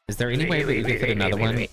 Is there any way that you can fit another one? Wait.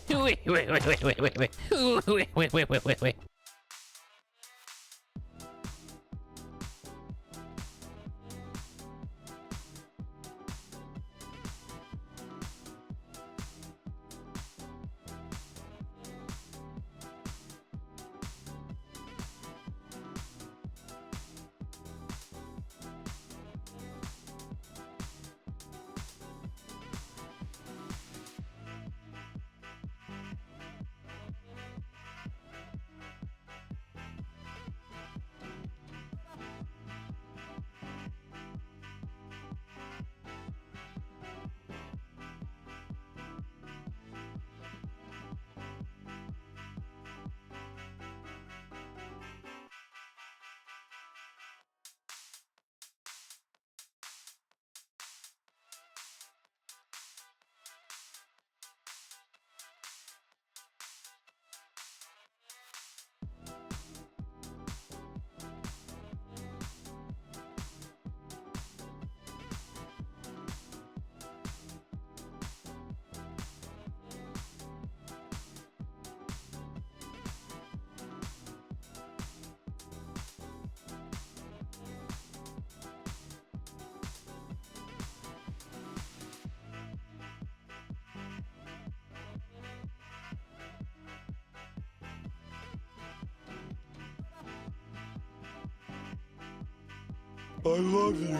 I love you.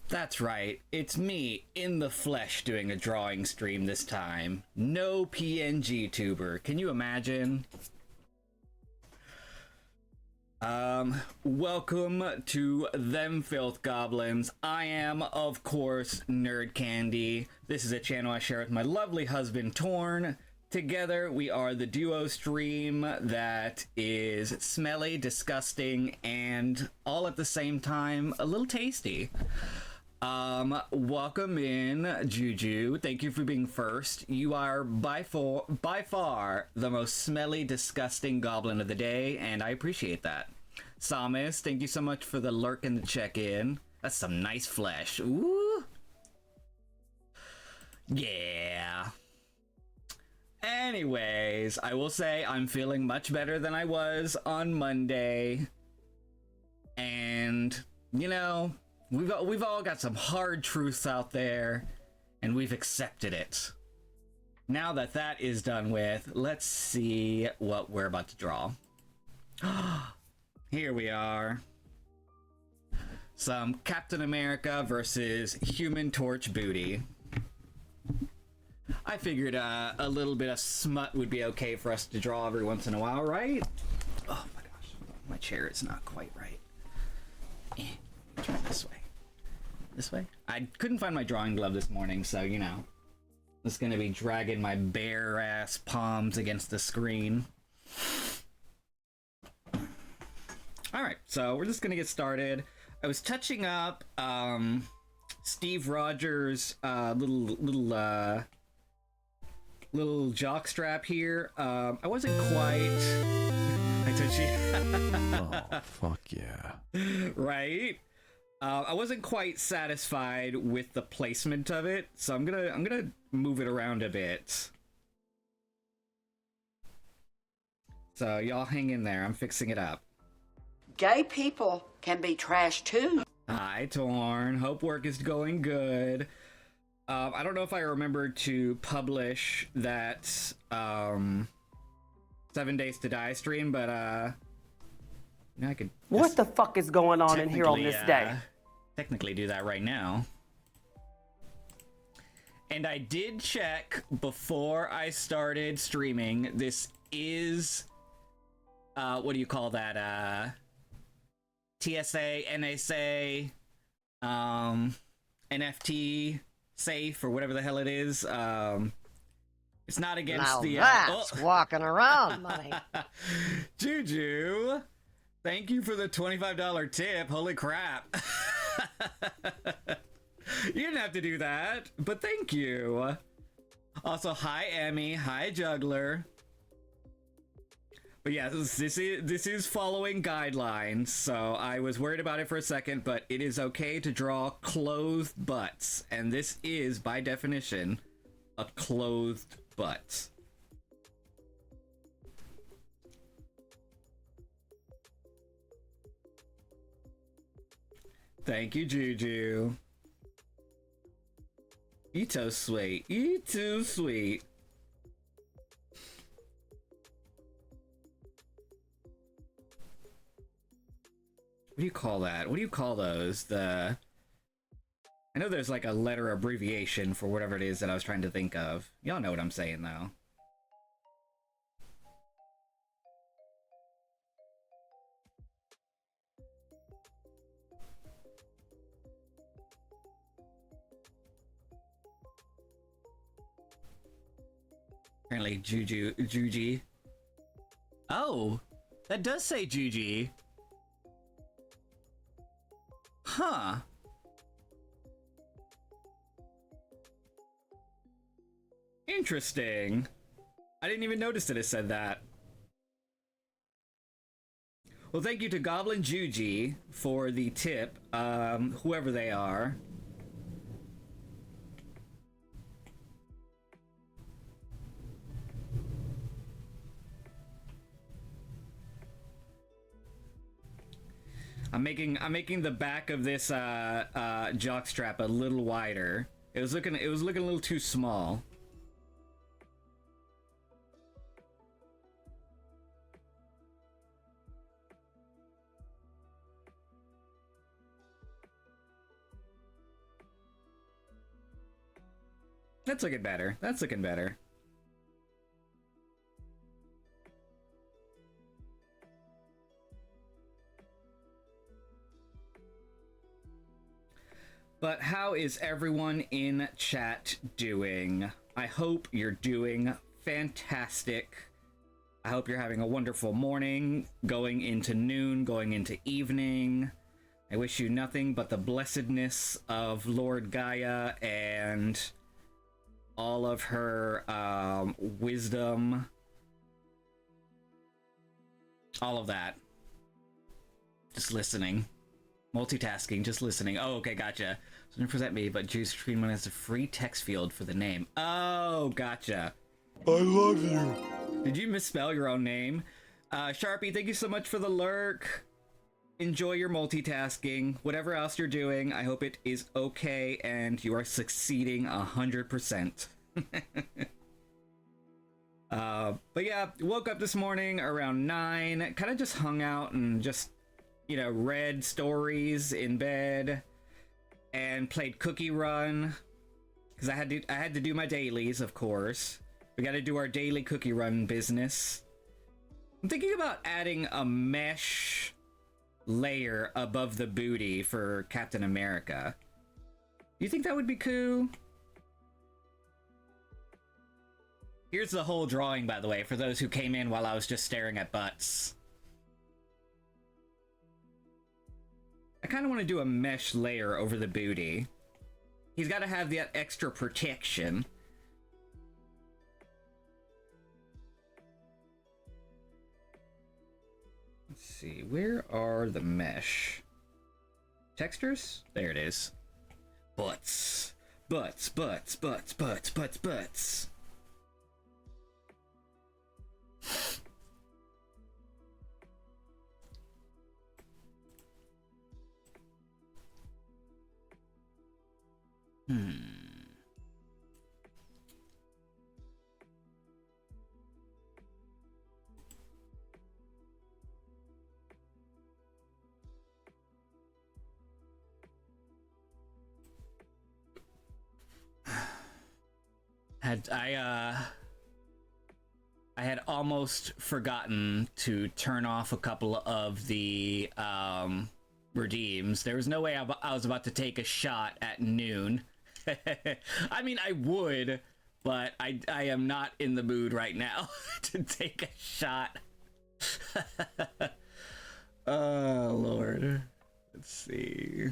That's right, it's me in the flesh doing a drawing stream this time. No PNG tuber. Can you imagine? Welcome to Them Filth Goblins. I am, of course, Nerd Candy. This is a channel I share with my lovely husband, Torn. Together, we are the duo stream that is smelly, disgusting, and all at the same time, a little tasty. Welcome in, Juju. Thank you for being first. You are by far the most smelly, disgusting goblin of the day, and I appreciate that. Samus, thank you so much for the lurk and the check-in. That's some nice flesh. Ooh. Yeah. Anyways, I will say I'm feeling much better than I was on Monday. And, you know, we've all got some hard truths out there, and we've accepted it. Now that that is done with, let's see what we're about to draw. Here we are. Some Captain America versus Human Torch booty. I figured a little bit of smut would be okay for us to draw every once in a while, right? Oh my gosh, my chair is not quite right. Try this way. This way? I couldn't find my drawing glove this morning, so, you know. I'm just gonna be dragging my bare ass palms against the screen. Alright, so we're just gonna get started. I was touching up Steve Rogers' little jockstrap here. I wasn't quite. I touched you. Oh, fuck yeah! Right. I wasn't quite satisfied with the placement of it, so I'm gonna move it around a bit. So y'all hang in there. I'm fixing it up. Gay people can be trash too. Hi, Torn. Hope work is going good. I don't know if I remembered to publish that 7 Days to Die stream, but I could. What the fuck is going on in here on this day? Technically, do that right now. And I did check before I started streaming. This is what do you call that? TSA, NSA, NFT safe or whatever the hell it is. It's not against now the that's walking around money. Juju, thank you for the $25 tip. Holy crap. You didn't have to do that, but thank you. Also, hi Emmy, hi Juggler. But yeah, this is following guidelines, so I was worried about it for a second, but it is okay to draw clothed butts, and this is, by definition, a clothed butt. Thank you, Juju. You too sweet. You too sweet. What do you call that? What do you call those? I know there's like a letter abbreviation for whatever it is that I was trying to think of. Y'all know what I'm saying, though. Apparently, Juji. Oh, that does say Juji. Huh. Interesting. I didn't even notice that it said that. Well, thank you to Goblin Juji for the tip, whoever they are. I'm making the back of this jockstrap a little wider. It was looking a little too small. That's looking better. That's looking better. But how is everyone in chat doing? I hope you're doing fantastic. I hope you're having a wonderful morning, going into noon, going into evening. I wish you nothing but the blessedness of Lord Gaia and all of her wisdom. All of that. Just listening. Multitasking, just listening. Oh, okay, gotcha. So don't present me, but Juice Screen One has a free text field for the name. Oh, gotcha. I love you. Did you misspell your own name? Sharpie, thank you so much for the lurk. Enjoy your multitasking. Whatever else you're doing, I hope it is okay and you are succeeding 100%. But yeah, woke up this morning around 9, kind of just hung out and just, you know, read stories in bed and played Cookie Run because I had to do my dailies, of course. We got to do our daily Cookie Run business. I'm thinking about adding a mesh layer above the booty for Captain America. Do you think that would be cool? Here's the whole drawing, by the way, for those who came in while I was just staring at butts. I kind of want to do a mesh layer over the booty. He's got to have that extra protection. Let's see, where are the mesh? Textures? There it is. Butts. Butts, butts, butts, butts, butts, butts. I had almost forgotten to turn off a couple of the redeems. There was no way I was about to take a shot at noon. I mean, I would, but I am not in the mood right now to take a shot. Oh, Lord. Let's see.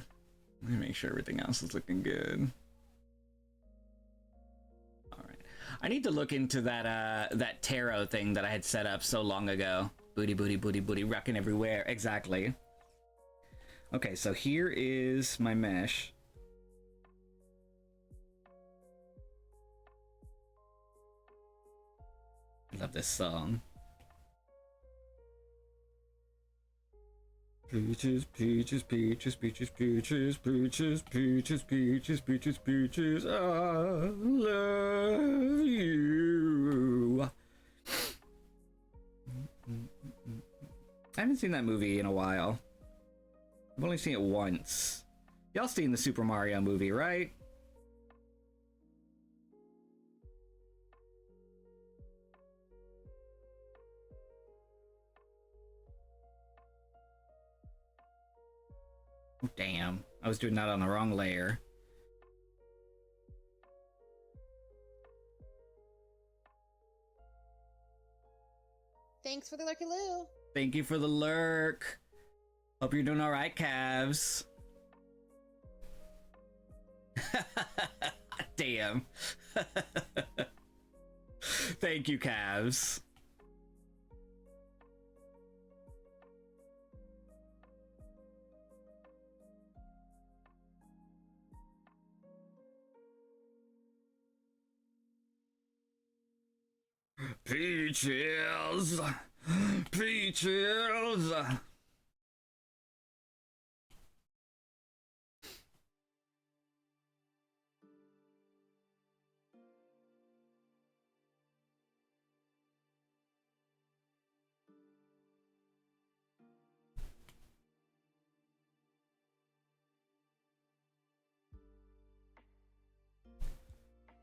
Let me make sure everything else is looking good. I need to look into that tarot thing that I had set up so long ago. Booty, booty, booty, booty, rocking everywhere. Exactly. Okay, so here is my mesh. I love this song. Peaches, peaches, peaches, peaches, peaches, peaches, peaches, peaches, peaches, peaches, I love you. I haven't seen that movie in a while. I've only seen it once. Y'all seen the Super Mario movie, right? Damn, I was doing that on the wrong layer. Thanks for the lurky loo. Thank you for the lurk. Hope you're doing all right, Cavs. Damn. Thank you, Cavs. Peaches! Peaches!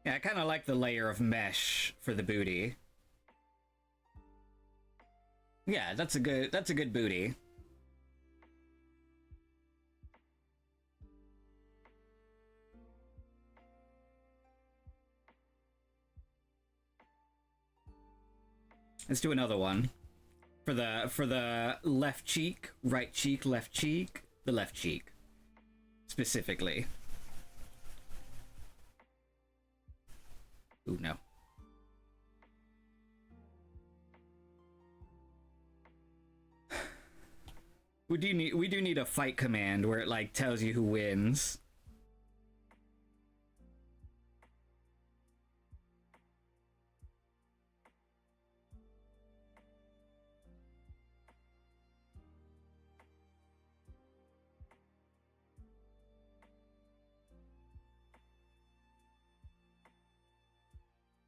Yeah, I kind of like the layer of mesh for the booty. Yeah, that's a good booty. Let's do another one. For the left cheek, right cheek, left cheek. The left cheek. Specifically. Ooh, no. We do need a fight command where it like tells you who wins.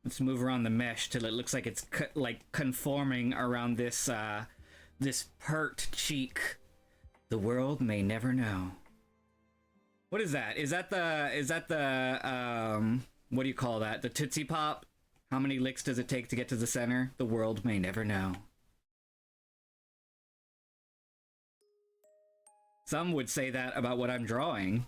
Let's move around the mesh till it looks like it's like conforming around this this pert cheek. The world may never know. What is that? Is that the what do you call that? The Tootsie Pop? How many licks does it take to get to the center? The world may never know. Some would say that about what I'm drawing.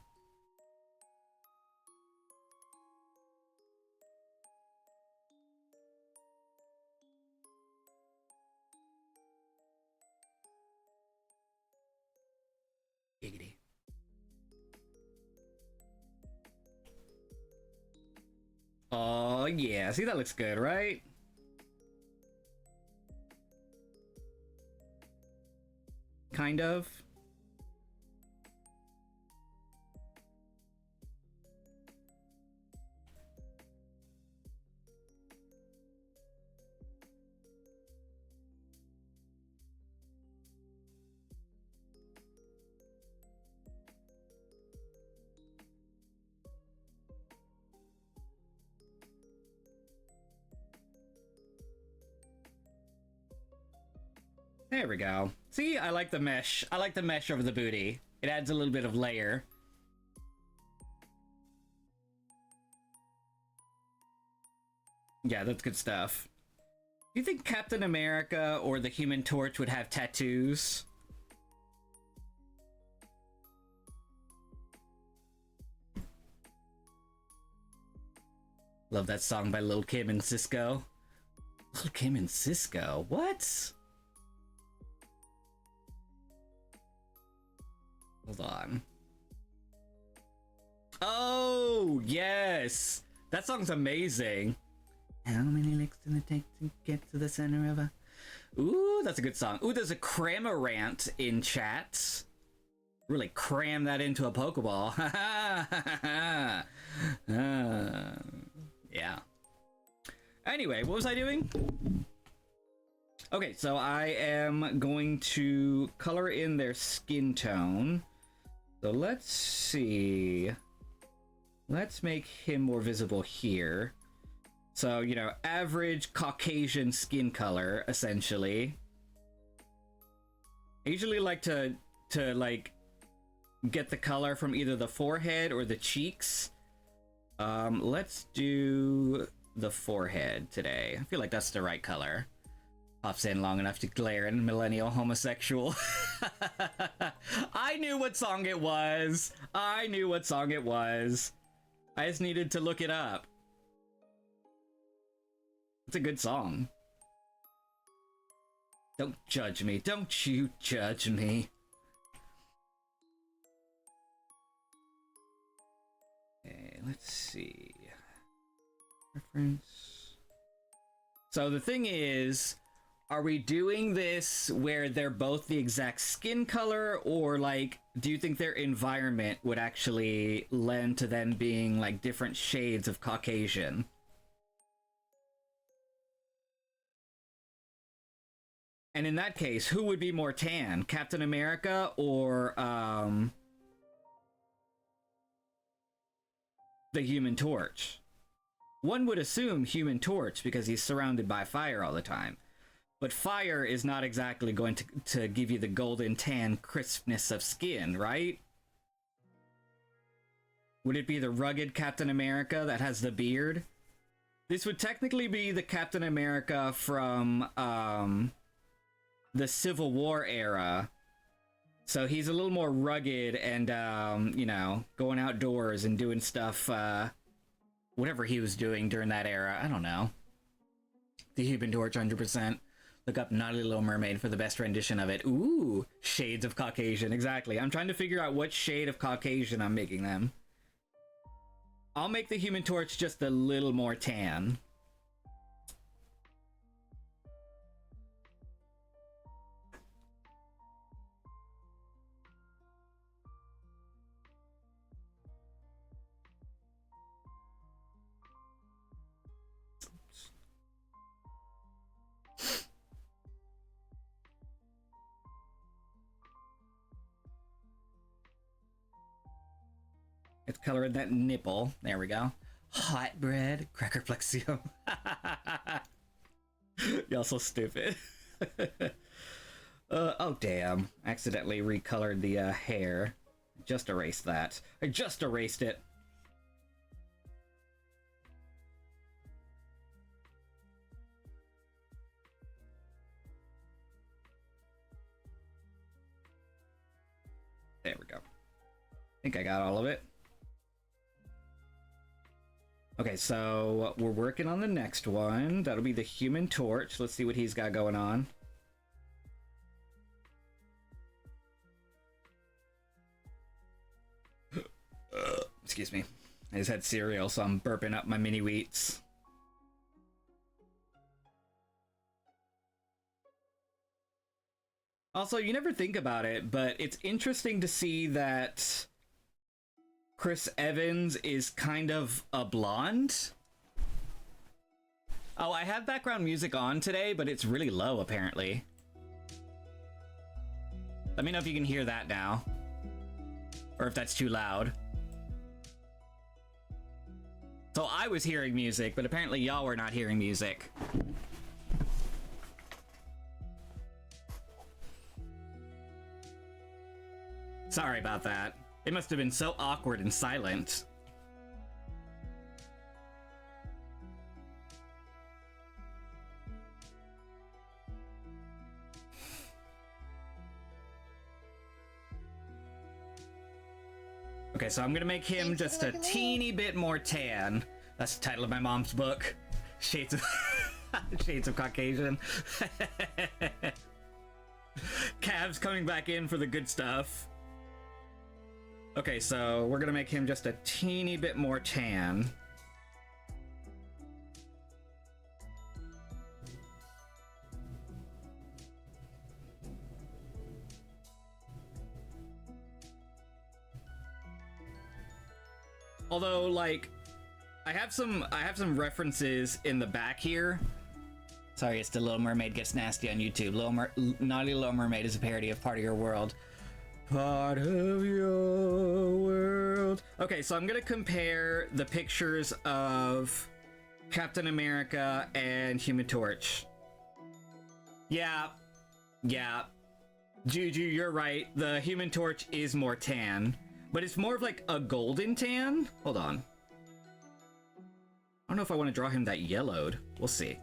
Giggity. Oh yeah, see, that looks good, right? Kind of. There we go. See, I like the mesh. I like the mesh over the booty. It adds a little bit of layer. Yeah, that's good stuff. Do you think Captain America or the Human Torch would have tattoos? Love that song by Lil' Kim and Cisco. Lil' Kim and Cisco? What? Hold on. Oh, yes! That song's amazing. How many licks does it take to get to the center of a... Ooh, that's a good song. Ooh, there's a Cramorant in chat. Really cram that into a Pokeball. Yeah. Anyway, what was I doing? Okay, so I am going to color in their skin tone. So let's see. Let's make him more visible here. So, you know, average Caucasian skin color, essentially. I usually like to like, get the color from either the forehead or the cheeks. Let's do the forehead today. I feel like that's the right color. Pops in long enough to glare and millennial homosexual. I knew what song it was. I knew what song it was. I just needed to look it up. It's a good song. Don't judge me. Don't you judge me. Okay, let's see. Reference. So the thing is, are we doing this where they're both the exact skin color, or like, do you think their environment would actually lend to them being like different shades of Caucasian? And in that case, who would be more tan? Captain America or the Human Torch? One would assume Human Torch because he's surrounded by fire all the time. But fire is not exactly going to give you the golden tan crispness of skin, right? Would it be the rugged Captain America that has the beard? This would technically be the Captain America from the Civil War era. So he's a little more rugged and, you know, going outdoors and doing stuff, whatever he was doing during that era. I don't know. The Human Torch, 100%. Look up Naughty Little Mermaid for the best rendition of it. Ooh, shades of Caucasian. Exactly. I'm trying to figure out what shade of Caucasian I'm making them. I'll make the Human Torch just a little more tan. It's coloring that nipple. There we go. Hot bread, cracker plexium. Y'all so stupid. Oh damn. Accidentally recolored the hair. Just erased that. I just erased it. There we go. I think I got all of it. Okay, so we're working on the next one. That'll be the Human Torch. Let's see what he's got going on. Excuse me. I just had cereal, so I'm burping up my mini wheats. Also, you never think about it, but it's interesting to see that Chris Evans is kind of a blonde. Oh, I have background music on today, but it's really low, apparently. Let me know if you can hear that now. Or if that's too loud. So I was hearing music, but apparently y'all were not hearing music. Sorry about that. It must have been so awkward and silent. Okay, so I'm gonna make him just a teeny bit more tan. That's the title of my mom's book. Shades of Shades of Caucasian. Cav's coming back in for the good stuff. Okay, so we're gonna make him just a teeny bit more tan. Although, like, I have some references in the back here. Sorry, it's the Little Mermaid Gets Nasty on YouTube. Naughty Little Mermaid is a parody of Part of Your World. Part of your world. Okay, so I'm gonna compare the pictures of Captain America and Human Torch. Yeah. Juju, you're right. The Human Torch is more tan, but it's more of like a golden tan. Hold on. I don't know if I want to draw him that yellowed. We'll see.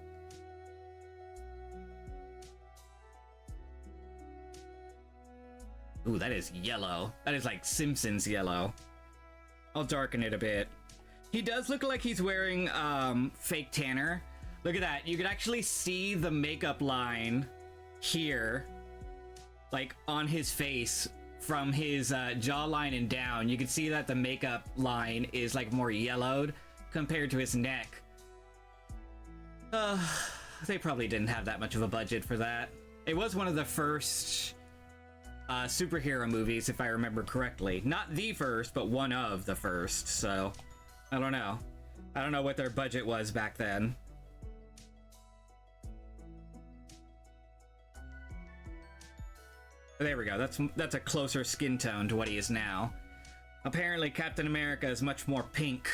Ooh, that is yellow. That is like Simpsons yellow. I'll darken it a bit. He does look like he's wearing fake tanner. Look at that. You can actually see the makeup line here, like on his face from his jawline and down. You can see that the makeup line is like more yellowed compared to his neck. They probably didn't have that much of a budget for that. It was one of the first superhero movies, if I remember correctly. Not the first, but one of the first, so I don't know. I don't know what their budget was back then. There we go. That's a closer skin tone to what he is now. Apparently, Captain America is much more pink.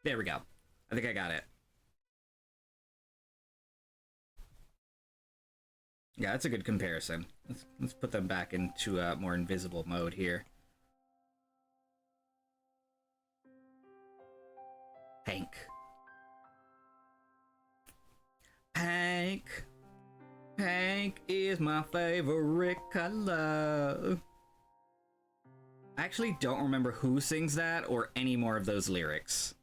There we go. I think I got it. Yeah, that's a good comparison. Let's put them back into a more invisible mode here. Hank. Hank. Pink is my favorite color. I actually don't remember who sings that or any more of those lyrics.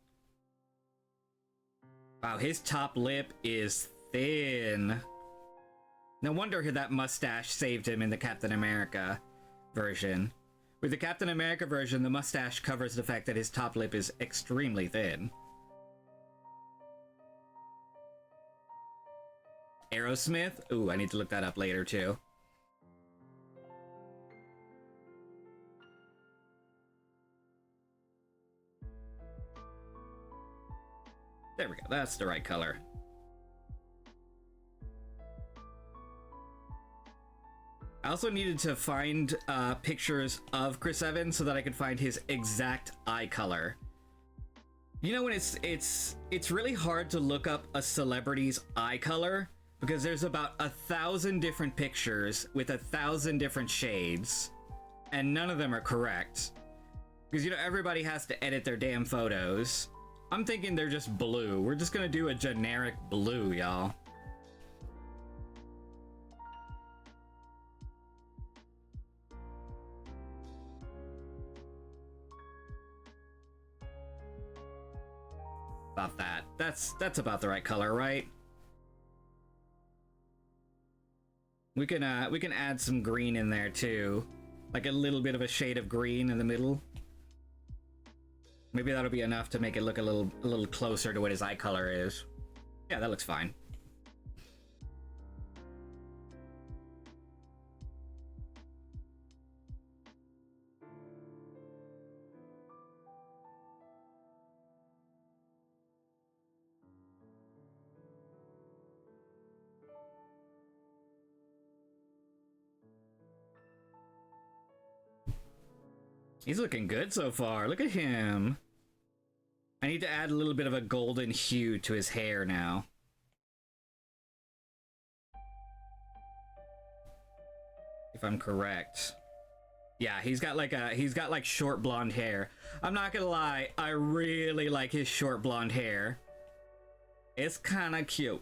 Wow, his top lip is thin. No wonder that mustache saved him in the Captain America version. With the Captain America version, the mustache covers the fact that his top lip is extremely thin. Aerosmith? Ooh, I need to look that up later too. There we go, that's the right color. I also needed to find pictures of Chris Evans so that I could find his exact eye color. You know when it's really hard to look up a celebrity's eye color because there's about 1,000 different pictures with 1,000 different shades, and none of them are correct. Because you know everybody has to edit their damn photos. I'm thinking they're just blue. We're just gonna do a generic blue, y'all. About that. That's about the right color, right? We can add some green in there too. Like a little bit of a shade of green in the middle. Maybe that'll be enough to make it look a little closer to what his eye color is. Yeah, that looks fine. He's looking good so far. Look at him. I need to add a little bit of a golden hue to his hair now. If I'm correct. Yeah, he's got like short blonde hair. I'm not gonna lie, I really like his short blonde hair. It's kind of cute.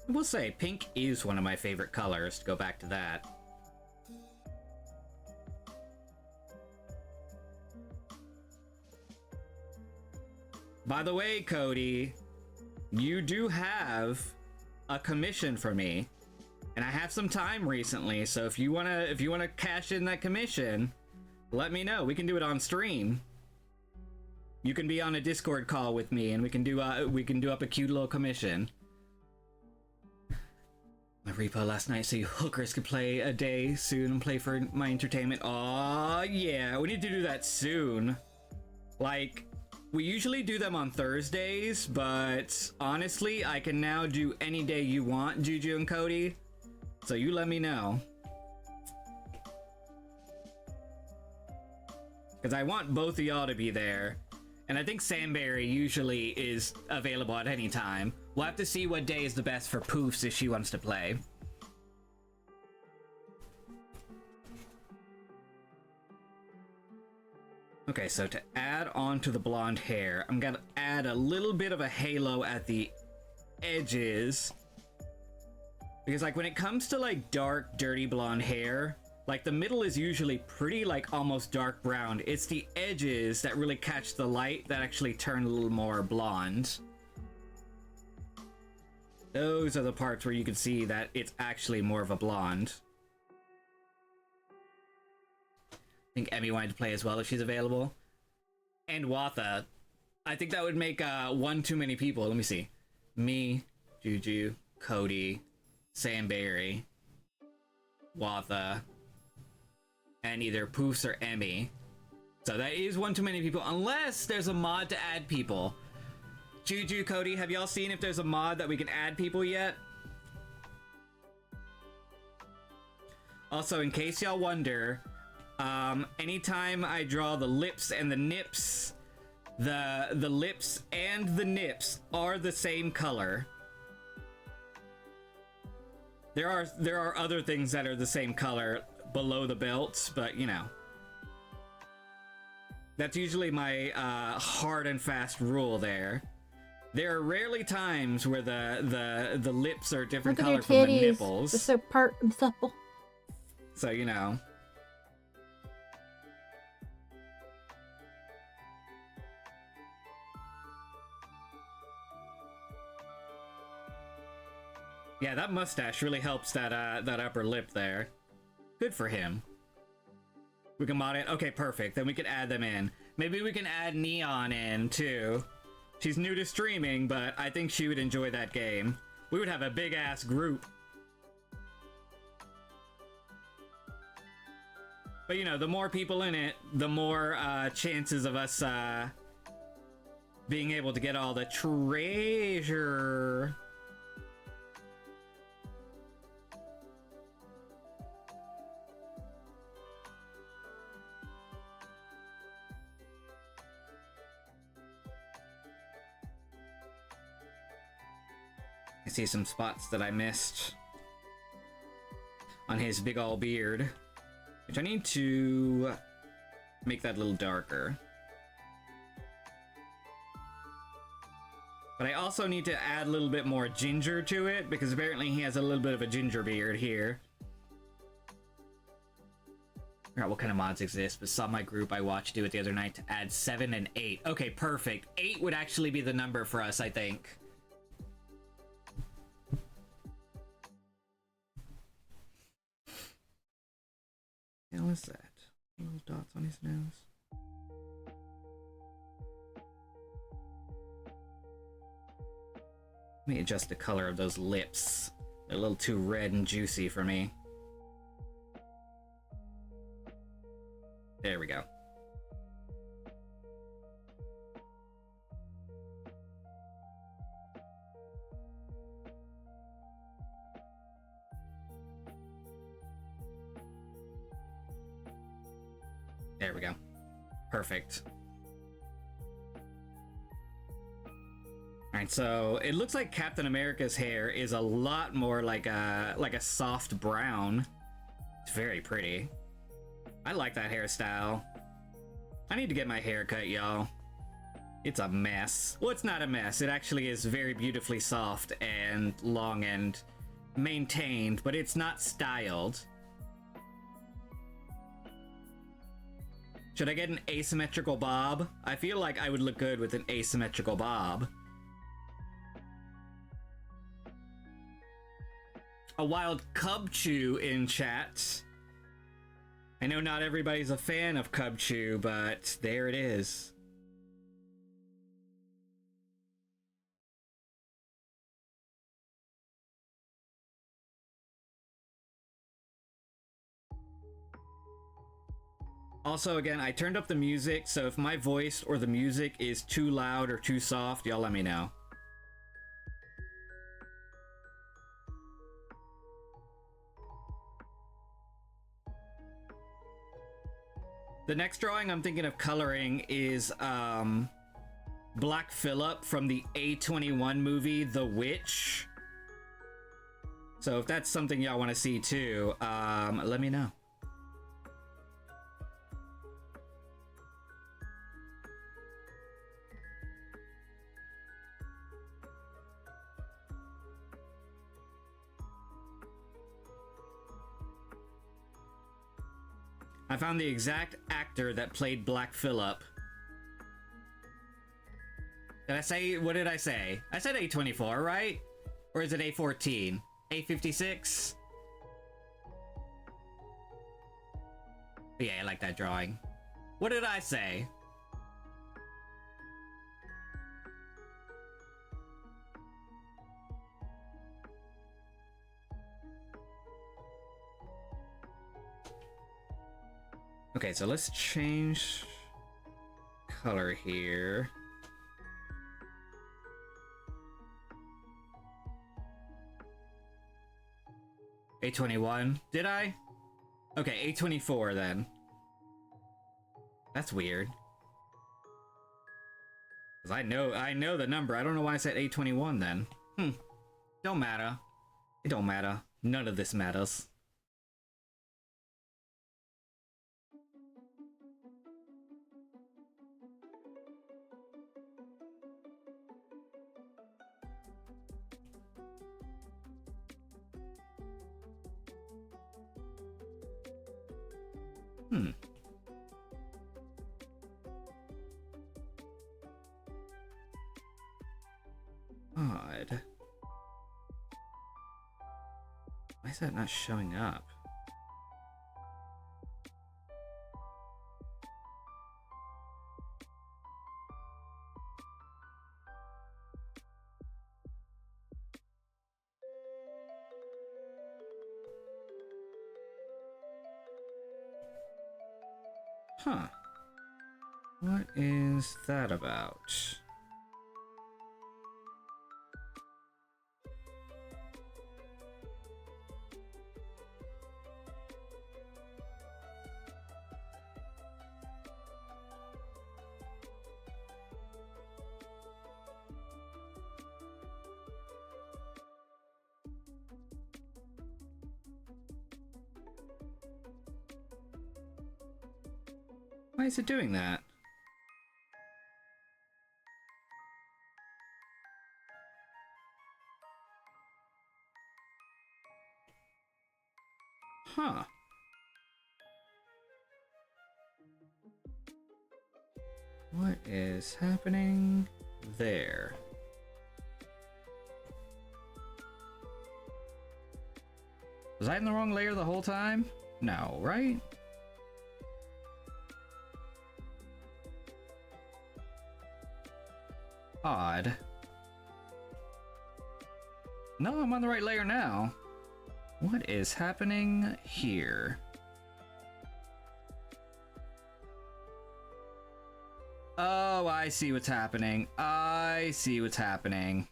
I will say, pink is one of my favorite colors, to go back to that. By the way, Cody, you do have a commission for me, and I have some time recently, so if you wanna cash in that commission, let me know. We can do it on stream. You can be on a Discord call with me, and we can do up a cute little commission. My repo last night so you hookers could play a day soon and play for my entertainment. Aw, yeah, we need to do that soon. Like, we usually do them on Thursdays, but honestly, I can now do any day you want, Juju and Cody. So you let me know. Because I want both of y'all to be there. And I think Samberry usually is available at any time. We'll have to see what day is the best for Poofs if she wants to play. Okay, so to add on to the blonde hair, I'm gonna add a little bit of a halo at the edges. Because like when it comes to like dark, dirty blonde hair, like the middle is usually pretty like almost dark brown. It's the edges that really catch the light that actually turn a little more blonde. Those are the parts where you can see that it's actually more of a blonde. I think Emmy wanted to play as well if she's available. And Watha. I think that would make one too many people. Let me see. Me, Juju, Cody, Samberry, Watha, and either Poofs or Emmy. So that is one too many people, unless there's a mod to add people. Juju, Cody, have y'all seen if there's a mod that we can add people yet? Also, in case y'all wonder, Anytime I draw the lips and the nips, the lips and the nips are the same color. There are other things that are the same color below the belts, but you know. That's usually my hard and fast rule there. There are rarely times where the lips are a different Look at color your from the titties. nipples. They're so part and supple. So, you know. Yeah, that mustache really helps that that upper lip there. Good for him. We can mod it. Okay, perfect. Then we can add them in. Maybe we can add Neon in too. She's new to streaming, but I think she would enjoy that game. We would have a big ass group. But you know, the more people in it, the more chances of us being able to get all the treasure. I see some spots that I missed on his big ol' beard, which I need to make that a little darker. But I also need to add a little bit more ginger to it, because apparently he has a little bit of a ginger beard here. I forgot what kind of mods exist, but saw my group I watched do it the other night to add 7 and 8. Okay, perfect. 8 would actually be the number for us, I think. What is that? Little dots on his nose. Let me adjust the color of those lips. They're a little too red and juicy for me. There we go. There we go. Perfect. Alright, so it looks like Captain America's hair is a lot more like a soft brown. It's very pretty. I like that hairstyle. I need to get my hair cut, y'all. It's a mess. Well, it's not a mess. It actually is very beautifully soft and long and maintained, but it's not styled. Should I get an asymmetrical bob? I feel like I would look good with an asymmetrical bob. A wild Cubchoo in chat. I know not everybody's a fan of Cubchoo, but there it is. Also, again, I turned up the music, so if my voice or the music is too loud or too soft, y'all let me know. The next drawing I'm thinking of coloring is Black Phillip from the A24 movie The Witch. So if that's something y'all want to see too, let me know. I found the exact actor that played Black Phillip. Did I say, what did I say? I said A24, right? Or is it A14? A56? Yeah, I like that drawing. What did I say? Okay, so let's change color here. A21, did I? Okay, A24 then. That's weird. Cause I know the number. I don't know why I said 821 then. Don't matter. It don't matter. None of this matters. Odd. Why is that not showing up? Huh. What is that about? Why is it doing that? Huh. What is happening there? Was I in the wrong layer the whole time? No, right? Odd. No, I'm on the right layer now. What is happening here? Oh, I see what's happening. I see what's happening.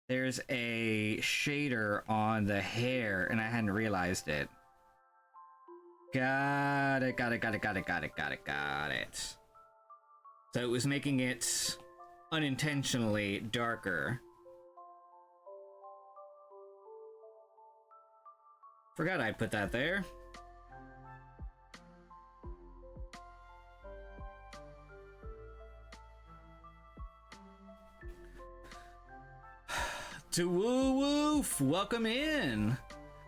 There's a shader on the hair, and I hadn't realized it. Got it, got it, got it, got it, got it, got it, got it. So it was making it unintentionally darker. Forgot I'd put that there. To Woo Woof, welcome in.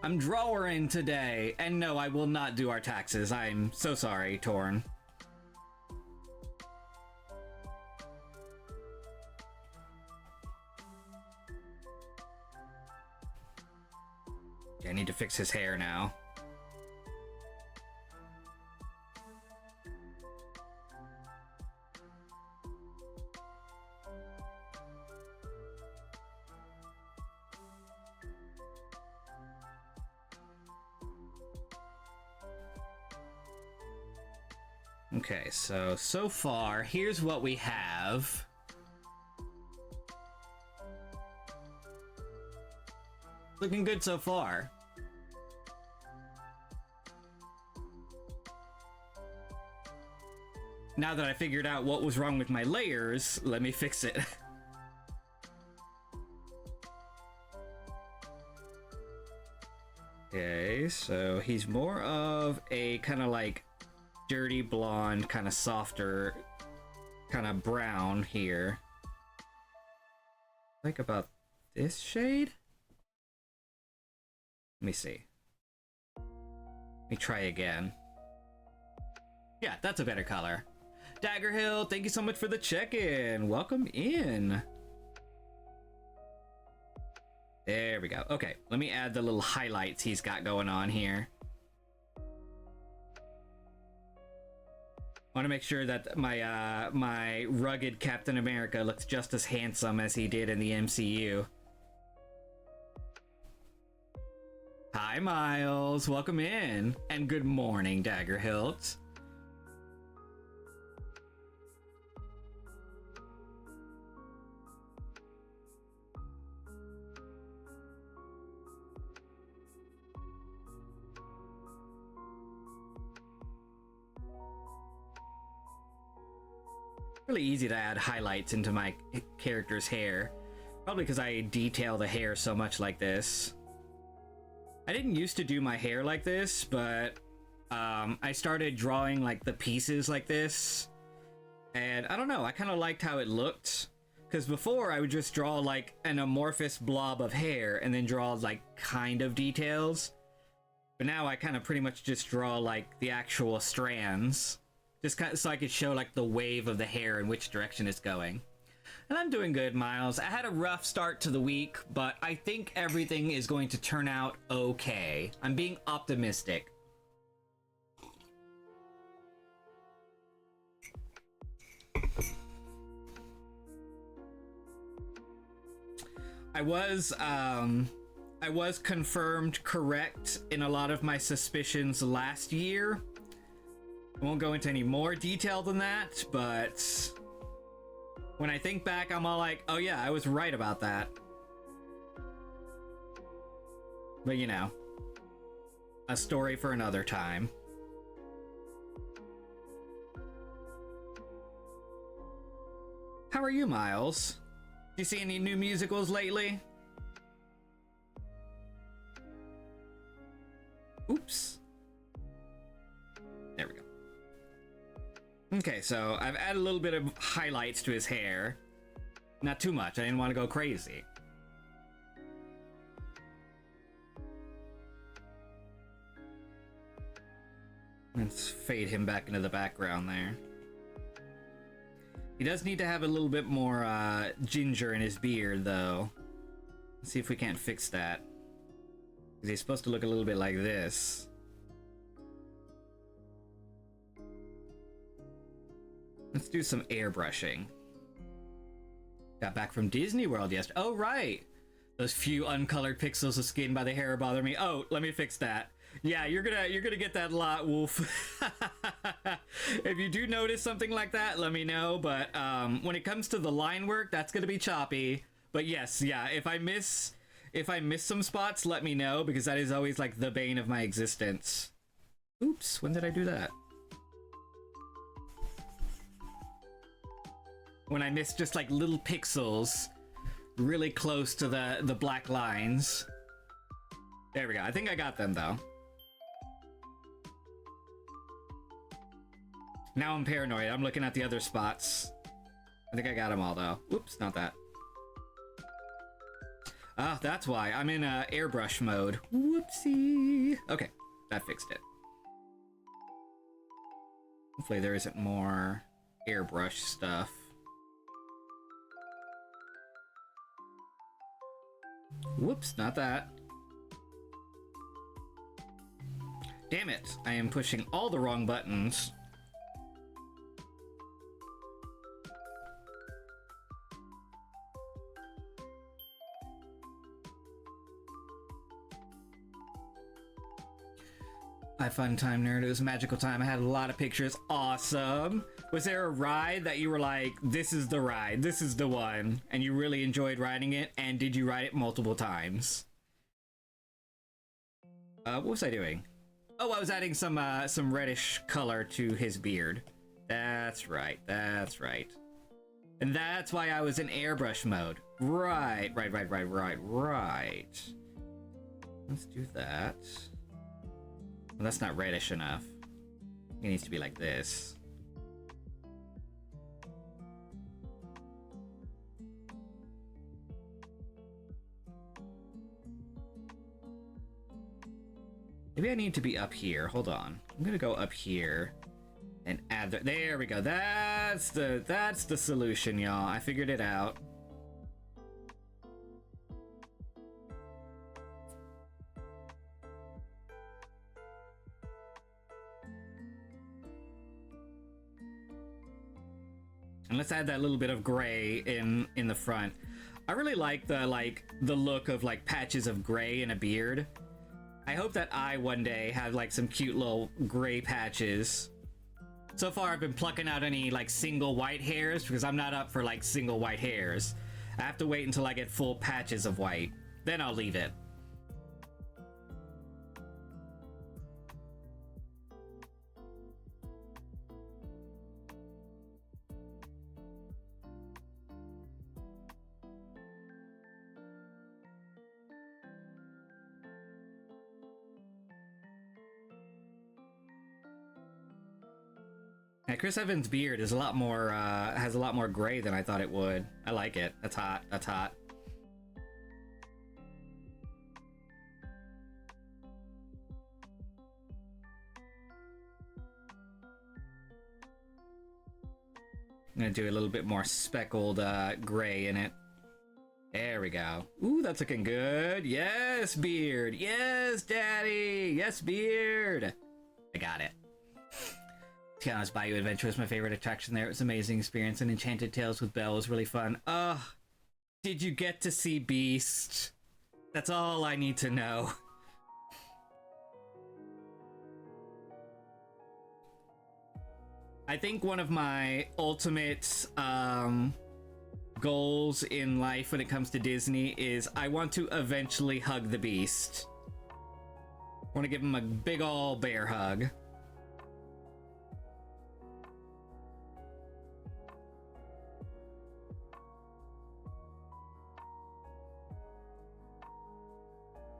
I'm drawing today, and no, I will not do our taxes. I'm so sorry, Torn. I need to fix his hair now. Okay, so far, here's what we have. Looking good so far. Now that I figured out what was wrong with my layers, let me fix it. Okay, so he's more of a kind of like dirty blonde, kind of softer, kind of brown here. Like about this shade? Let me see. Let me try again. Yeah, that's a better color. Daggerhill, thank you so much for the check-in. Welcome in. There we go. Okay, let me add the little highlights he's got going on here. I want to make sure that my my rugged Captain America looks just as handsome as he did in the MCU. Hi, Miles. Welcome in. And good morning, Daggerhilt. really easy to add highlights into my character's hair. Probably because I detail the hair so much like this. I didn't used to do my hair like this, but I started drawing like the pieces like this. And I don't know, I kind of liked how it looked. Because before I would just draw like an amorphous blob of hair and then draw like kind of details. But now I kind of pretty much just draw like the actual strands. Just kind of, so I could show like the wave of the hair and which direction it's going. And I'm doing good, Miles. I had a rough start to the week, but I think everything is going to turn out okay. I'm being optimistic. I was confirmed correct in a lot of my suspicions last year. I won't go into any more detail than that, but when I think back, I'm all like, oh yeah, I was right about that. But you know, a story for another time. How are you, Miles? You see any new musicals lately? Oops. There we go. Okay, so I've added a little bit of highlights to his hair. Not too much, I didn't want to go crazy. Let's fade him back into the background there. He does need to have a little bit more ginger in his beard, though. Let's see if we can't fix that. Because he's supposed to look a little bit like this. Let's do some airbrushing. Got back from Disney World yesterday. Oh, right! Those few uncolored pixels of skin by the hair bother me. Oh, let me fix that. Yeah, you're gonna get that a lot, Wolf. If you do notice something like that, let me know. But when it comes to the line work, that's gonna be choppy. But yes, yeah, if I miss some spots, let me know, because that is always like the bane of my existence. Oops, when did I do that? When I miss just like little pixels really close to the black lines. There we go. I think I got them though. Now I'm paranoid. I'm looking at the other spots. I think I got them all though. Oops, not that. Ah, that's why. I'm in airbrush mode. Whoopsie. Okay, that fixed it. Hopefully there isn't more airbrush stuff. Whoops, not that. Damn it, I am pushing all the wrong buttons. Hi, fun time nerd. It was a magical time. I had a lot of pictures. Awesome. Was there a ride that you were like, this is the ride, this is the one, and you really enjoyed riding it? And did you ride it multiple times? What was I doing? Oh, I was adding some reddish color to his beard. That's right, that's right. And that's why I was in airbrush mode. Right. Let's do that. Well, that's not reddish enough. It needs to be like this. Maybe I need to be up here. Hold on. I'm gonna go up here and add there we go. That's the solution, y'all. I figured it out. And let's add that little bit of gray in the front. I really like the look of like patches of gray in a beard. I hope that I one day have like some cute little gray patches. So far I've been plucking out any like single white hairs because I'm not up for like single white hairs. I have to wait until I get full patches of white. Then I'll leave it. Yeah, Chris Evans' beard is a lot more, has a lot more gray than I thought it would. I like it. That's hot. That's hot. I'm gonna do a little bit more speckled gray in it. There we go. Ooh, that's looking good. Yes, beard. Yes, daddy. Yes, beard. I got it. Tiana's Bayou Adventure was my favorite attraction there. It was an amazing experience, and Enchanted Tales with Belle was really fun. Did you get to see Beast? That's all I need to know. I think one of my ultimate goals in life when it comes to Disney is I want to eventually hug the Beast. I want to give him a big ol' bear hug.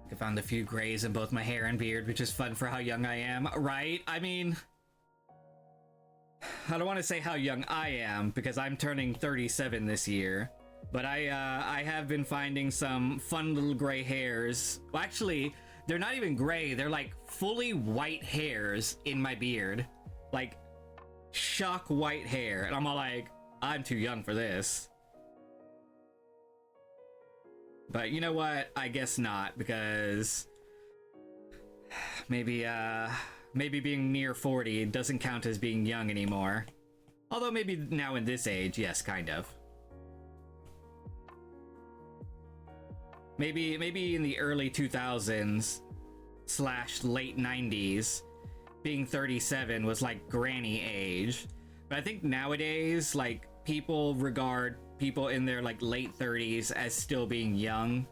I found a few grays in both my hair and beard, which is fun for how young I am, right? I mean, I don't want to say how young I am because I'm turning 37 this year, but I have been finding some fun little gray hairs. Well, actually, they're not even gray. They're like fully white hairs in my beard, like shock white hair. And I'm all like, I'm too young for this. But you know what? I guess not, because maybe being near 40 doesn't count as being young anymore. Although maybe now in this age, yes, kind of. Maybe in the early 2000s / late 90s, being 37 was like granny age. But I think nowadays, like, people regard people in their like late 30s as still being young.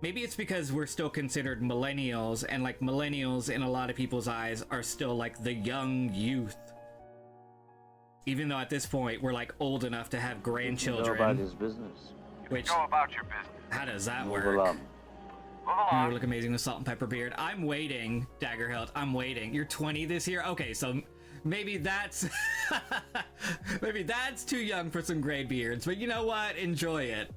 Maybe it's because we're still considered millennials, and like millennials in a lot of people's eyes are still like the young youth. Even though at this point we're like old enough to have grandchildren. You know about his business. Which, Go about your business. how does that Move work? along. Move You along. look amazing with salt and pepper beard. I'm waiting, Daggerhilt. I'm waiting. You're 20 this year? Okay, so maybe that's maybe that's too young for some gray beards, but you know what? Enjoy it.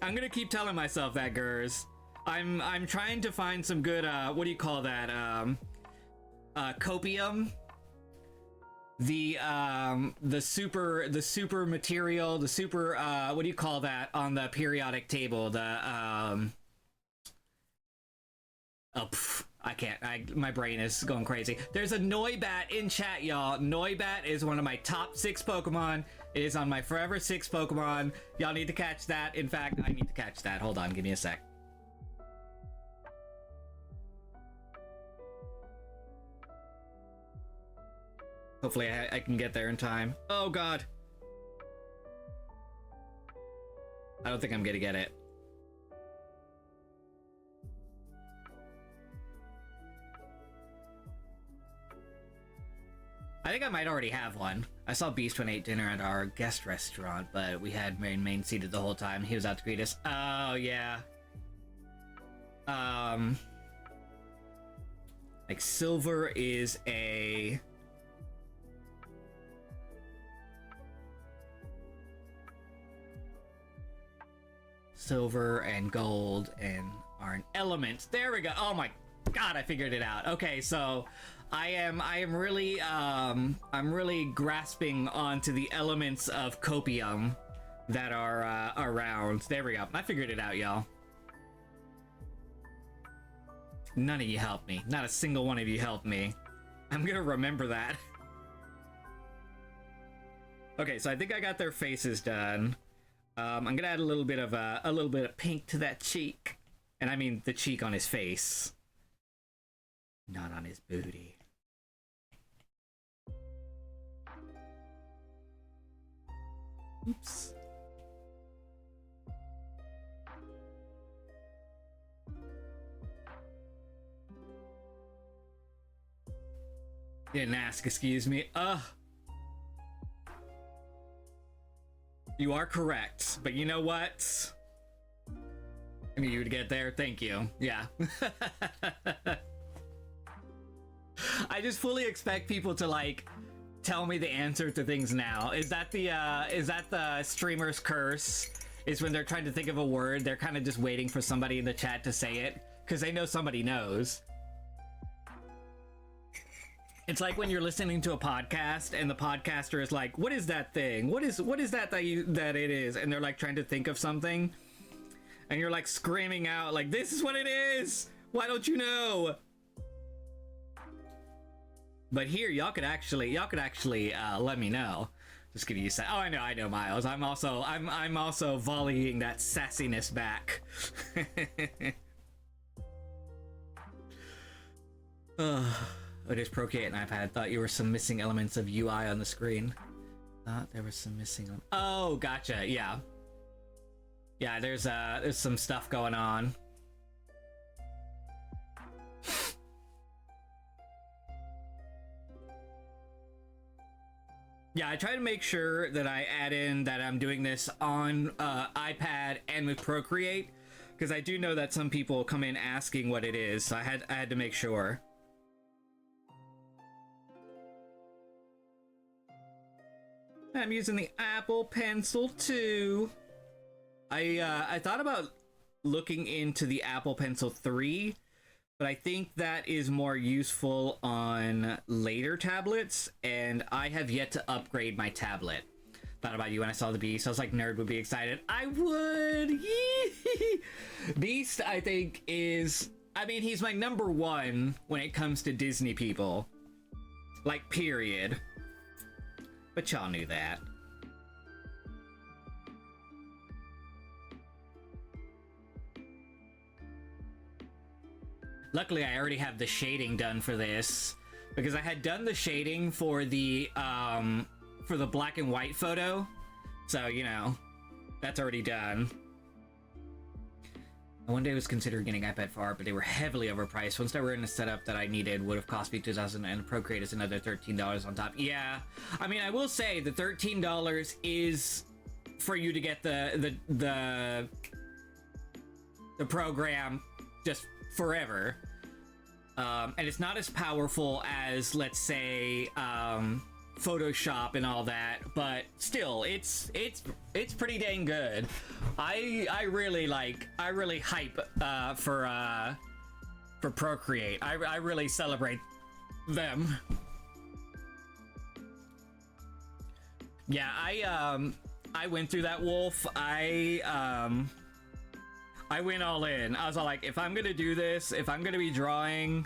I'm gonna keep telling myself that, Gers. I'm trying to find some good what do you call that? Copium. The super material, the super what do you call that on the periodic table? The my brain is going crazy. There's a Noibat in chat, y'all. Noibat is one of my top 6 Pokemon. It is on my Forever 6 Pokemon. Y'all need to catch that. In fact, I need to catch that. Hold on, give me a sec. Hopefully I can get there in time. Oh god. I don't think I'm gonna get it. I think I might already have one. I saw Beast when I ate dinner at our guest restaurant, but we had main seated the whole time. He was out to greet us. Oh, yeah. Like, silver is a... Silver and gold and are an element. There we go. Oh my god, I figured it out. Okay, so I am really I'm really grasping onto the elements of copium that are around. There we go. I figured it out, y'all. None of you helped me. Not a single one of you helped me. I'm gonna remember that. Okay, so I think I got their faces done. I'm gonna add a little bit of pink to that cheek, and I mean the cheek on his face, not on his booty. Oops. Didn't ask, excuse me. You are correct, but you know what? I need you to get there. Thank you. Yeah. I just fully expect people to like tell me the answer to things now. Is that the streamer's curse? Is when they're trying to think of a word, they're kind of just waiting for somebody in the chat to say it because they know somebody knows. It's like when you're listening to a podcast and the podcaster is like, "What is that thing? What is that that it is?" And they're like trying to think of something, and you're like screaming out like, "This is what it is! Why don't you know?" But here, y'all could actually let me know. Just give you a oh, I know, Miles. I'm also volleying that sassiness back. It is Procreate and iPad. Thought you were some missing elements of UI on the screen. Thought there was some missing. Oh, gotcha. Yeah. Yeah, there's some stuff going on. Yeah, I try to make sure that I add in that I'm doing this on iPad and with Procreate, because I do know that some people come in asking what it is, so I had to make sure. I'm using the Apple Pencil too. I thought about looking into the Apple Pencil 3, but I think that is more useful on later tablets, and I have yet to upgrade my tablet. Thought about you when I saw the Beast. I was like, Nerd would be excited. I would! Beast, I think, is... I mean, he's my number one when it comes to Disney people. Like, period. But y'all knew that. Luckily, I already have the shading done for this, because I had done the shading for the black and white photo, so, you know, that's already done. One day I was considering getting iPad for art, but they were heavily overpriced. Once they were in a setup that I needed, would have cost me $2,000, and Procreate is another $13 on top. Yeah, I mean, I will say the $13 is for you to get the program just forever, and it's not as powerful as, let's say, Photoshop and all that, but still, it's pretty dang good. I really hype for Procreate. I really celebrate them. Yeah, I went through that, Wolf. I went all in. I was all like, if I'm gonna do this, if I'm gonna be drawing,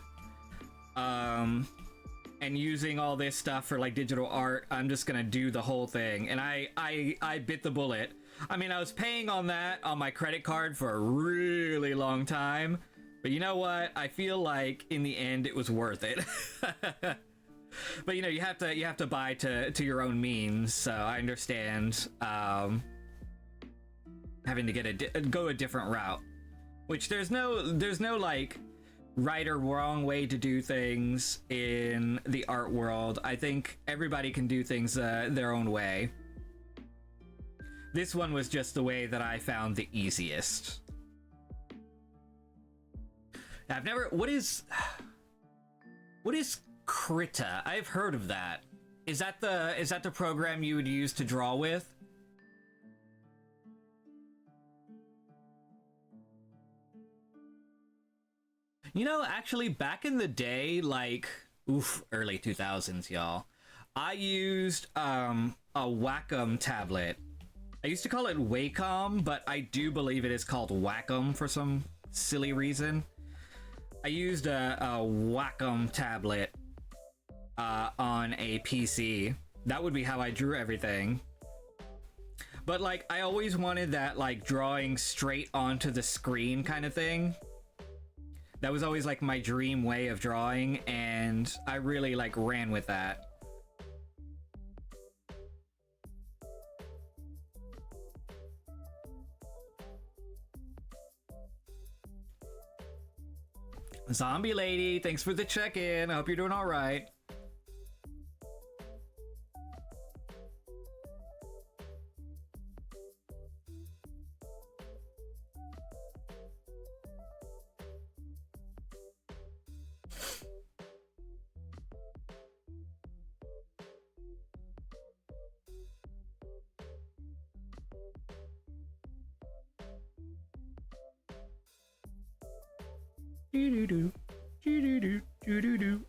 and using all this stuff for like digital art, I'm just gonna do the whole thing. And I bit the bullet. I mean, I was paying on that on my credit card for a really long time, but you know what? I feel like in the end it was worth it. But you know, you have to buy to your own means. So I understand having to go a different route, which there's no like right or wrong way to do things in the art world. I think everybody can do things their own way. This one was just the way that I found the easiest. I've never... What is Krita? I've heard of that. Is that the program you would use to draw with? You know, actually, back in the day, like, early 2000s, y'all, I used a Wacom tablet. I used to call it Wacom, but I do believe it is called Wacom for some silly reason. I used a Wacom tablet on a PC. That would be how I drew everything. But, like, I always wanted that, like, drawing straight onto the screen kind of thing. That was always like my dream way of drawing, and I really like ran with that. Zombie Lady, thanks for the check-in. I hope you're doing all right. Do-do-do. Do-do-do. Do-do-do.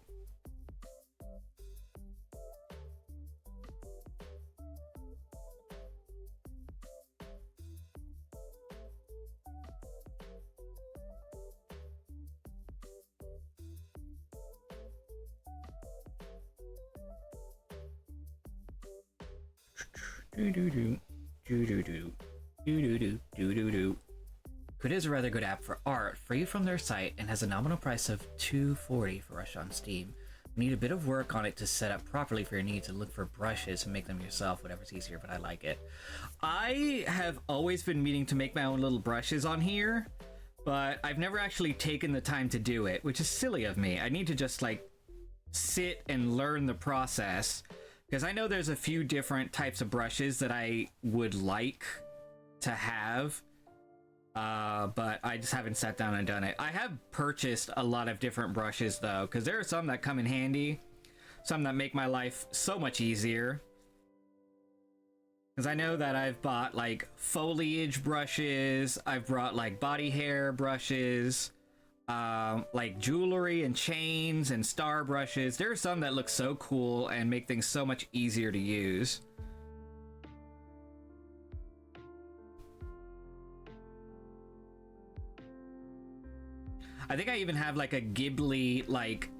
Do-do-do. Do-do-do. Do-do-do. Do-do-do. Quid is a rather good app for art, free from their site, and has a nominal price of $2.40 for Rush on Steam. You need a bit of work on it to set up properly for your needs and look for brushes and make them yourself, whatever's easier, but I like it. I have always been meaning to make my own little brushes on here, but I've never actually taken the time to do it, which is silly of me. I need to just like sit and learn the process, because I know there's a few different types of brushes that I would like to have. But I just haven't sat down and done it. I have purchased a lot of different brushes though, because there are some that come in handy, some that make my life so much easier. Because I know that I've bought like foliage brushes, I've brought like body hair brushes, like jewelry and chains and star brushes. There are some that look so cool and make things so much easier to use. I think I even have like a Ghibli like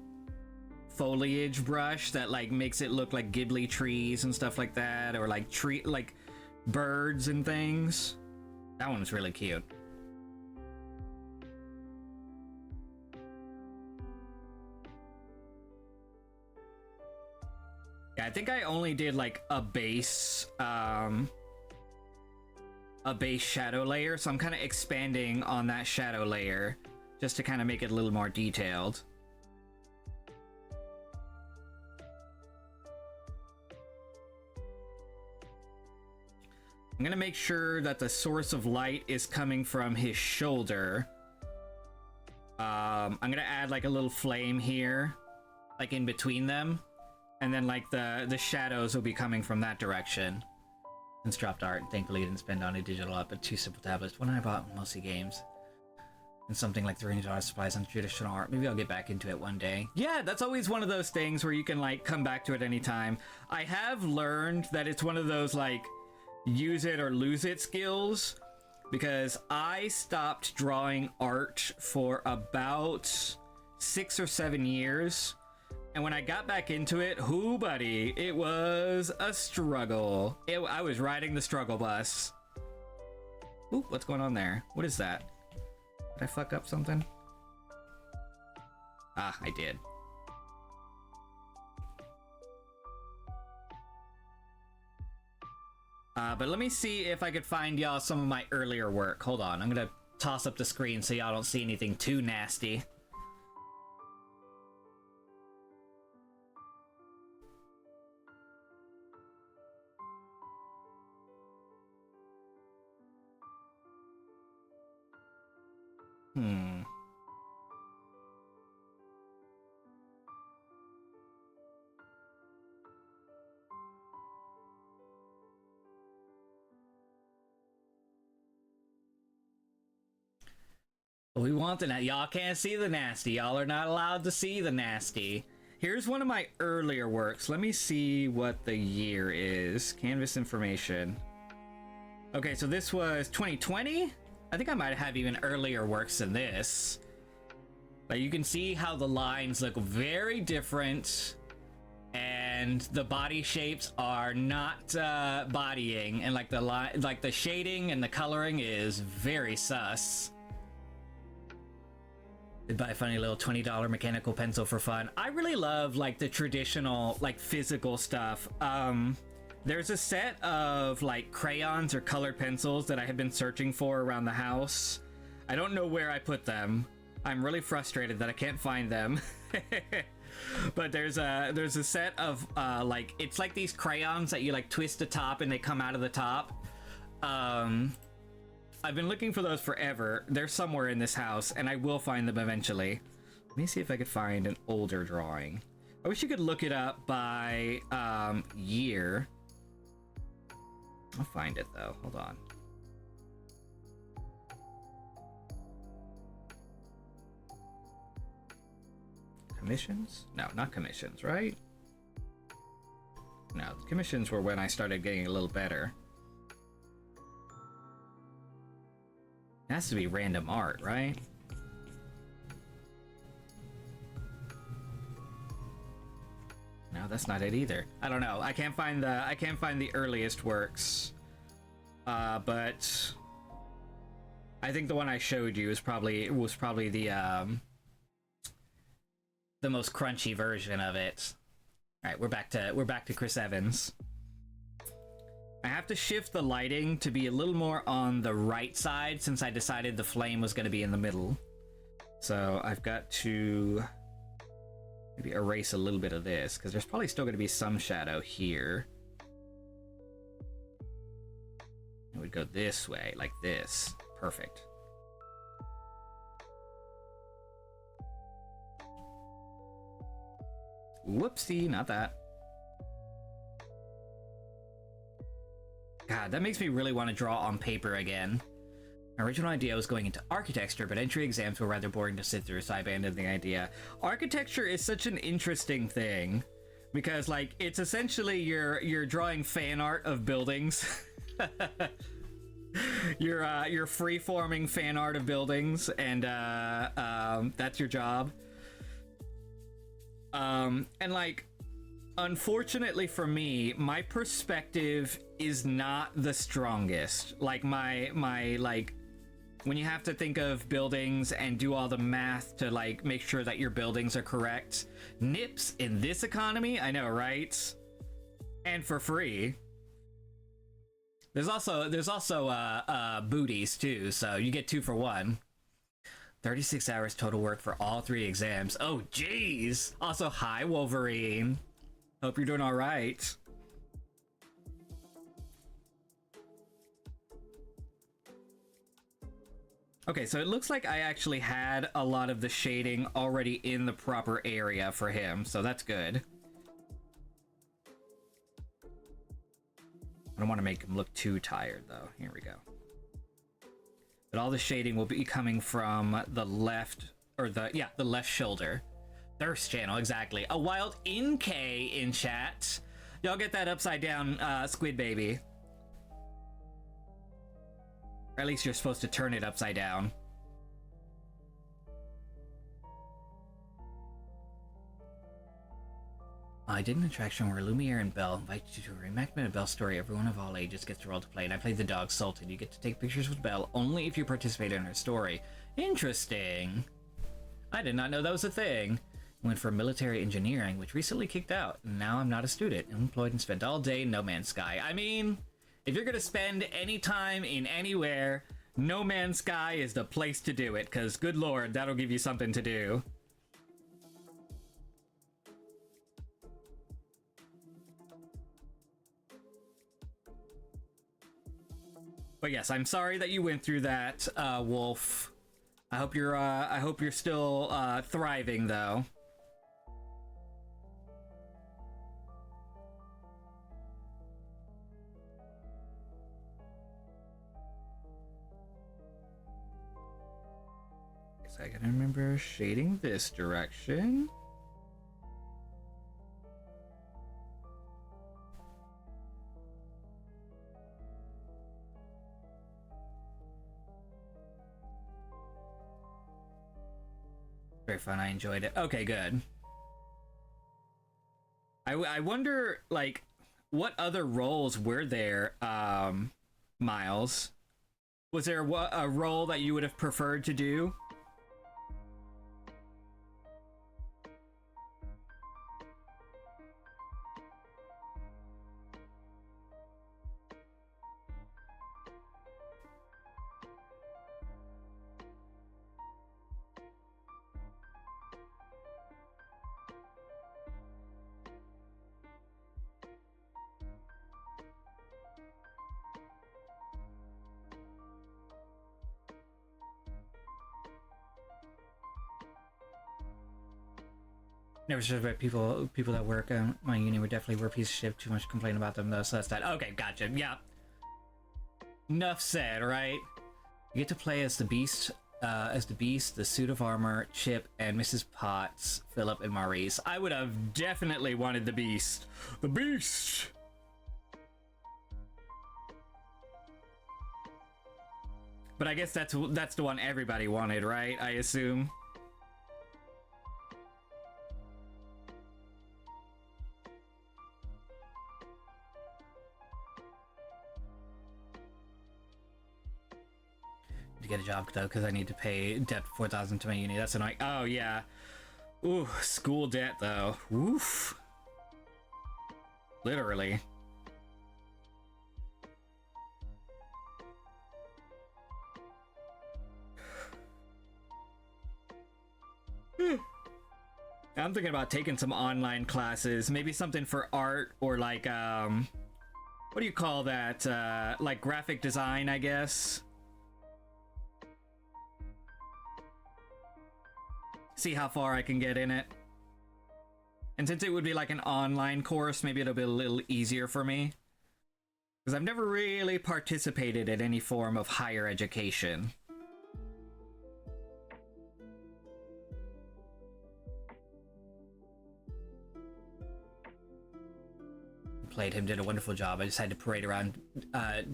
foliage brush that like makes it look like Ghibli trees and stuff like that, or like like birds and things. That one's really cute. Yeah, I think I only did like a base shadow layer, so I'm kind of expanding on that shadow layer just to kind of make it a little more detailed. I'm gonna make sure that the source of light is coming from his shoulder. I'm gonna add like a little flame here, like in between them, and then like the shadows will be coming from that direction. Since dropped art, thankfully didn't spend on a digital art, but 2 simple tablets. When I bought mostly games. And something like $300 supplies on traditional art. Maybe I'll get back into it one day. Yeah, that's always one of those things where you can like come back to it anytime. I have learned that it's one of those like use it or lose it skills, because I stopped drawing art for about 6 or 7 years. And when I got back into it, whoo buddy, it was a struggle. I was riding the struggle bus. Ooh, what's going on there? What is that? Did I fuck up something? Ah, I did. But let me see if I could find y'all some of my earlier work. Hold on, I'm gonna toss up the screen so y'all don't see anything too nasty. We want the y'all can't see the nasty. Y'all are not allowed to see the nasty. Here's one of my earlier works. Let me see what the year is. Canvas information. Okay, so this was 2020. I think I might have even earlier works than this. But you can see how the lines look very different, and the body shapes are not bodying, and like the shading and the coloring is very sus. Did buy a funny little $20 mechanical pencil for fun. I really love like the traditional like physical stuff. There's a set of like crayons or colored pencils that I have been searching for around the house. I don't know where I put them. I'm really frustrated that I can't find them. But there's a set of like, it's like these crayons that you like twist the top and they come out of the top. I've been looking for those forever. They're somewhere in this house, and I will find them eventually. Let me see if I could find an older drawing. I wish you could look it up by year. I'll find it though. Hold on. commissions? No, not commissions, right? No, commissions were when I started getting a little better. It has to be random art, right? No, that's not it either. I don't know. I can't find the earliest works. But I think the one I showed you was probably the most crunchy version of it. All right, we're back to Chris Evans. I have to shift the lighting to be a little more on the right side since I decided the flame was going to be in the middle. So I've got to maybe erase a little bit of this because there's probably still going to be some shadow here. It would go this way, like this. Perfect. Whoopsie, not that. God, that makes me really want to draw on paper again. My original idea was going into architecture, but entry exams were rather boring to sit through, so I abandoned the idea. Architecture is such an interesting thing because, like, it's essentially you're drawing fan art of buildings. You're free-forming fan art of buildings, and that's your job. And like, unfortunately for me, my perspective is not the strongest. Like my like, when you have to think of buildings and do all the math to like make sure that your buildings are correct, nips in this economy, I know, right? And for free. There's also booties too, so you get 2 for 1. 36 hours total work for all 3 exams. Oh, jeez. Also, hi, Wolverine. Hope you're doing all right. Okay, so it looks like I actually had a lot of the shading already in the proper area for him, so that's good. I don't want to make him look too tired, though. Here we go. But all the shading will be coming from the left, or the left shoulder. Thirst channel, exactly. A wild NK in chat. Y'all get that upside down, squid baby. Or at least you're supposed to turn it upside down. I did an attraction where Lumiere and Belle invite you to a reenactment of Belle's story. Everyone of all ages gets a role to play, and I played the dog Sultan. You get to take pictures with Belle only if you participate in her story. Interesting. I did not know that was a thing. Went for military engineering, which recently kicked out, and now I'm not a student. I'm employed and spent all day in No Man's Sky. I mean, if you're gonna spend any time in anywhere, No Man's Sky is the place to do it, because good lord, that'll give you something to do. But yes, I'm sorry that you went through that, Wolf. I hope you're still thriving, though. So I gotta remember shading this direction. Very fun, I enjoyed it. Okay, good. I wonder, like, what other roles were there, Miles? Was there a role that you would have preferred to do? Never said about people that work at my uni would definitely work piece of shit. Too much complain about them though, so that's that. Okay, gotcha. Yeah. Enough said, right? You get to play as the Beast as the Beast, the suit of armor, Chip, and Mrs. Potts, Philip, and Maurice. I would have definitely wanted the Beast. The Beast! But I guess that's the one everybody wanted, right? I assume. To get a job though, because I need to pay debt 4,000 to my uni. That's annoying. Oh yeah. Ooh, school debt though. Oof. Literally. I'm thinking about taking some online classes, maybe something for art or like what do you call that? Like graphic design, I guess. See how far I can get in it. And since it would be like an online course, maybe it'll be a little easier for me. Because I've never really participated in any form of higher education. Played him, did a wonderful job. I just had to parade around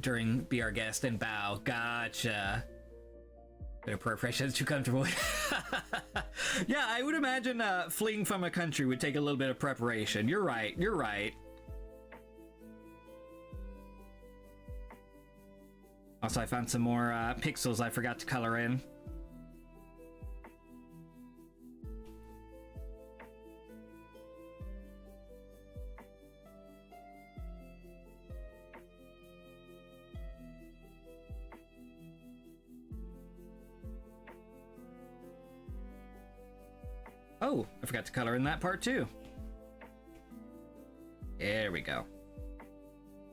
during Be Our Guest and bow. Gotcha. Bit of preparation is too comfortable. Yeah, I would imagine fleeing from a country would take a little bit of preparation. You're right, you're right. Also, I found some more pixels I forgot to color in. Oh, I forgot to color in that part too. There we go.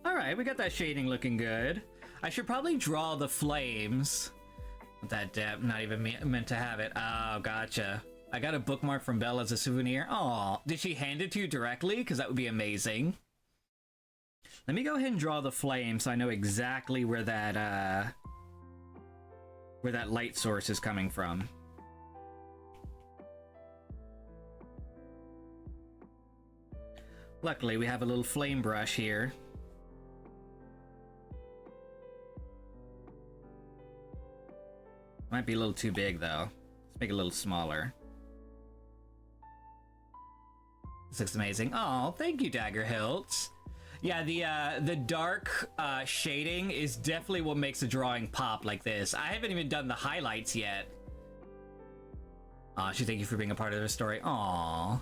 All right, we got that shading looking good. I should probably draw the flames. That depth, not even meant to have it. Oh, gotcha. I got a bookmark from Belle as a souvenir. Oh, did she hand it to you directly? Because that would be amazing. Let me go ahead and draw the flame so I know exactly where that light source is coming from. Luckily, we have a little flame brush here. Might be a little too big, though. Let's make it a little smaller. This looks amazing. Oh, thank you, Dagger Hilt. Yeah, the dark shading is definitely what makes a drawing pop like this. I haven't even done the highlights yet. Aw, she thank you for being a part of the story. Aw.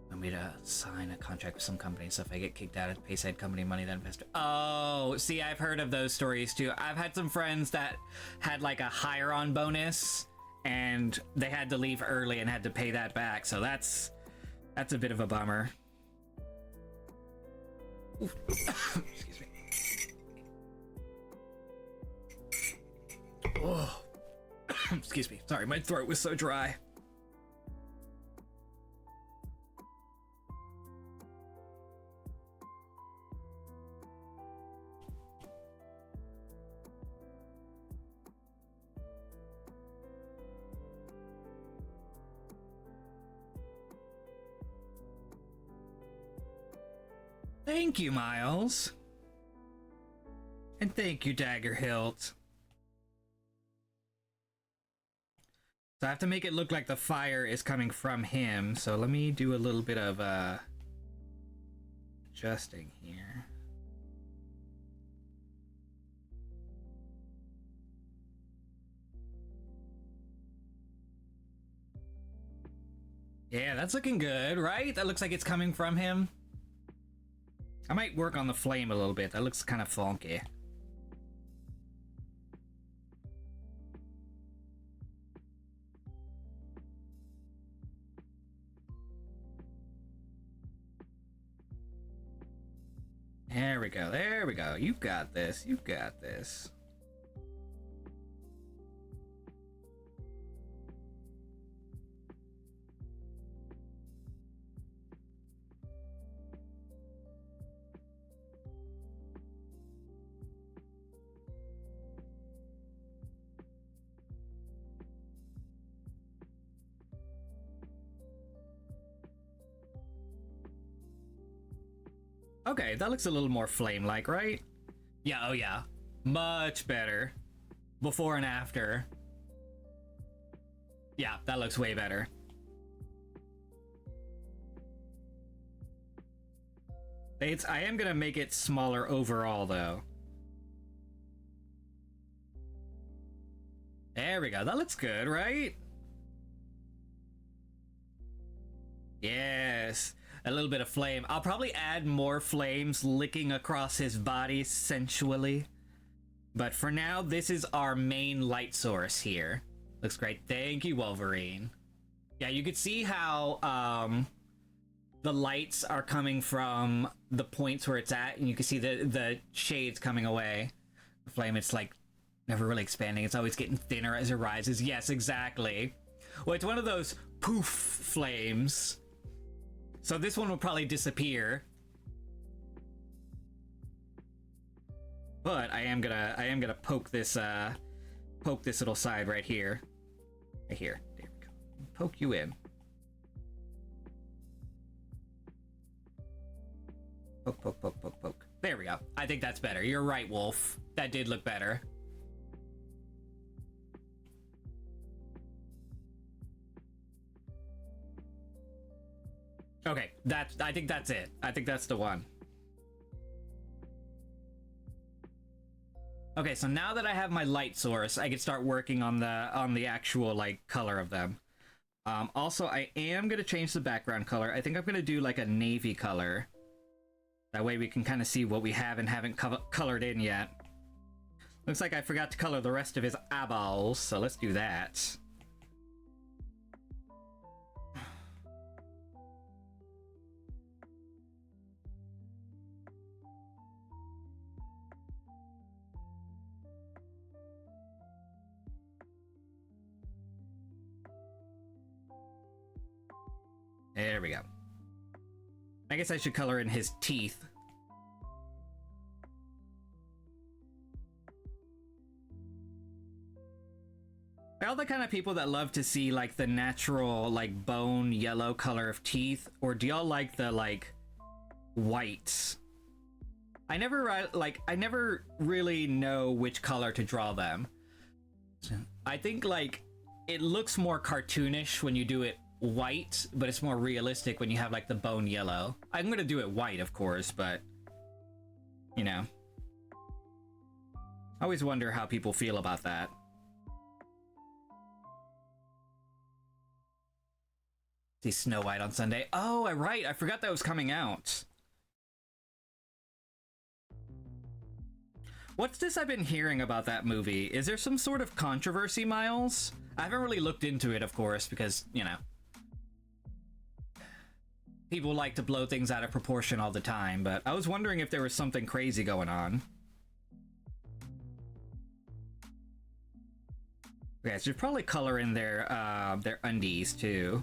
Want me to sign a contract with some company, so if I get kicked out, I pay said company money, then invest. Oh, see, I've heard of those stories too. I've had some friends that had like a hire-on bonus, and they had to leave early and had to pay that back. So that's a bit of a bummer. Excuse me. Oh, excuse me. Sorry, my throat was so dry. Thank you, Miles. And thank you, Dagger Hilt. So I have to make it look like the fire is coming from him. So let me do a little bit of adjusting here. Yeah, that's looking good, right? That looks like it's coming from him. I might work on the flame a little bit. That looks kind of funky. There we go. There we go. You've got this. You've got this. Okay, that looks a little more flame-like, right? Yeah, oh yeah. Much better. Before and after. Yeah, that looks way better. I am gonna make it smaller overall, though. There we go. That looks good, right? Yes. A little bit of flame. I'll probably add more flames licking across his body sensually. But for now, this is our main light source here. Looks great. Thank you, Wolverine. Yeah, you could see how the lights are coming from the points where it's at, and you can see the shades coming away. The flame, it's like never really expanding. It's always getting thinner as it rises. Yes, exactly. Well, it's one of those poof flames. So this one will probably disappear. But I am gonna poke this little side right here. Right here. There we go. Poke you in. Poke, poke, poke, poke, poke. There we go. I think that's better. You're right, Wolf. That did look better. Okay, I think that's it. I think that's the one. Okay, so now that I have my light source, I can start working on the actual like color of them. Also, I am gonna change the background color. I think I'm gonna do like a navy color. That way we can kind of see what we have and haven't colored in yet. Looks like I forgot to color the rest of his eyeballs, so let's do that. There we go. I guess I should color in his teeth. Are y'all the kind of people that love to see like the natural like bone yellow color of teeth, or do y'all like the like whites? I never really know which color to draw them. I think like it looks more cartoonish when you do it white, but it's more realistic when you have like the bone yellow. I'm gonna do it white, of course, but you know, I always wonder how people feel about that. See Snow White on Sunday. Oh, right, I forgot that was coming out. What's this I've been hearing about that movie? Is there some sort of controversy, Miles? I haven't really looked into it, of course, because, you know, people like to blow things out of proportion all the time, but I was wondering if there was something crazy going on. Okay, so probably color in their undies too.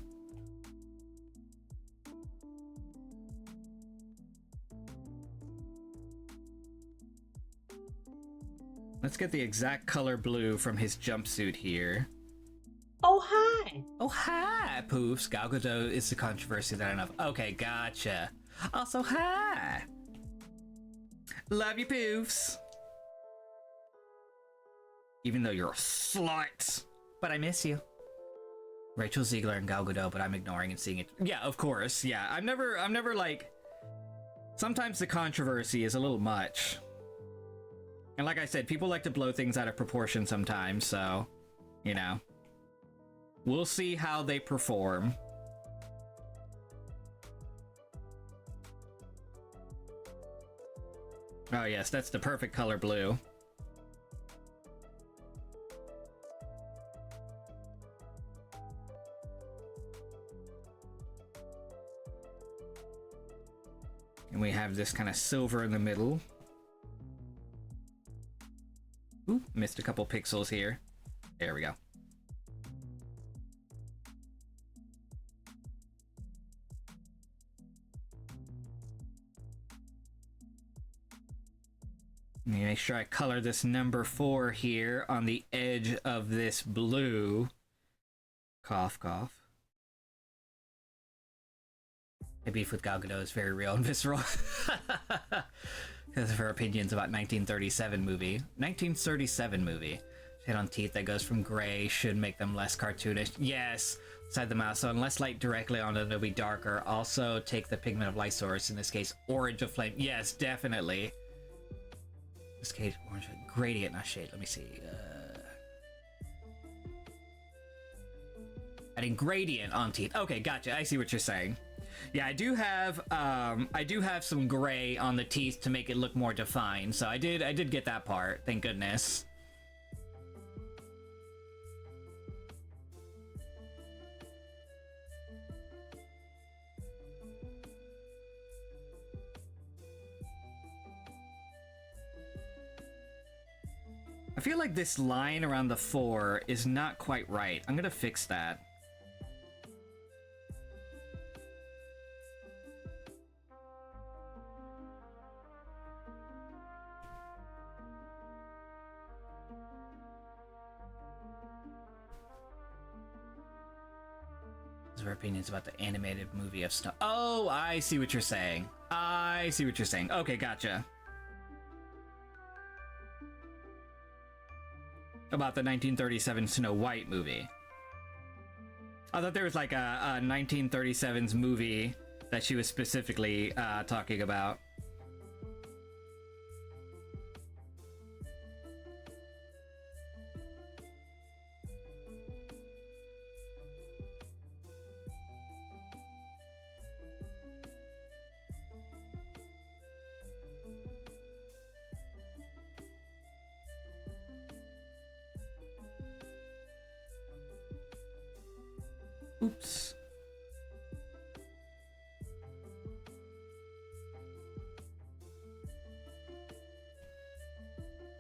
Let's get the exact color blue from his jumpsuit here. Oh, hi. Oh, hi, Poofs. Gal Gadot is the controversy that I know of. Okay, gotcha. Also, hi. Love you, Poofs. Even though you're a slut. But I miss you. Rachel Ziegler and Gal Gadot, but I'm ignoring and seeing it. Yeah, of course. Yeah, I'm never like... Sometimes the controversy is a little much. And like I said, people like to blow things out of proportion sometimes, so... You know. We'll see how they perform. Oh yes, that's the perfect color blue. And we have this kind of silver in the middle. Ooh, missed a couple pixels here. There we go. Let me make sure I color this number 4 here on the edge of this blue. Cough, cough. My beef with Gal Gadot is very real and visceral. Because of her opinions about 1937 movie. 1937 movie. Shade on teeth that goes from gray should make them less cartoonish. Yes, inside the mouth. So unless light directly on them, they'll be darker. Also, take the pigment of light source. In this case, orange of flame. Yes, definitely. In this case, orange gradient, not shade. Let me see. Adding gradient on teeth. Okay, gotcha. I see what you're saying. Yeah, I do have some gray on the teeth to make it look more defined. So I did get that part. Thank goodness. I feel like this line around the 4 is not quite right. I'm gonna fix that. Her opinions about the animated movie of Snow. Oh, I see what you're saying. I see what you're saying. Okay, gotcha. About the 1937 Snow White movie. I thought there was like a 1937's movie that she was specifically talking about. Oops.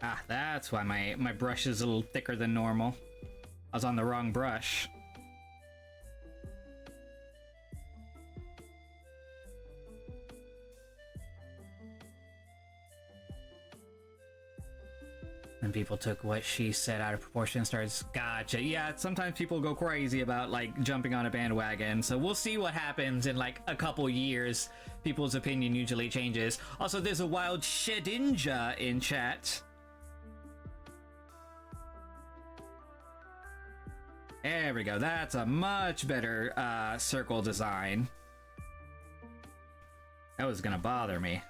Ah, that's why my brush is a little thicker than normal. I was on the wrong brush. And people took what she said out of proportion and started... Gotcha. Yeah, sometimes people go crazy about, like, jumping on a bandwagon. So we'll see what happens in, like, a couple years. People's opinion usually changes. Also, there's a wild Shedinja in chat. There we go. That's a much better circle design. That was gonna bother me.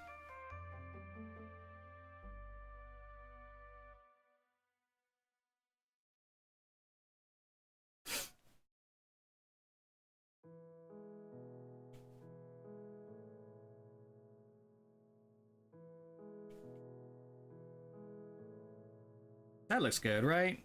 That looks good, right?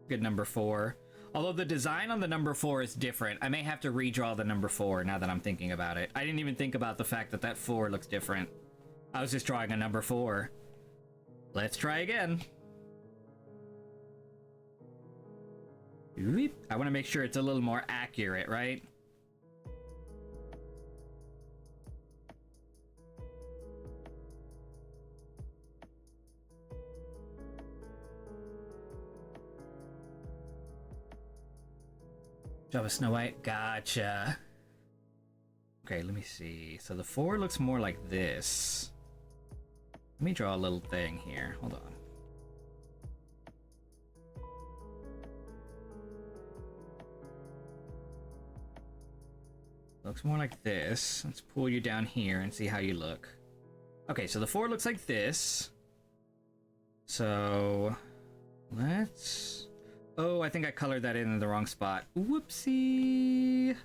Good number 4. Although the design on the number 4 is different. I may have to redraw the number 4 now that I'm thinking about it. I didn't even think about the fact that that 4 looks different. I was just drawing a number 4. Let's try again. I want to make sure it's a little more accurate, right? Job of Snow White. Gotcha. Okay, let me see. So the 4 looks more like this. Let me draw a little thing here. Hold on. Looks more like this. Let's pull you down here and see how you look. Okay, so the 4 looks like this. So let's... Oh, I think I colored that in the wrong spot. Whoopsie.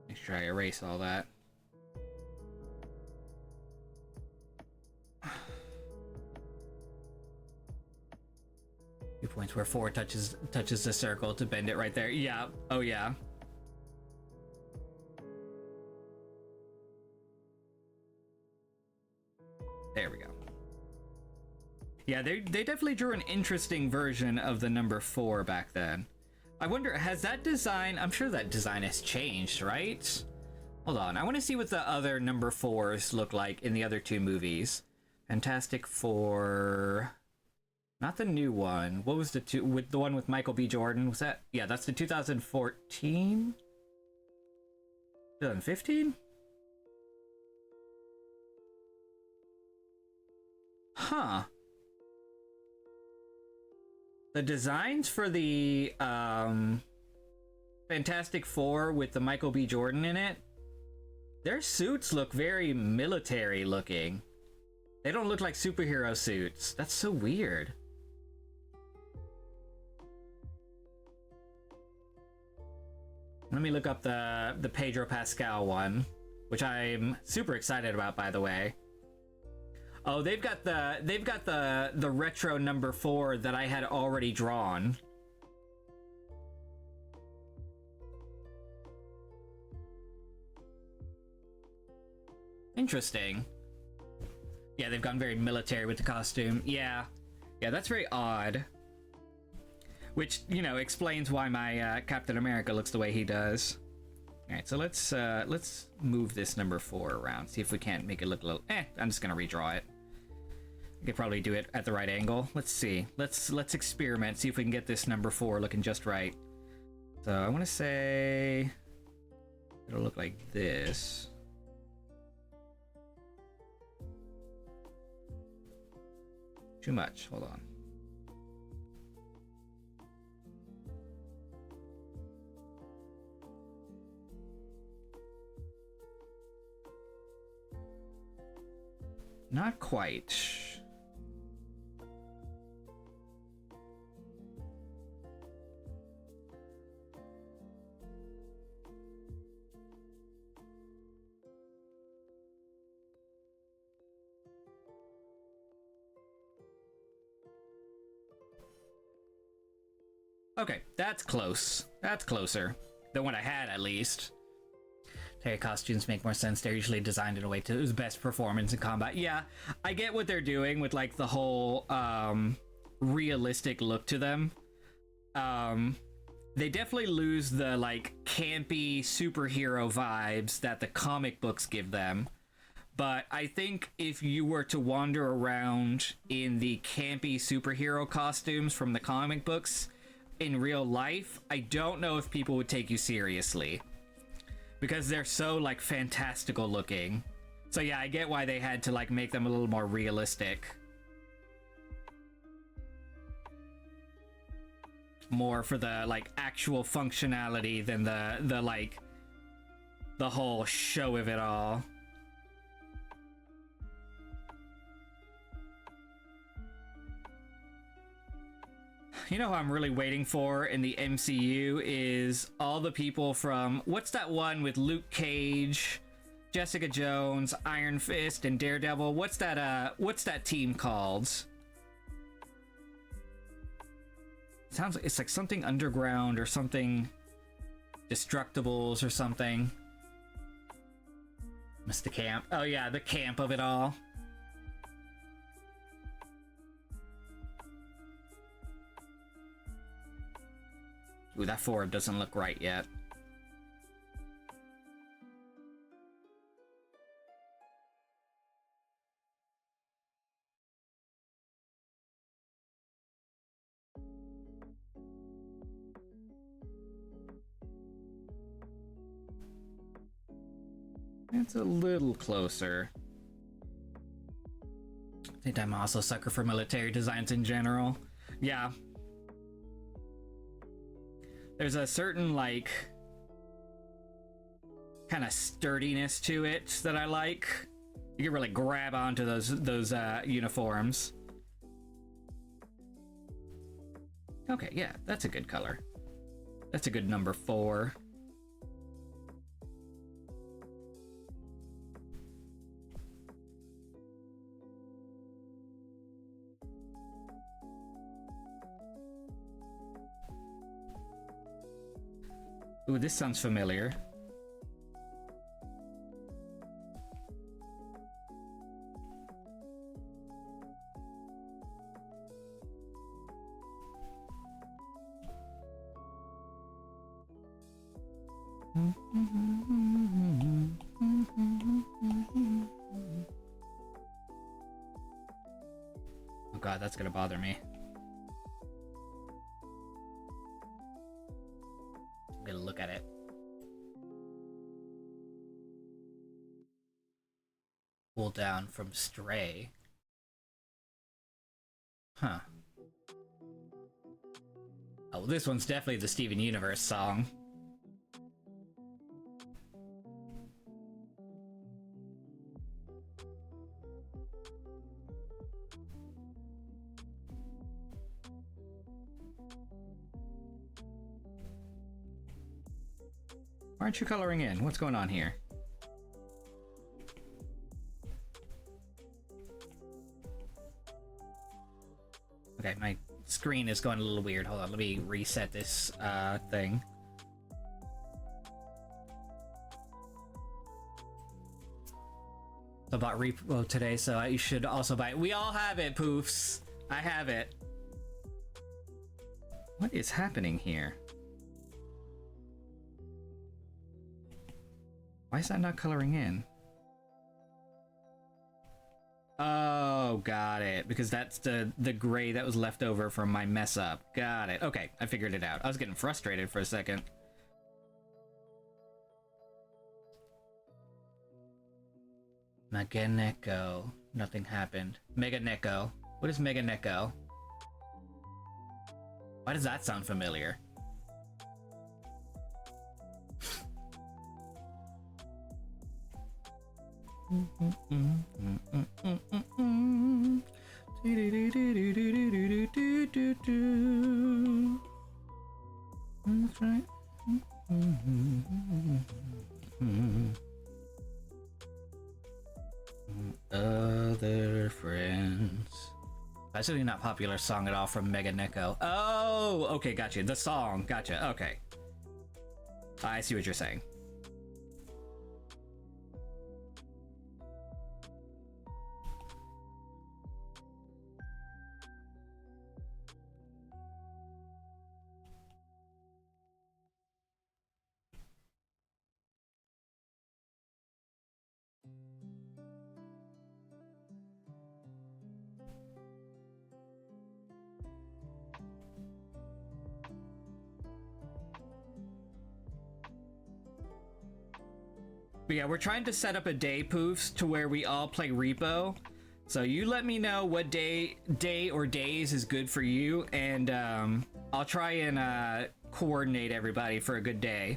Make sure I erase all that. Points where 4 touches the circle to bend it right there. Yeah. Oh yeah. There we go. Yeah, they definitely drew an interesting version of the number 4 back then. I wonder, has that design... I'm sure that design has changed, right? Hold on, I want to see what the other number 4s look like in the other 2 movies. Fantastic Four... Not the new one. What was the one with Michael B. Jordan? Was that... Yeah, that's the 2014? 2015? Huh. The designs for the Fantastic Four with the Michael B. Jordan in it, their suits look very military looking. They don't look like superhero suits. That's so weird. Let me look up the Pedro Pascal one, which I'm super excited about, by the way. Oh, they've got the retro number 4 that I had already drawn. Interesting. Yeah, they've gone very military with the costume. Yeah, that's very odd. Which, you know, explains why my Captain America looks the way he does. All right, so let's move this number 4 around. See if we can't make it look a little. I'm just gonna redraw it. I could probably do it at the right angle. Let's see. Let's experiment. See if we can get this number 4 looking just right. So I want to say it'll look like this. Too much. Hold on. Not quite. Okay, that's close. That's closer than what I had, at least. Terry costumes make more sense. They're usually designed in a way to its best performance in combat. Yeah, I get what they're doing with like the whole realistic look to them. They definitely lose the like campy superhero vibes that the comic books give them. But I think if you were to wander around in the campy superhero costumes from the comic books in real life, I don't know if people would take you seriously. Because they're so, like, fantastical looking. So yeah, I get why they had to, like, make them a little more realistic. More for the, like, actual functionality than the like, the whole show of it all. You know who I'm really waiting for in the MCU is all the people from... What's that one with Luke Cage, Jessica Jones, Iron Fist, and Daredevil? What's that team called? Sounds like it's like something underground or something... Destructibles or something. Missed the camp. Oh yeah, the camp of it all. Ooh, that forward doesn't look right yet. It's a little closer. I think I'm also a sucker for military designs in general. Yeah. There's a certain, like, kind of sturdiness to it that I like. You can really grab onto those uniforms. Okay, yeah, that's a good color. That's a good number 4. Ooh, this sounds familiar. Oh god, that's gonna bother me. I'm gonna look at it. Pull down from Stray. Huh. Oh, well, this one's definitely the Steven Universe song. Why aren't you coloring in? What's going on here? Okay, my screen is going a little weird. Hold on, let me reset this thing. I bought Repo today, so you should also buy it. We all have it, Poofs. I have it. What is happening here? Why is that not coloring in? Oh, got it. Because that's the gray that was left over from my mess up. Got it. Okay, I figured it out. I was getting frustrated for a second. Mega Neko. Nothing happened. Mega Neko. What is Mega Neko? Why does that sound familiar? That's right. Other friends. That's really not popular song at all from Mega Neko. Oh, okay, gotcha. The song, gotcha. Okay, I see what you're saying. But yeah, we're trying to set up a day, Poofs, to where we all play Repo. So you let me know what day or days is good for you, and I'll try and coordinate everybody for a good day.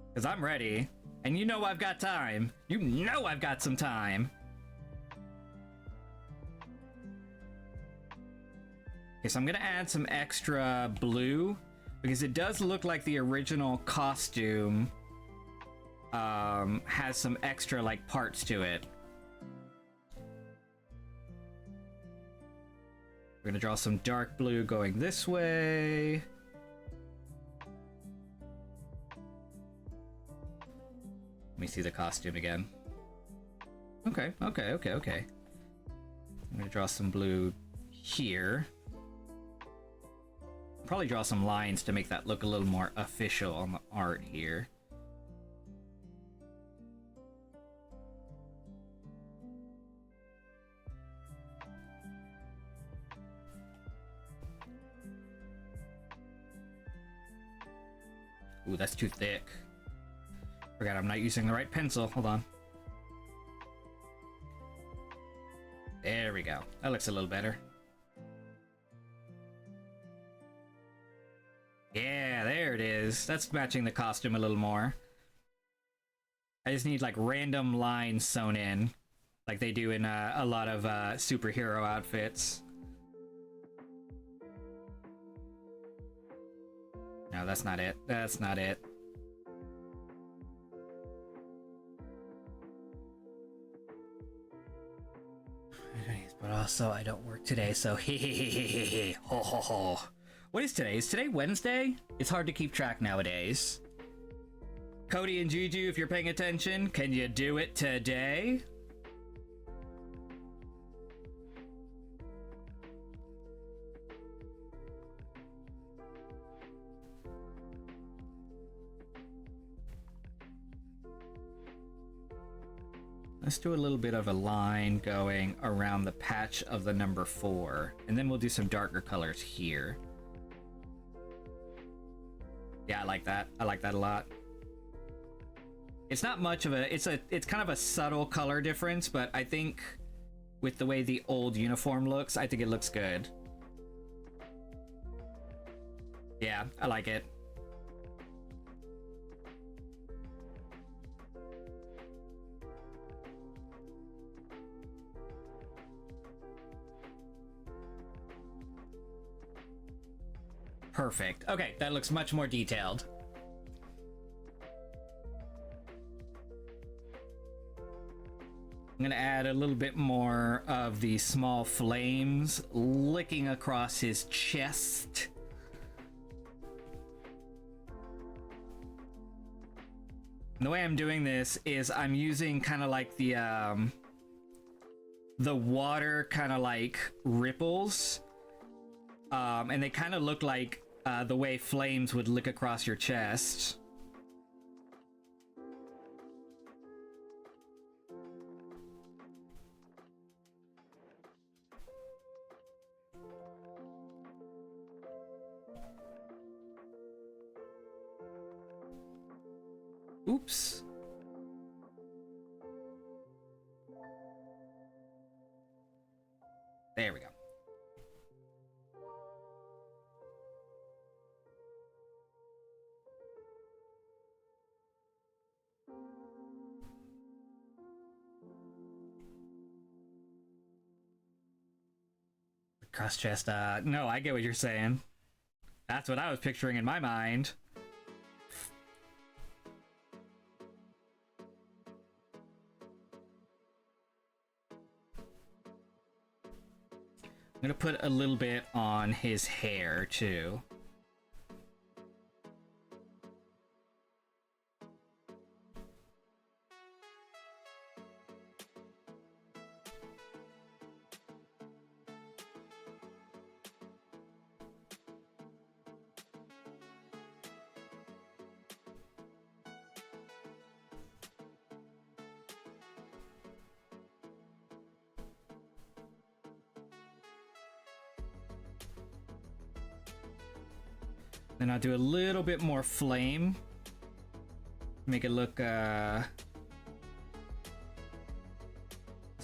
Because I'm ready, and you know I've got time. You know I've got some time. Okay, so I'm gonna add some extra blue, because it does look like the original costume has some extra like parts to it. We're gonna draw some dark blue going this way. Let me see the costume again. Okay. I'm gonna draw some blue here. Probably draw some lines to make that look a little more official on the art here. Ooh, that's too thick. Forgot I'm not using the right pencil. Hold on. There we go. That looks a little better. Yeah, there it is. That's matching the costume a little more. I just need like random lines sewn in, like they do in a lot of superhero outfits. No, that's not it. That's not it. But also, I don't work today, so he ho ho ho. What is today? Is today Wednesday? It's hard to keep track nowadays. Cody and Juju, if you're paying attention, can you do it today? Let's do a little bit of a line going around the patch of the number 4, and then we'll do some darker colors here. Yeah, I like that. I like that a lot. It's not much of a, it's kind of a subtle color difference, but I think with the way the old uniform looks, I think it looks good. Yeah, I like it. Perfect. Okay, that looks much more detailed. I'm gonna add a little bit more of the small flames licking across his chest. And the way I'm doing this is I'm using kind of like the water kind of like ripples. And they kind of look like the way flames would lick across your chest. Oops. There we go. Cross chest, no, I get what you're saying. That's what I was picturing in my mind. I'm gonna put a little bit on his hair, too. Then I'll do a little bit more flame. Make it look, just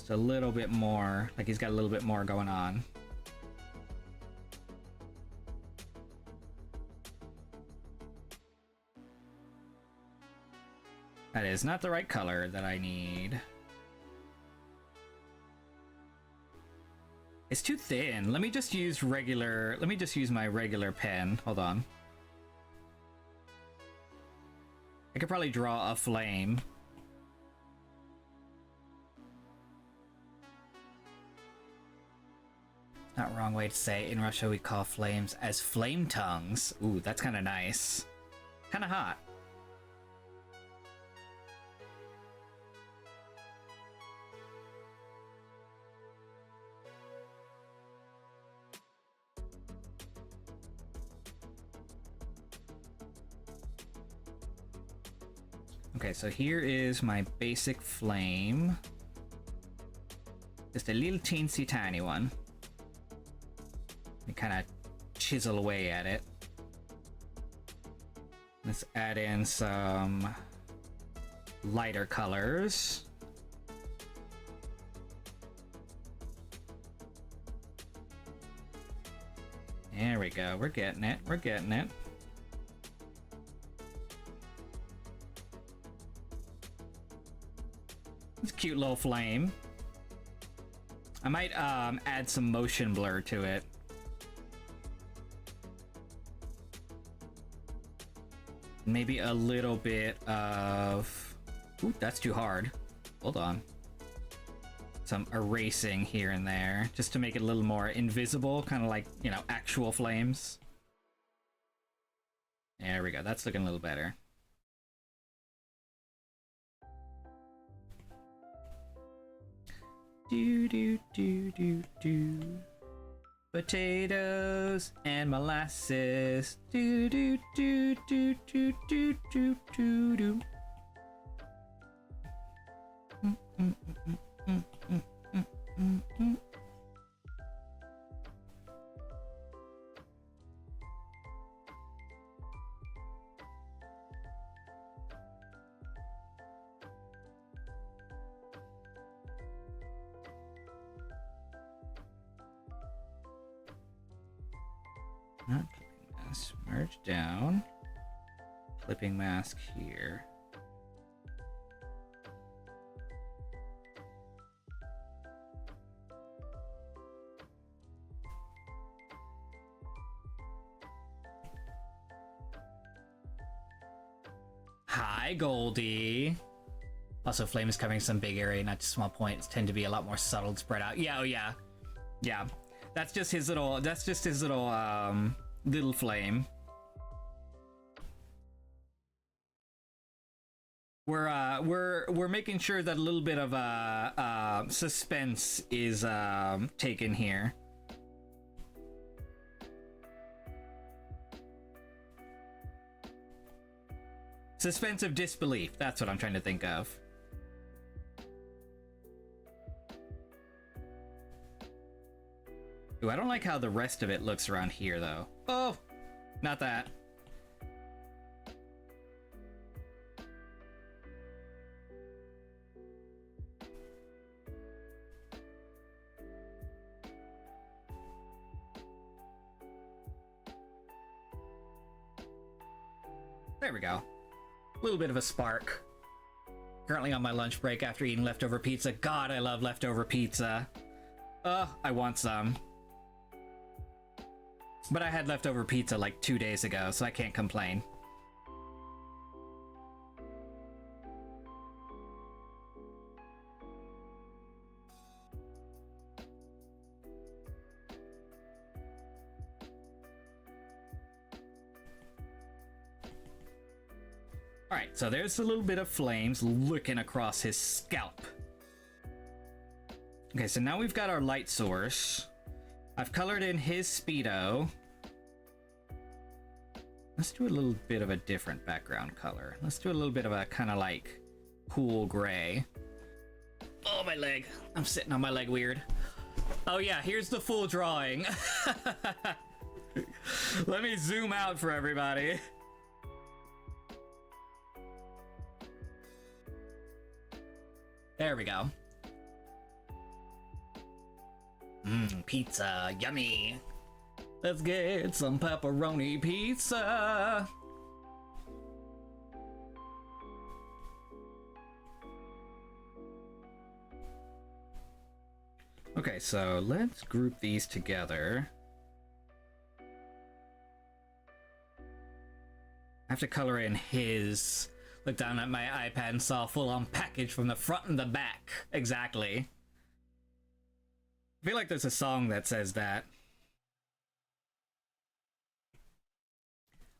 a little bit more, like he's got a little bit more going on. That is not the right color that I need. It's too thin. Let me just use my regular pen. Hold on. I could probably draw a flame. Not wrong way to say. In Russia, we call flames as flame tongues. Ooh, that's kind of nice. Kind of hot. Okay, so here is my basic flame. Just a little teensy tiny one. We kind of chisel away at it. Let's add in some lighter colors. There we go. We're getting it. We're getting it. It's a cute little flame. I might add some motion blur to it. Maybe a little bit of... Ooh, that's too hard. Hold on. Some erasing here and there, just to make it a little more invisible, kind of like, you know, actual flames. There we go. That's looking a little better. Do do do do do. Potatoes and molasses. Do do do do do do do do do. Not clipping mask. Merge down. Clipping mask here. Hi, Goldie. Also, flame is covering some big area, not just small points. Tend to be a lot more subtle and spread out. Yeah, oh yeah, yeah. That's just his little. That's just his little little flame. We're making sure that a little bit of suspense is taken here. Suspense of disbelief. That's what I'm trying to think of. Ooh, I don't like how the rest of it looks around here, though. Oh, not that. There we go. A little bit of a spark. Currently on my lunch break after eating leftover pizza. God, I love leftover pizza. I want some. But I had leftover pizza like 2 days ago, so I can't complain. Alright, so there's a little bit of flames looking across his scalp. Okay, so now we've got our light source. I've colored in his Speedo. Let's do a little bit of a different background color. Let's do a little bit of a kind of like cool gray. Oh, my leg. I'm sitting on my leg weird. Oh yeah, here's the full drawing. Let me zoom out for everybody. There we go. Pizza, yummy. Let's get some pepperoni pizza. Okay, so let's group these together. I have to color in his... Look down at my iPad and saw a full-on package from the front and the back. Exactly. I feel like there's a song that says that.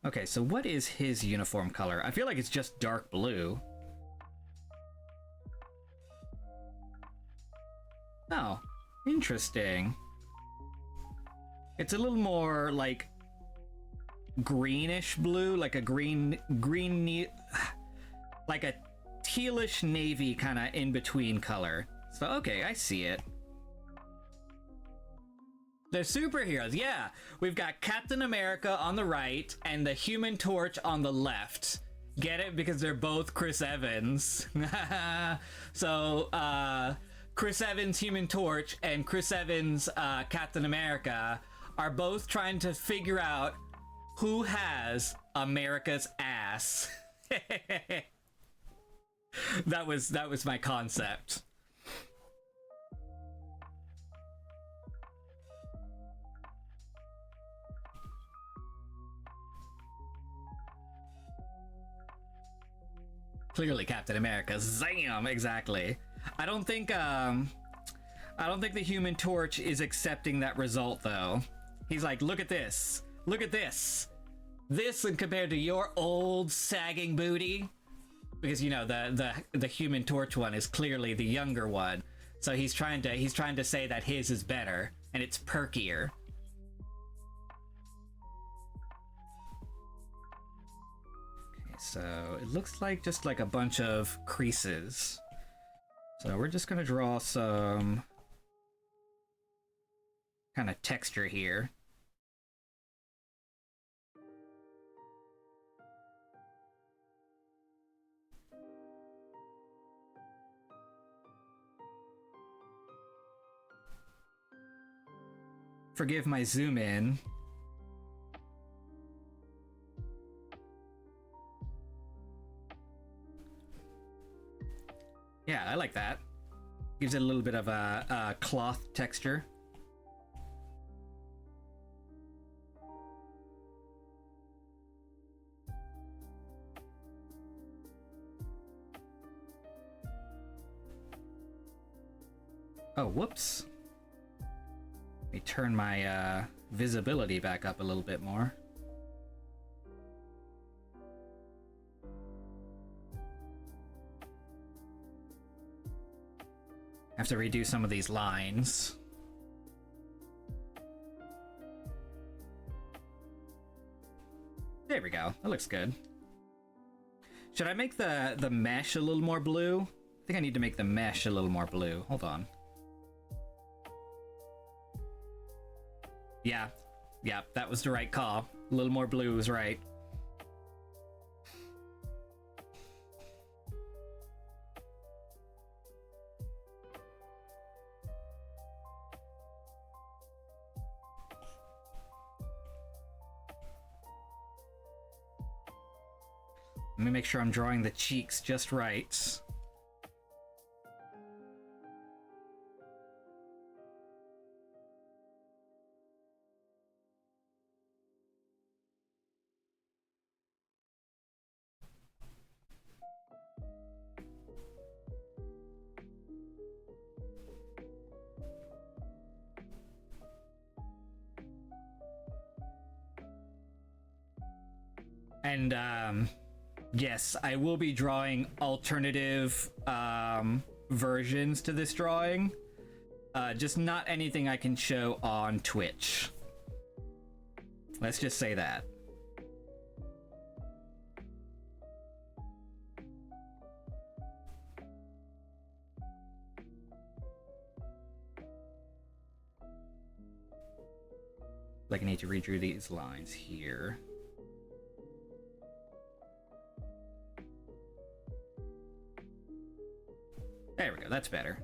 Okay, so what is his uniform color? I feel like it's just dark blue. Oh, interesting. It's a little more like greenish blue, like a green like a tealish navy kind of in between color. So okay, I see it. They're superheroes, yeah. We've got Captain America on the right and the Human Torch on the left. Get it? Because they're both Chris Evans. So, Chris Evans Human Torch and Chris Evans Captain America are both trying to figure out who has America's ass. That was my concept. Clearly Captain America. Zam! Exactly. I don't think the Human Torch is accepting that result though. He's like, look at this. Look at this. This and compared to your old sagging booty. Because you know the Human Torch one is clearly the younger one. So he's trying to say that his is better and it's perkier. So it looks like just like a bunch of creases. So we're just gonna draw some kind of texture here. Forgive my zoom in. Yeah, I like that. Gives it a little bit of a cloth texture. Oh, whoops. Let me turn my visibility back up a little bit more. I have to redo some of these lines. There we go. That looks good. Should I make the mesh a little more blue? I think I need to make the mesh a little more blue. Hold on. Yeah, that was the right call. A little more blue was right. Let me make sure I'm drawing the cheeks just right. And yes, I will be drawing alternative versions to this drawing. Just not anything I can show on Twitch. Let's just say that. Like I need to redraw these lines here. There we go, that's better.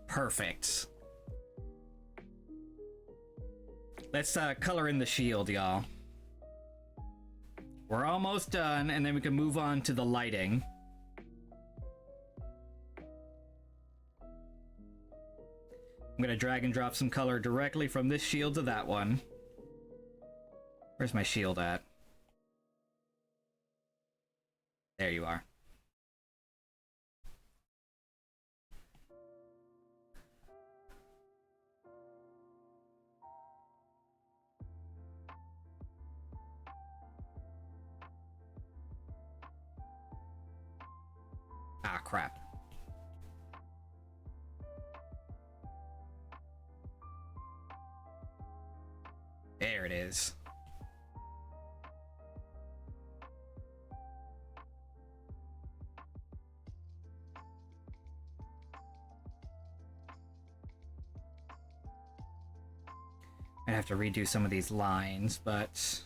Perfect. Let's color in the shield, y'all. We're almost done, and then we can move on to the lighting. I'm gonna drag and drop some color directly from this shield to that one. Where's my shield at? There you are. Ah, crap. There it is. I have to redo some of these lines, but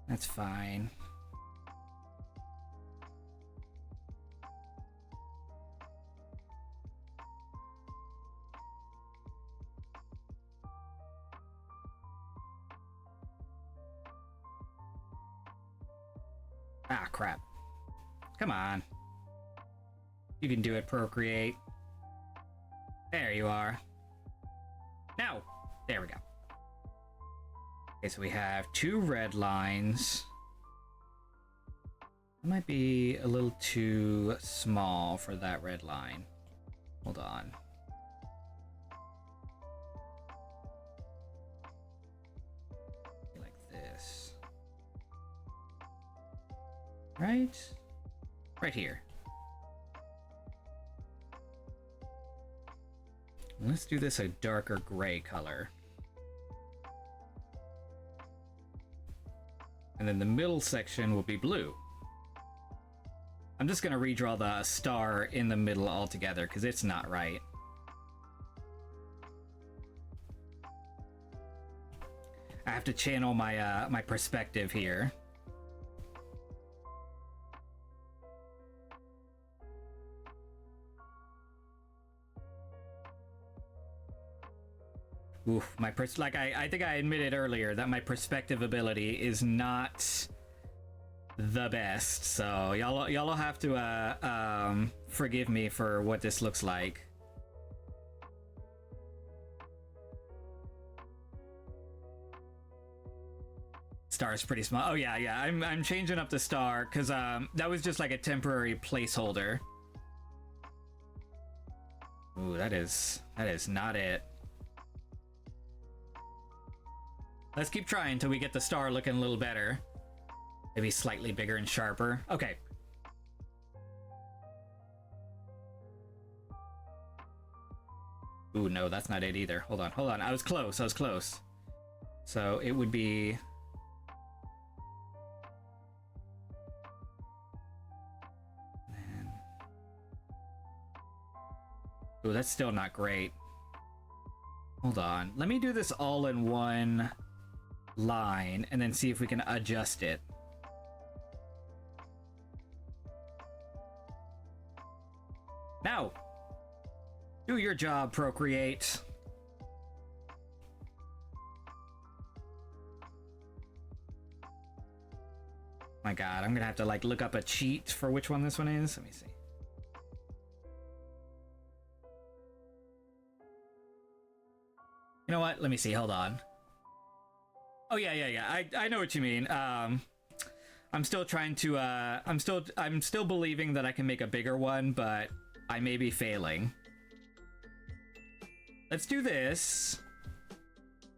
that's fine. Ah, crap. Come on. You can do it, Procreate. There you are. Now! There we go. Okay, so we have two red lines. That might be a little too small for that red line. Hold on. Like this. Right? Right here. Let's do this a darker gray color. And then the middle section will be blue. I'm just gonna redraw the star in the middle altogether because it's not right. I have to channel my my perspective here. Oof, like I think I admitted earlier that my perspective ability is not the best, so y'all will have to forgive me for what this looks like. Star is pretty small. Oh yeah, I'm changing up the star because that was just like a temporary placeholder. Ooh, that is not it. Let's keep trying until we get the star looking a little better. Maybe slightly bigger and sharper. Okay. Ooh, no, that's not it either. Hold on. I was close. So it would be... Ooh, that's still not great. Hold on. Let me do this all in one line and then see if we can adjust it. Now, do your job, Procreate. My God, I'm gonna have to like look up a cheat for which one this one is. Let me see. You know what? Let me see. Hold on. Oh yeah. I know what you mean. I'm still trying to. I'm still believing that I can make a bigger one, but I may be failing. Let's do this.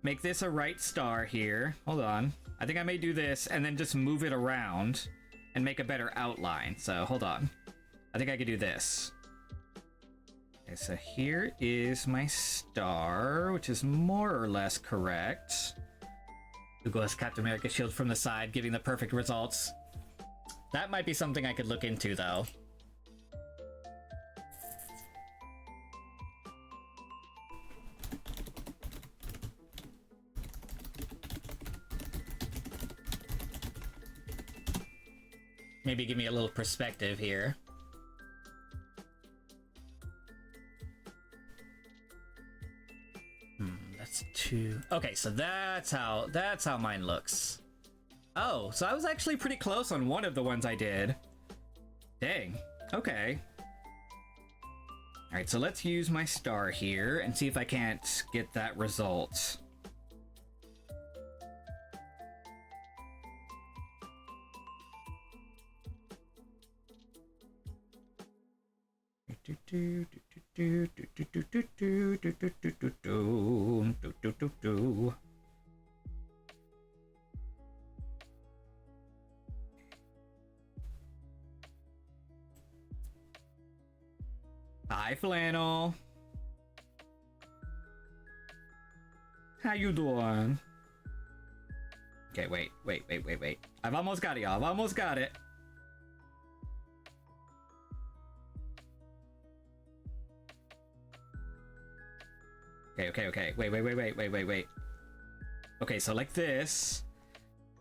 Make this a right star here. Hold on. I think I may do this and then just move it around and make a better outline. So hold on. I think I could do this. Okay, so here is my star, which is more or less correct. Google has Captain America's shield from the side, giving the perfect results. That might be something I could look into, though. Maybe give me a little perspective here. That's two. Okay, so that's how mine looks. Oh, so I was actually pretty close on one of the ones I did. Dang. Okay. All right, so let's use my star here and see if I can't get that result. Hi, Flannel. How you doing? Okay, wait. I've almost got it, y'all. I've almost got it. Okay. Wait. Okay, so like this.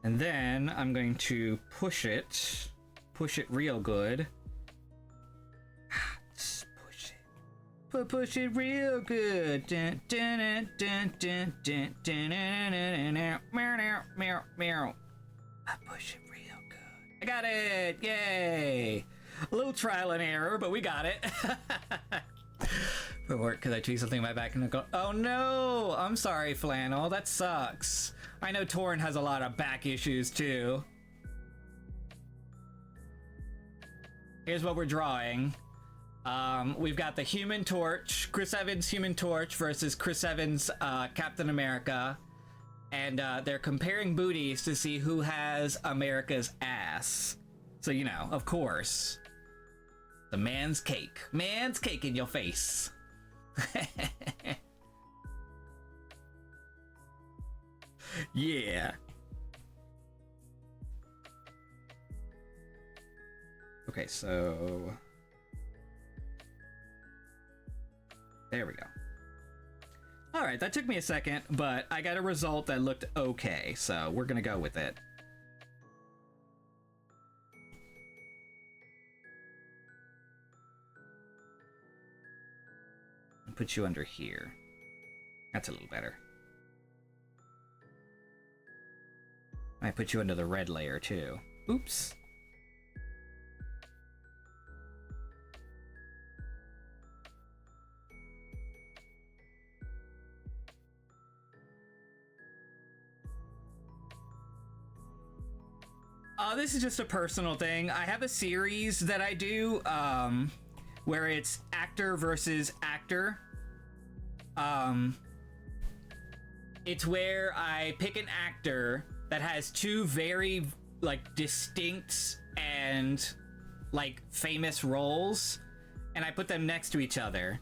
And then I'm going to push it real good. Just push it real good. Push it real good. I got it! Yay! A little trial and error, but we got it. For work, because I tweaked something in my back and go, oh no! I'm sorry, Flannel, that sucks. I know Torn has a lot of back issues too. Here's what we're drawing. We've got the Human Torch, Chris Evans' Human Torch versus Chris Evans' Captain America. And they're comparing booties to see who has America's ass. So, you know, of course. The man's cake. Man's cake in your face. Yeah. Okay, so there we go. All right, that took me a second, but I got a result that looked okay, so we're gonna go with it. I'll put you under here. That's a little better. I put you under the red layer too. Oops. This is just a personal thing. I have a series that I do where it's actor versus actor. It's where I pick an actor that has two very like distinct and like famous roles, and I put them next to each other.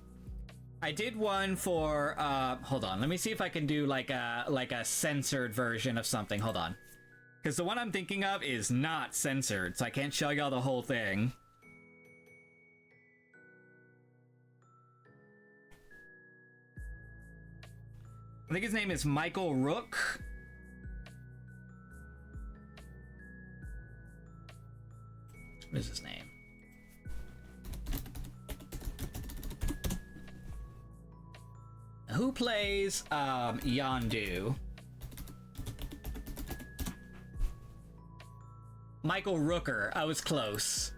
I did one for hold on, let me see if I can do like a censored version of something. Hold on. Because the one I'm thinking of is not censored, so I can't show y'all the whole thing. I think his name is Michael Rook. What is his name? Who plays Yondu? Michael Rooker. I was close.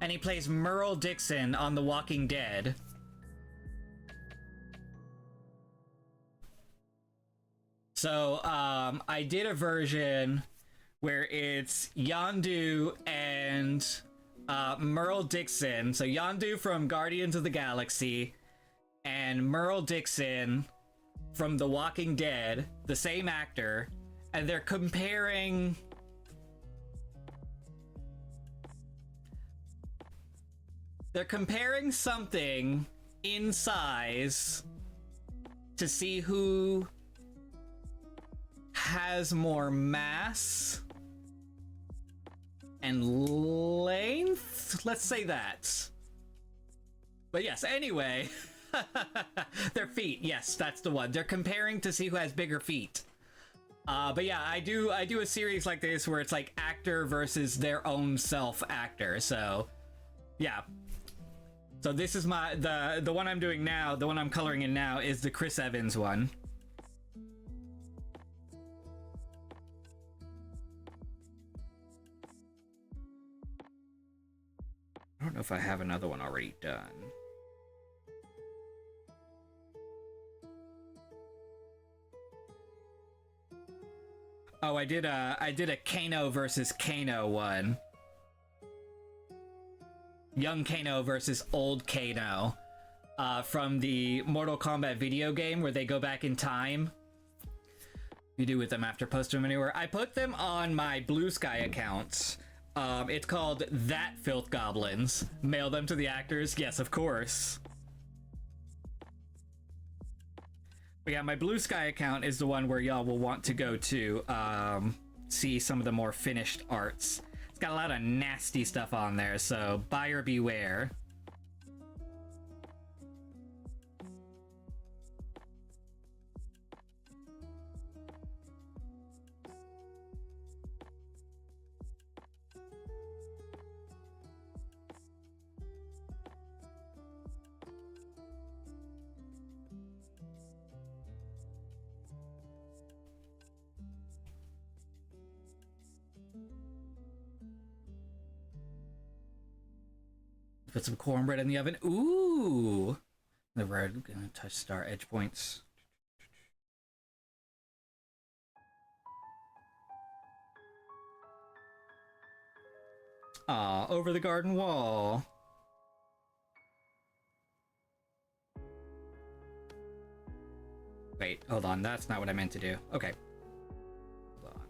And he plays Merle Dixon on The Walking Dead. So, I did a version where it's Yondu and Merle Dixon. So Yondu from Guardians of the Galaxy and Merle Dixon from The Walking Dead, the same actor, and they're comparing something in size to see who has more mass and length, let's say that. But yes, anyway, their feet, yes, that's the one. They're comparing to see who has bigger feet. But yeah, I do a series like this where it's like actor versus their own self actor. So yeah. So this is the one I'm doing now, the one I'm coloring in now is the Chris Evans one. I don't know if I have another one already done. Oh, I did a Kano versus Kano one. Young Kano versus old Kano. From the Mortal Kombat video game where they go back in time. You do with them after posting them anywhere. I put them on my Blue Sky account. It's called That Filth Goblins. Mail them to the actors? Yes, of course. But yeah, my Blue Sky account is the one where y'all will want to go to see some of the more finished arts. It's got a lot of nasty stuff on there, so buyer beware. Put some cornbread in the oven. Ooh! The red gonna touch star edge points. Aw, over the garden wall. Wait, hold on. That's not what I meant to do. Okay. Hold on.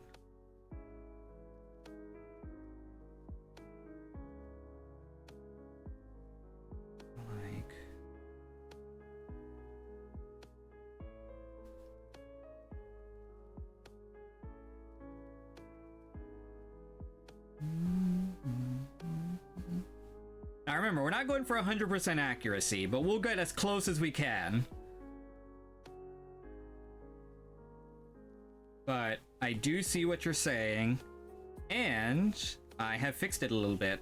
Like... Now remember, we're not going for 100% accuracy, but we'll get as close as we can. But I do see what you're saying, and I have fixed it a little bit.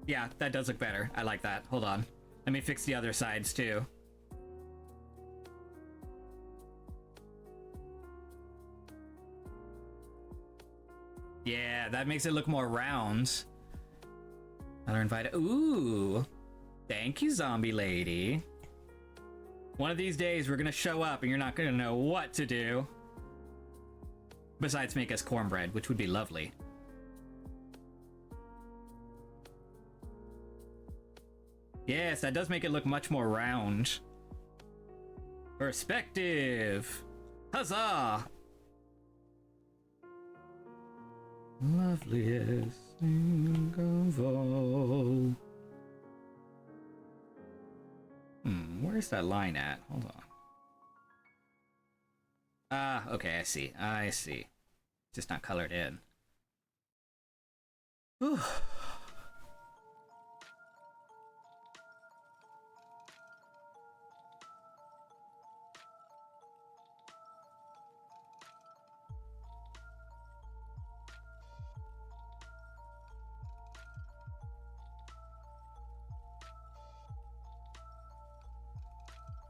Yeah, that does look better. I like that. Hold on. Let me fix the other sides too. Yeah, that makes it look more round. Another invite. Ooh. Thank you, zombie lady. One of these days, we're gonna show up and you're not gonna know what to do. Besides make us cornbread, which would be lovely. Yes, that does make it look much more round. Perspective! Huzzah! Loveliest thing of all. Where's that line at? Hold on. Ah, okay, I see. I see. Just not colored in. Whew.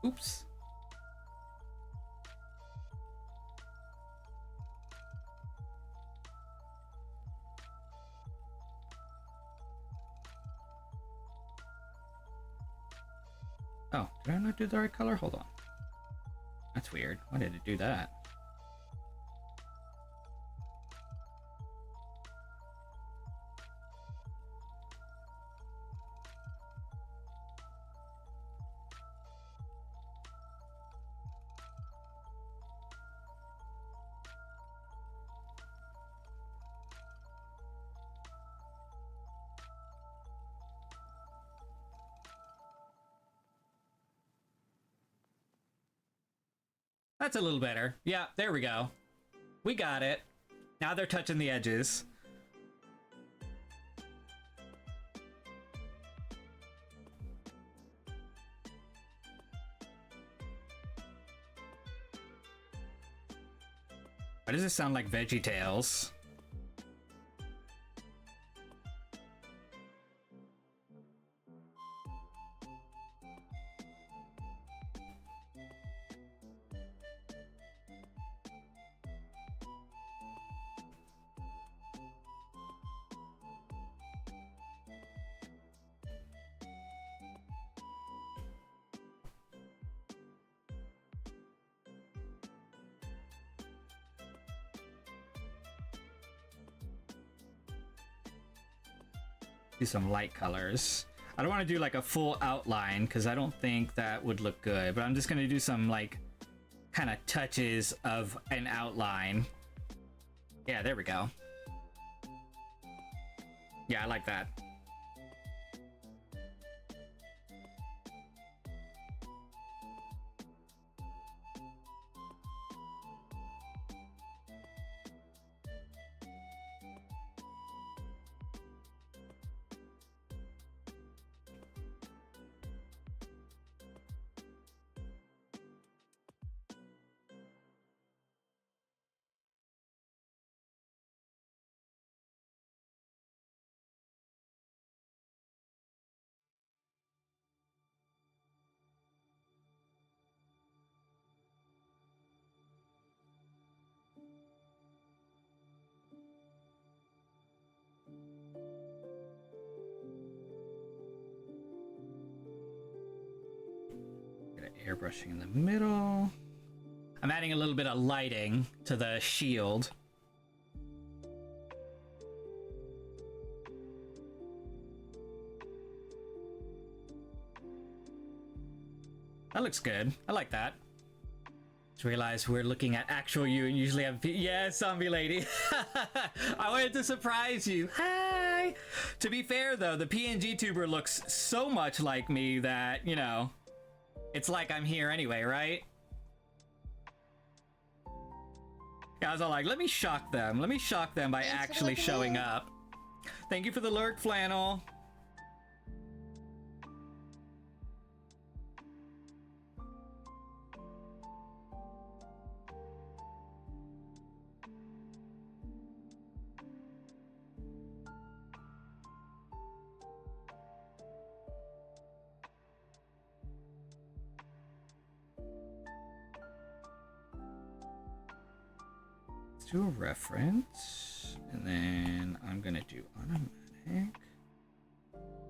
Oops. Oh, did I not do the right color? Hold on. That's weird. Why did it do that? That's a little better. Yeah, there we go. We got it. Now they're touching the edges. Why does this sound like VeggieTales? Do some light colors. I don't want to do like a full outline because I don't think that would look good, but I'm just going to do some like kind of touches of an outline. Yeah, there we go. Yeah, I like that. Airbrushing in the middle. I'm adding a little bit of lighting to the shield. That looks good. I like that. Just realized we're looking at actual you and usually have... Yeah, zombie lady. I wanted to surprise you. Hi! To be fair, though, the PNG tuber looks so much like me that, you know, it's like I'm here anyway, right? Yeah, I was all like, let me shock them. Let me shock them by Thanks for the actually lurk, showing Lou. up. Thank you for the lurk, Flannel. Let's do a reference, and then I'm gonna do automatic. And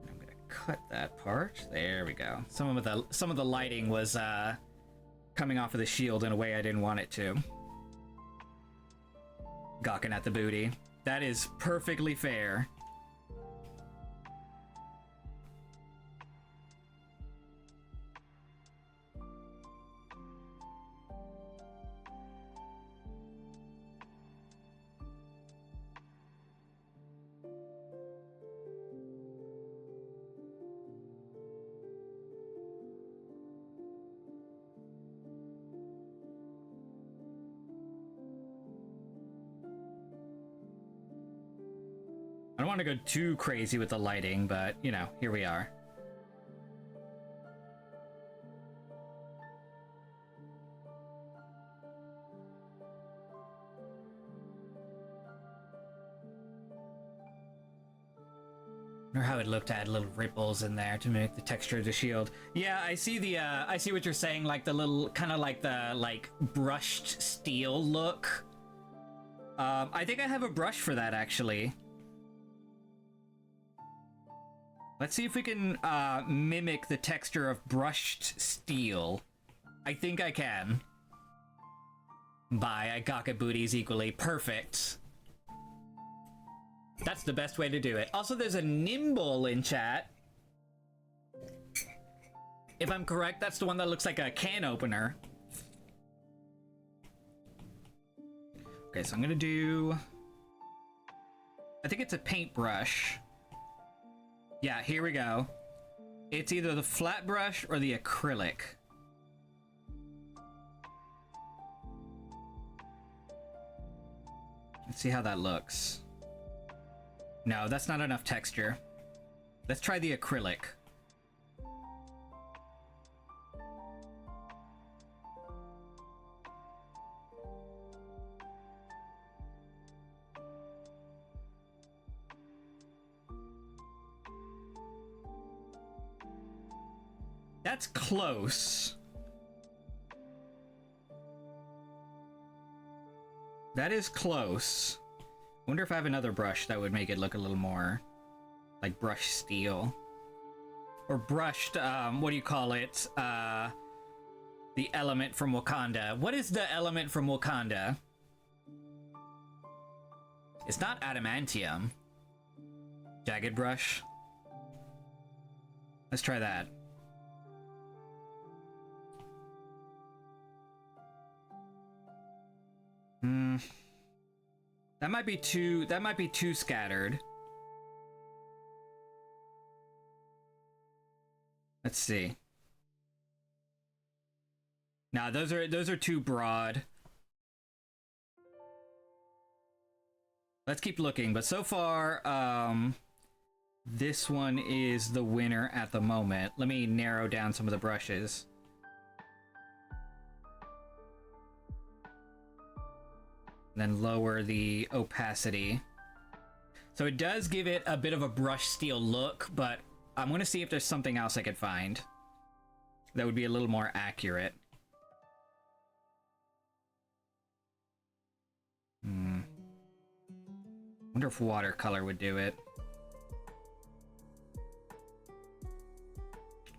I'm gonna cut that part. There we go. Some of the lighting was coming off of the shield in a way I didn't want it to. Gawking at the booty. That is perfectly fair. I don't want to go too crazy with the lighting, but, you know, here we are. Or how it looked to add little ripples in there to make the texture of the shield. Yeah, I see the, I see what you're saying, like the little, kind of like the, like, brushed steel look. I think I have a brush for that, actually. Let's see if we can mimic the texture of brushed steel. I think I can. Bye, I gawk at booties equally. Perfect. That's the best way to do it. Also, there's a nimble in chat. If I'm correct, that's the one that looks like a can opener. Okay, so I'm gonna do... I think it's a paintbrush. Yeah, here we go. It's either the flat brush or the acrylic. Let's see how that looks. No, that's not enough texture. Let's try the acrylic. That's close. That is close. I wonder if I have another brush that would make it look a little more like brushed steel. Or brushed, what do you call it? The element from Wakanda. What is the element from Wakanda? It's not adamantium. Jagged brush. Let's try that. That might be too scattered. Let's see. Nah, those are too broad. Let's keep looking, but so far, this one is the winner at the moment. Let me narrow down some of the brushes. Then lower the opacity. So it does give it a bit of a brushed steel look, but I'm gonna see if there's something else I could find that would be a little more accurate. Wonder if watercolor would do it.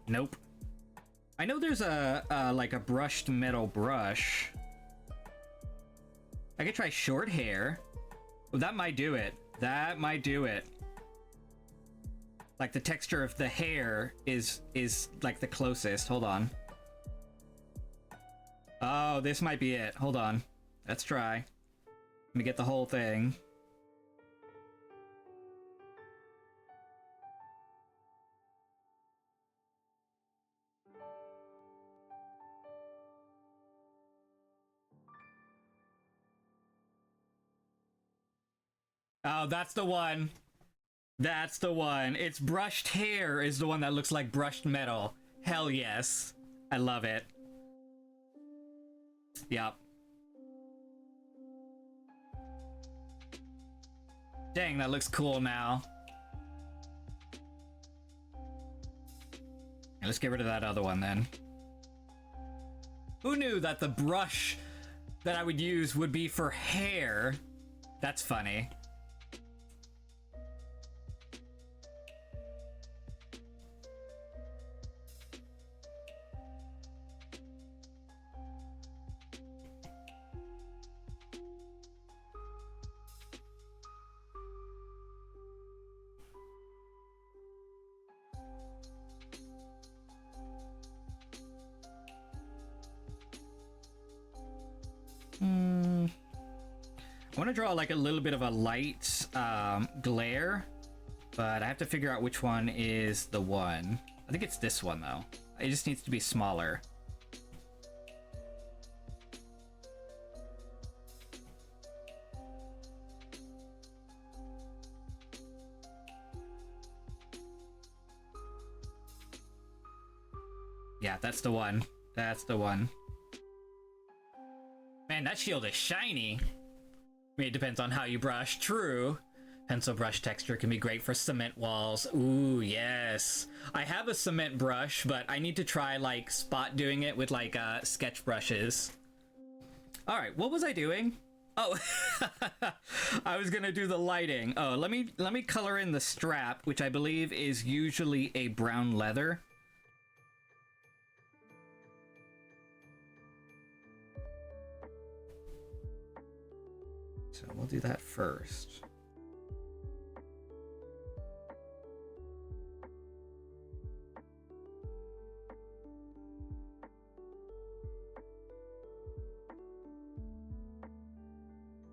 Nope. I know there's a like a brushed metal brush. I could try short hair. Well, that might do it. That might do it. Like the texture of the hair is like the closest. Hold on. Oh, this might be it. Hold on. Let's try. Let me get the whole thing. Oh, that's the one. That's the one. It's brushed hair is the one that looks like brushed metal. Hell yes. I love it. Yep. Dang, that looks cool now. Let's get rid of that other one then. Who knew that the brush that I would use would be for hair? That's funny. I want to draw like a little bit of a light glare, but I have to figure out which one is the one. I think it's this one though. It just needs to be smaller. Yeah, that's the one. That's the one. Man, that shield is shiny. I mean, it depends on how you brush. True. Pencil brush texture can be great for cement walls. Ooh, yes. I have a cement brush, but I need to try, like, spot doing it with, like, sketch brushes. Alright, what was I doing? Oh, I was gonna do the lighting. Oh, let me color in the strap, which I believe is usually a brown leather. So we'll do that first.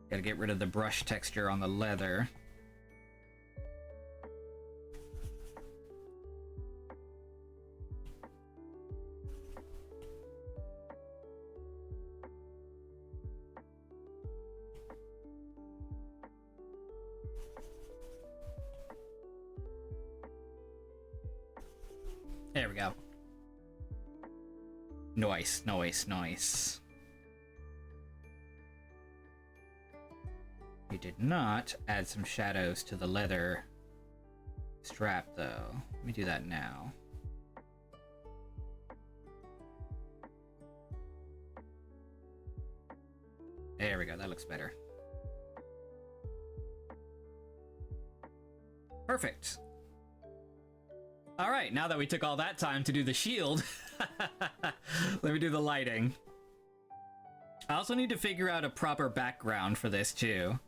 Gotta get rid of the brush texture on the leather. There we go. Nice, nice, nice. We did not add some shadows to the leather strap, though. Let me do that now. There we go, that looks better. Perfect. Alright, now that we took all that time to do the shield, let me do the lighting. I also need to figure out a proper background for this, too.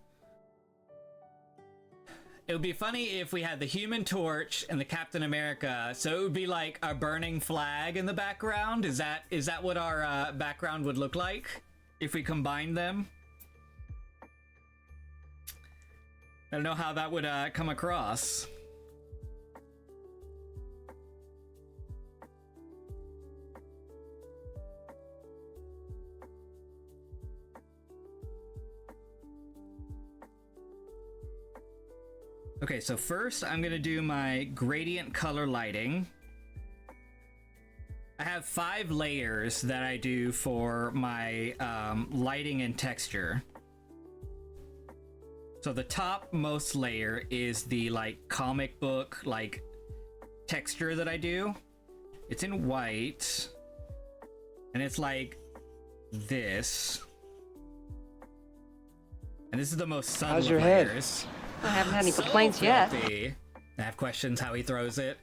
It would be funny if we had the Human Torch and the Captain America, so it would be like a burning flag in the background. Is that what our background would look like if we combined them? I don't know how that would come across. Okay, so first I'm gonna do my gradient color lighting. I have 5 layers that I do for my lighting and texture. So the topmost layer is the like comic book like texture that I do. It's in white, and it's like this. And this is the most subtle How's your of head? layers. I haven't had any So complaints yet. filthy. I have questions how he throws it.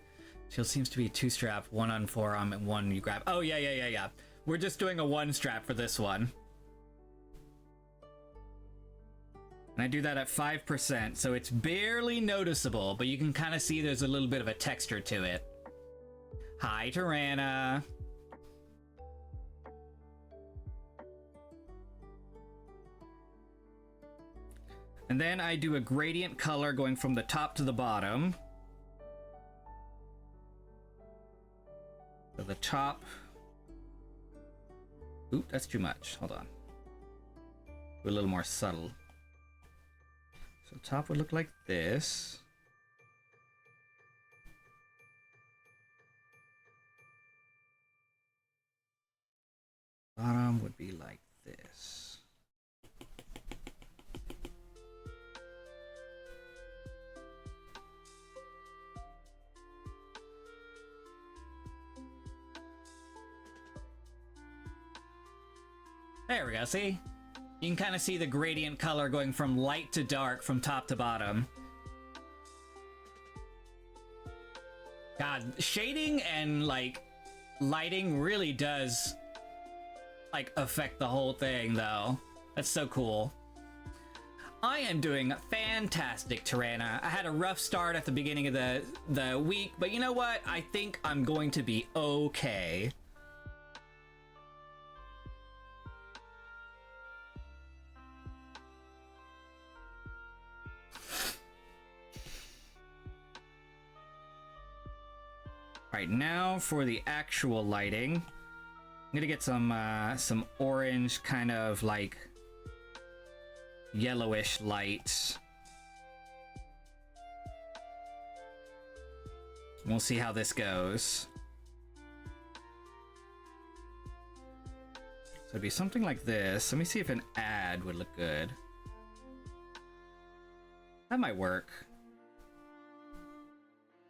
Shield seems to be 2 strap, 1 on forearm and 1 you grab. Oh, yeah. We're just doing a 1 strap for this one. And I do that at 5%, so it's barely noticeable, but you can kind of see there's a little bit of a texture to it. Hi, Tirana. And then I do a gradient color going from the top to the bottom. So the top... Oop, that's too much. Hold on. Do a little more subtle. So top would look like this. Bottom would be like this. There we go, see? You can kind of see the gradient color going from light to dark from top to bottom. God, shading and, like, lighting really does, like, affect the whole thing, though. That's so cool. I am doing fantastic, Tirana. I had a rough start at the beginning of the week, but you know what? I think I'm going to be okay. Alright, now for the actual lighting. I'm gonna get some orange, kind of like yellowish light. We'll see how this goes. So it'd be something like this. Let me see if an ad would look good. That might work.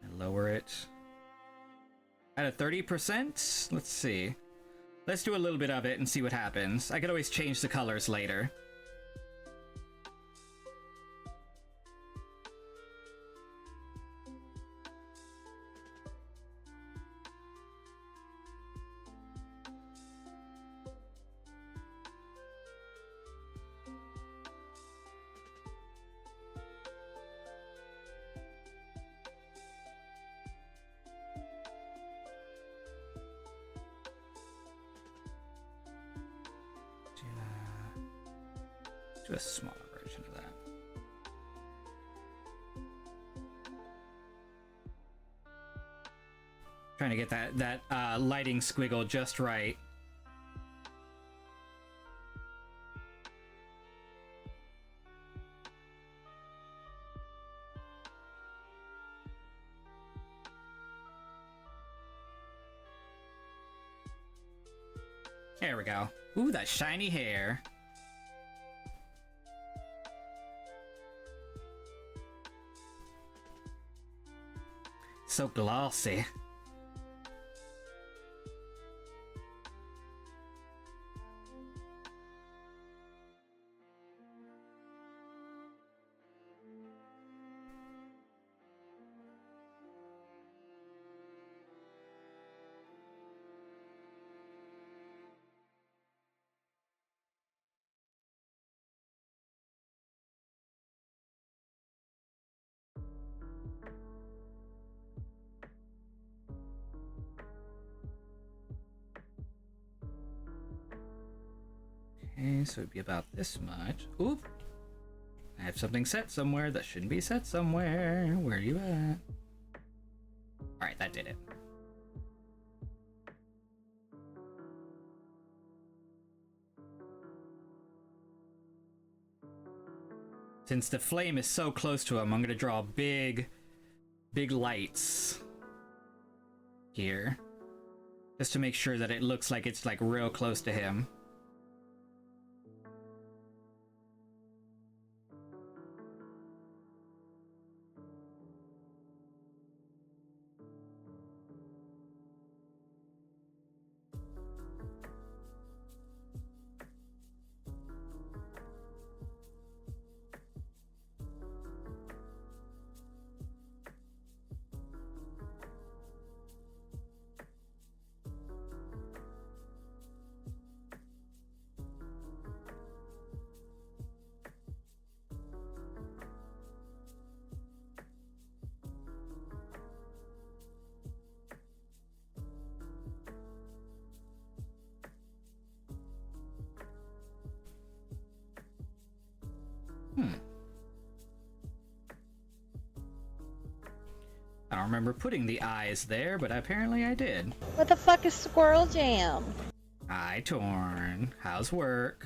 And lower it. At a 30%? Let's see. Let's do a little bit of it and see what happens. I could always change the colors later. Do a smaller version of that. Trying to get that lighting squiggle just right. There we go. Ooh, that shiny hair. So glossy. Okay, so it'd be about this much. Oop! I have something set somewhere that shouldn't be set somewhere. Where are you at? Alright, that did it. Since the flame is so close to him, I'm gonna draw big lights here. Just to make sure that it looks like it's like real close to him. I don't remember putting the eyes there, but apparently I did. What the fuck is Squirrel Jam? Hi, Torn. How's work?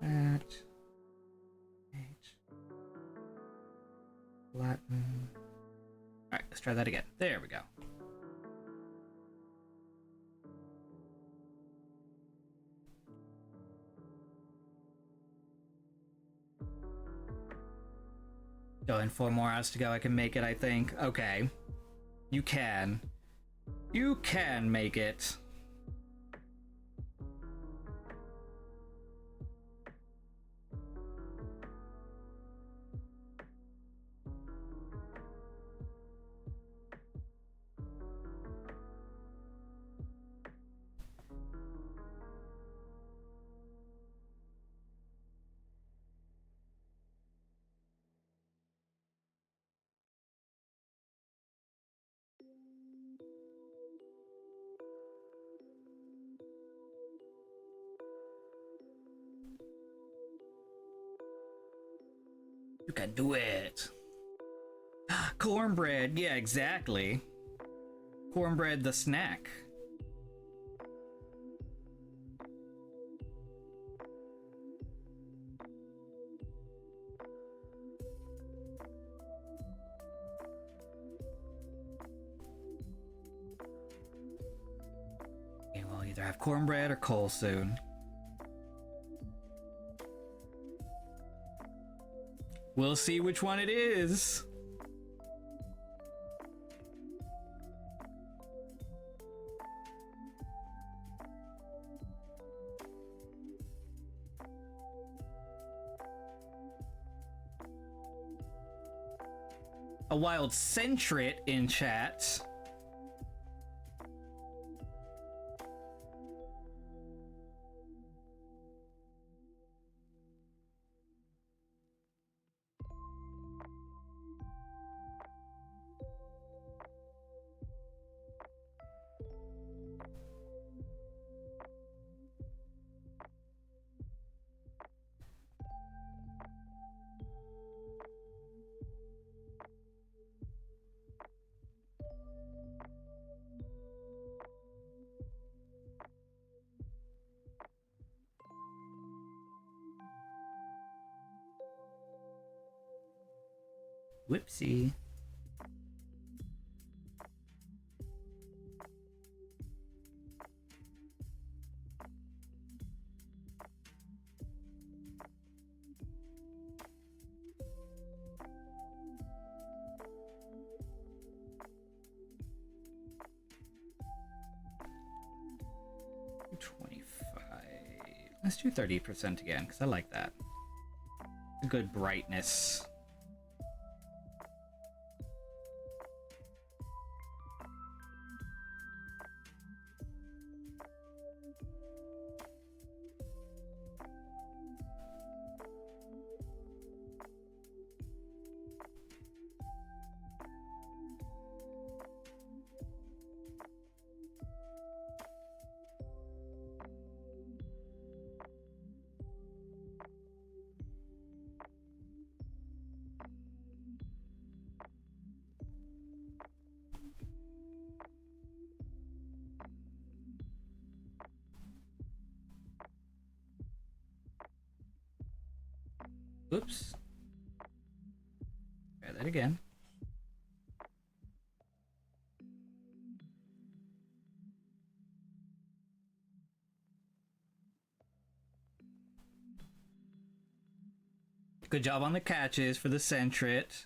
That. Latin. Alright, let's try that again. There we go. Going 4 more hours to go. I can make it, I think. Okay. You can. You can make it. You can do it. Cornbread. Yeah, exactly. Cornbread the snack. Okay, we'll either have cornbread or coal soon. We'll see which one it is. A wild centrit in chat. Whoopsie. Let's do 30% again, because I like that. A good brightness. Oops. Try that again. Good job on the catches for the centrit.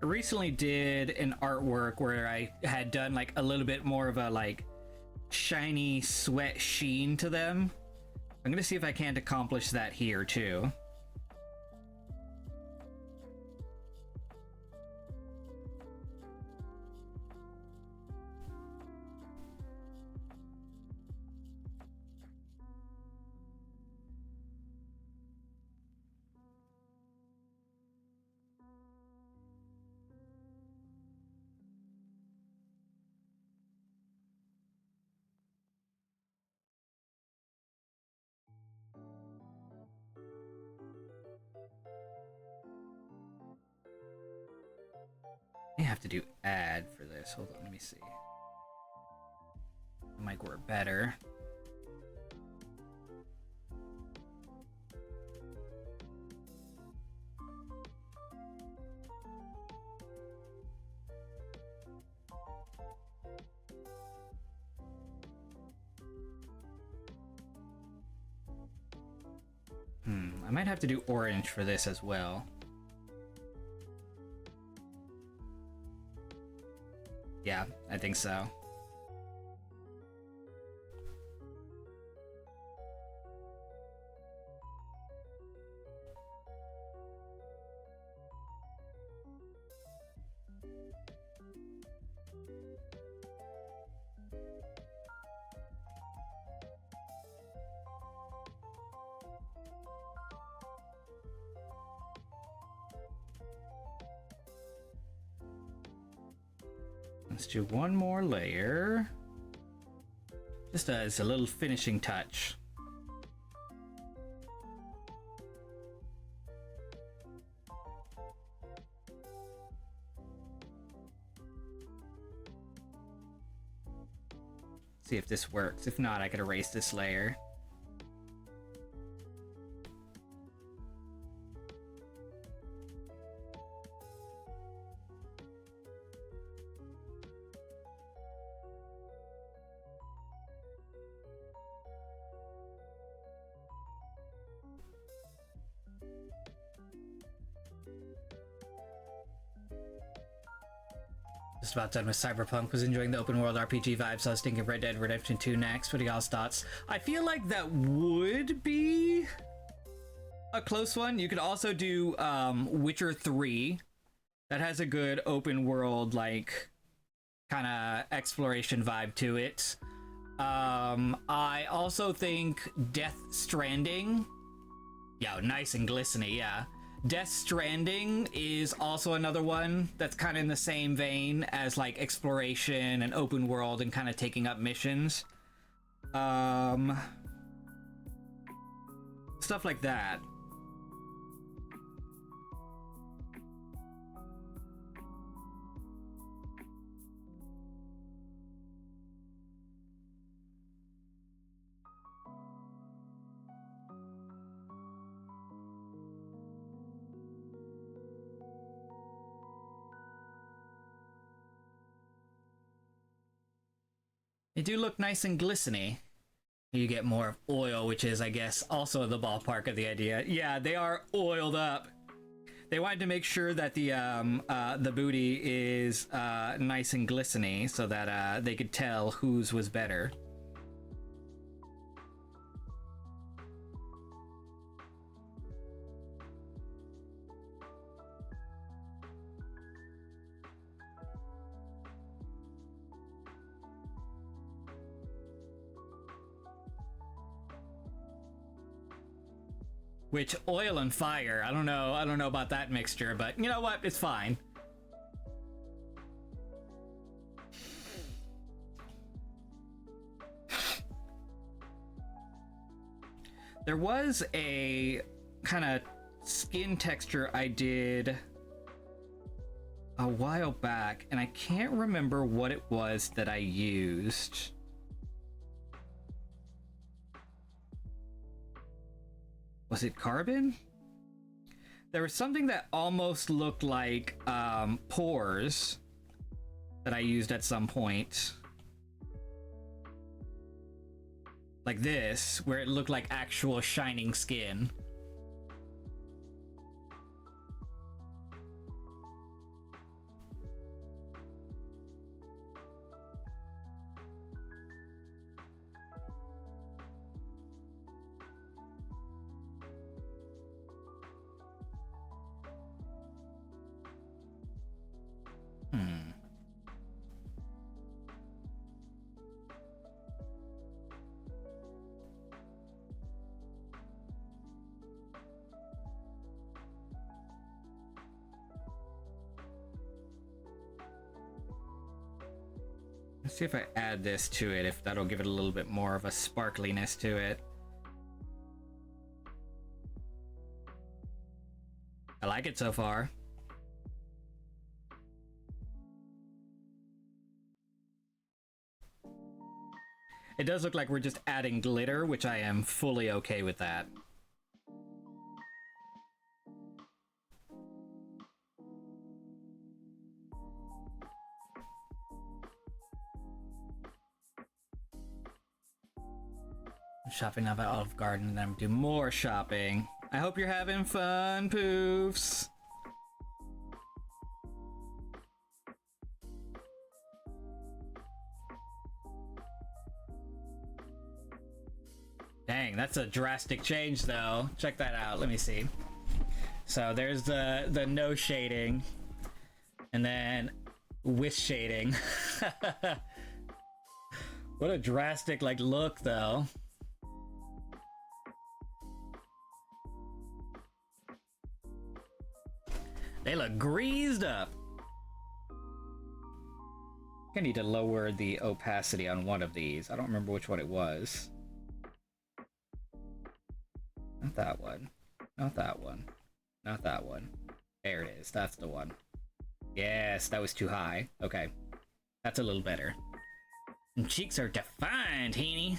recently did an artwork where I had done like a little bit more of a like shiny sweat sheen to them. I'm gonna see if I can't accomplish that here too. I have to do add for this. Hold on, let me see. It might work better. I might have to do orange for this as well. Yeah, I think so. Let's do one more layer. Just as a little finishing touch. See if this works. If not, I could erase this layer. Just about done with Cyberpunk. Was enjoying the open world RPG vibes, so I was thinking Red Dead Redemption 2 next. What are y'all's thoughts? I feel like that would be a close one. You could also do Witcher 3. That has a good open world, like, kind of exploration vibe to it. I also think Death Stranding. Yeah, nice and glistening, yeah. Death Stranding is also another one that's kind of in the same vein as like exploration and open world and kind of taking up missions. Stuff like that. They do look nice and glistening. You get more of oil, which is, I guess, also the ballpark of the idea. Yeah, they are oiled up. They wanted to make sure that the booty is nice and glistening so that they could tell whose was better. Which, oil and fire, I don't know about that mixture, but you know what, it's fine. There was a kind of skin texture I did a while back, and I can't remember what it was that I used. Was it carbon? There was something that almost looked like pores that I used at some point. Like this, where it looked like actual shining skin. Let's see if I add this to it, if that'll give it a little bit more of a sparkliness to it. I like it so far. It does look like we're just adding glitter, which I am fully okay with that. Shopping now at Olive Garden, and then do more shopping. I hope you're having fun, Poofs. Dang, that's a drastic change, though. Check that out. Let me see. So there's the no shading, and then with shading. What a drastic look, though. They look greased up. I need to lower the opacity on one of these. I don't remember which one it was. Not that one. Not that one. Not that one. There it is. That's the one. Yes, that was too high. Okay. That's a little better. And cheeks are defined, Heaney.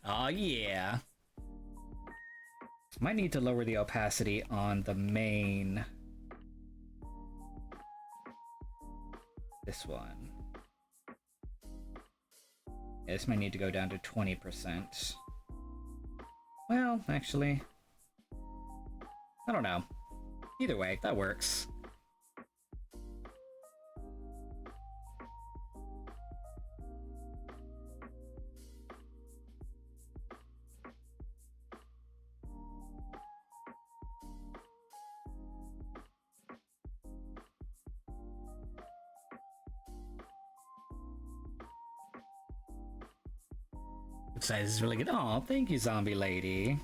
Oh yeah. Might need to lower the opacity on the main. This one. Yeah, this might need to go down to 20%. Well, actually, I don't know. Either way, that works. Size is really good. Oh, thank you, zombie lady.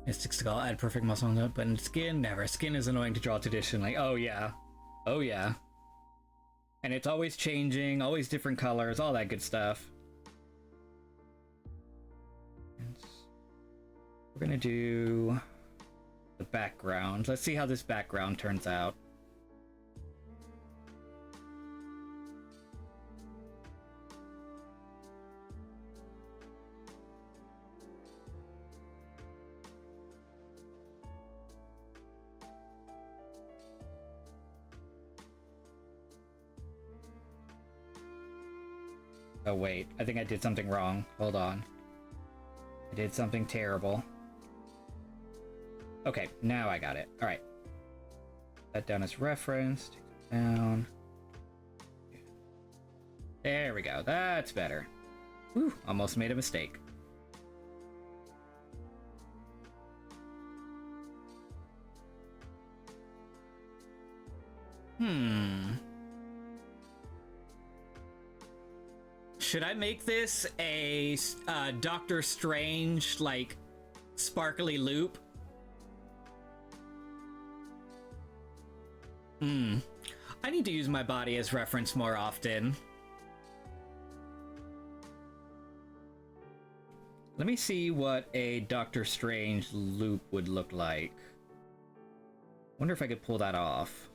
Mystics to call, add perfect muscle on it, but in skin, never. Skin is annoying to draw traditionally. Oh yeah. Oh yeah. And it's always changing, always different colors, all that good stuff. We're gonna do the background. Let's see how this background turns out. Oh wait, I think I did something wrong. Hold on. I did something terrible. Okay, now I got it. Alright. That down as reference. Take it down. There we go. That's better. Whew, almost made a mistake. Should I make this a Doctor Strange, sparkly loop? I need to use my body as reference more often. Let me see what a Doctor Strange loop would look like. Wonder if I could pull that off.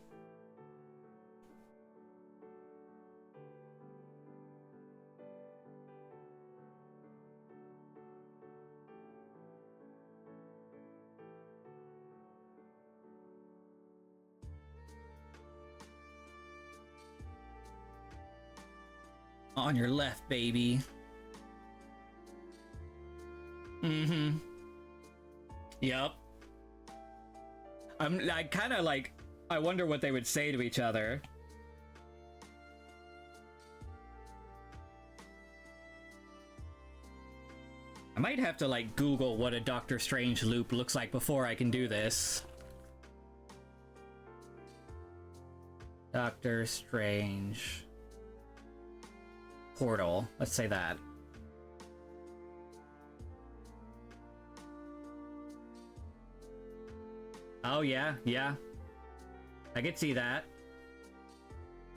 On your left, baby. Yup. I kind of I wonder what they would say to each other. I might have to Google what a Doctor Strange loop looks like before I can do this. Doctor Strange portal. Let's say that. Oh yeah, yeah. I could see that.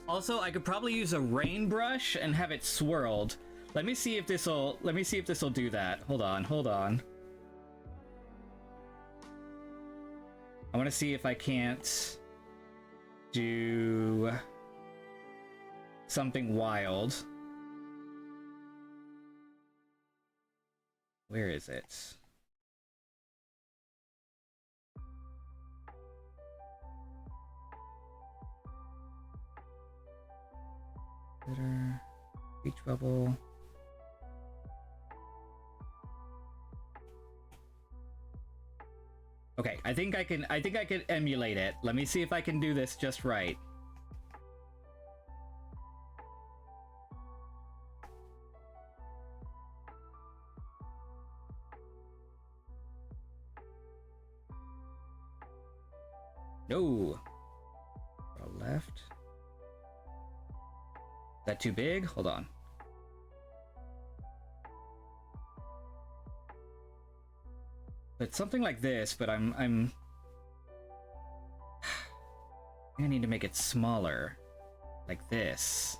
Also, I could probably use a rain brush and have it swirled. Let me see if this'll do that. Hold on. I want to see if I can't do something wild. Where is it? Glitter, beach bubble. Okay, I think I can emulate it. Let me see if I can do this just right. No. Left. Is that too big? Hold on. It's something like this, but I'm I need to make it smaller. Like this.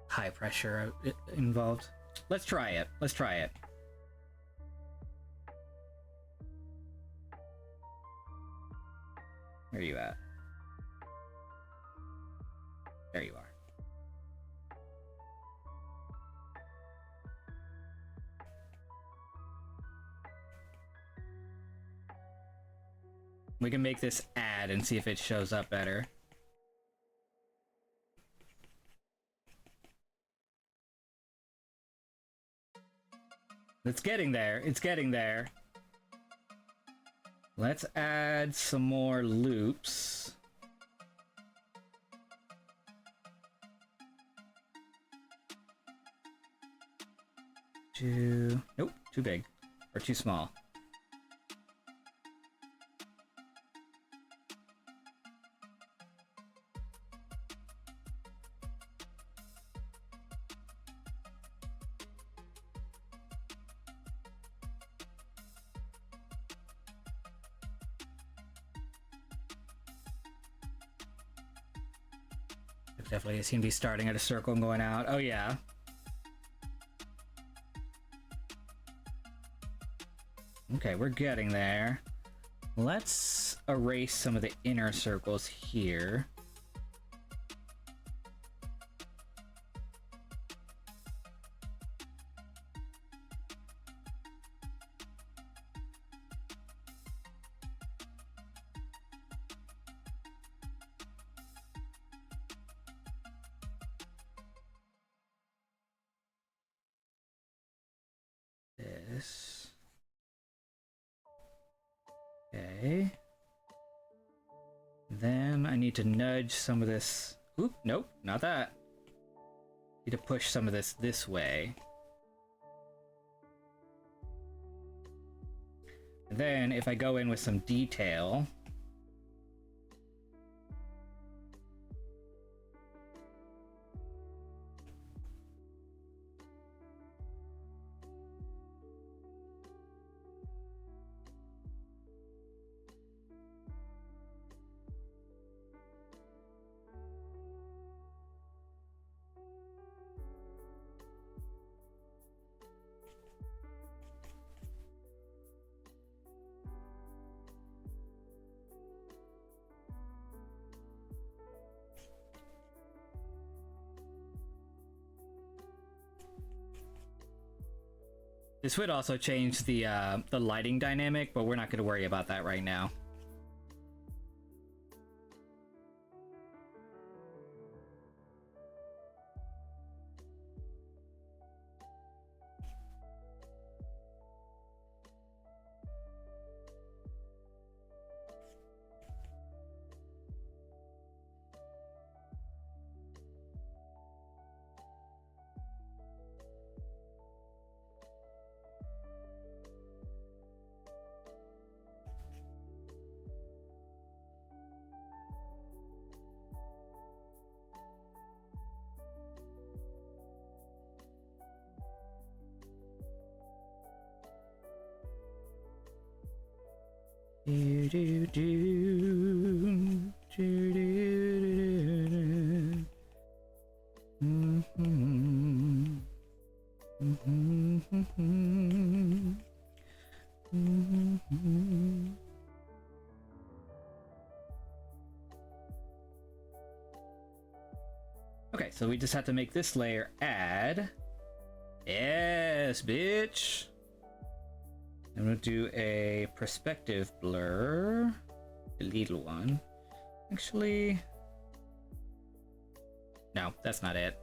High pressure involved. Let's try it. Where are you at? There you are. We can make this add and see if it shows up better. It's getting there. Let's add some more loops. Nope, too big. Or too small. Definitely seem to be starting at a circle and going out. Oh yeah. Okay, we're getting there. Let's erase some of the inner circles here. This. Okay. Then I need to nudge some of this. Oop, nope, not that. Need to push some of this way. And then if I go in with some detail. This would also change the lighting dynamic, but we're not going to worry about that right now. Do, do, do. Do, do, do, do. Mhm. Mhm. Mhm. Okay, so we just have to make this layer add. Yes, bitch. I'm gonna do a perspective blur, the little one. Actually, no, that's not it.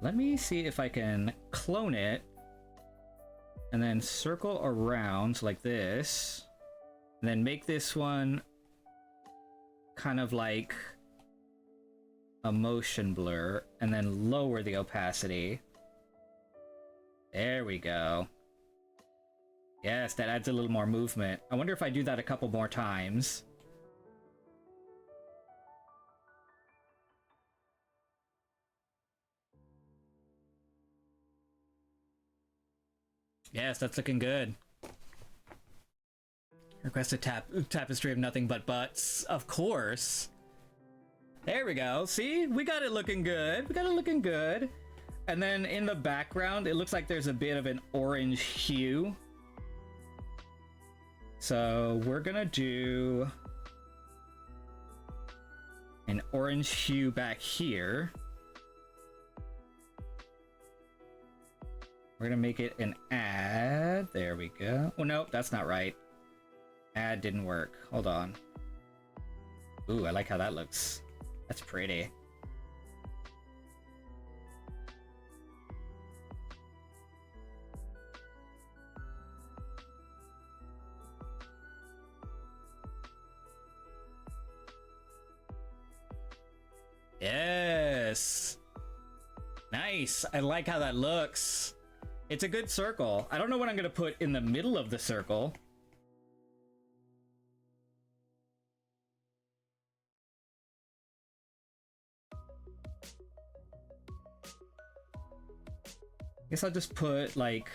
Let me see if I can clone it and then circle around like this, and then make this one kind of like a motion blur, and then lower the opacity. There we go. Yes, that adds a little more movement. I wonder if I do that a couple more times. Yes, that's looking good. Request a tapestry of nothing but butts. Of course. There we go. See? We got it looking good. We got it looking good. And then in the background, it looks like there's a bit of an orange hue. So we're gonna do an orange hue back here. We're gonna make it an add. There we go. Oh, no, that's not right. Add didn't work. Hold on. Ooh, I like how that looks. That's pretty. Yes. Nice. I like how that looks. It's a good circle. I don't know what I'm gonna put in the middle of the circle. Guess I'll just put like,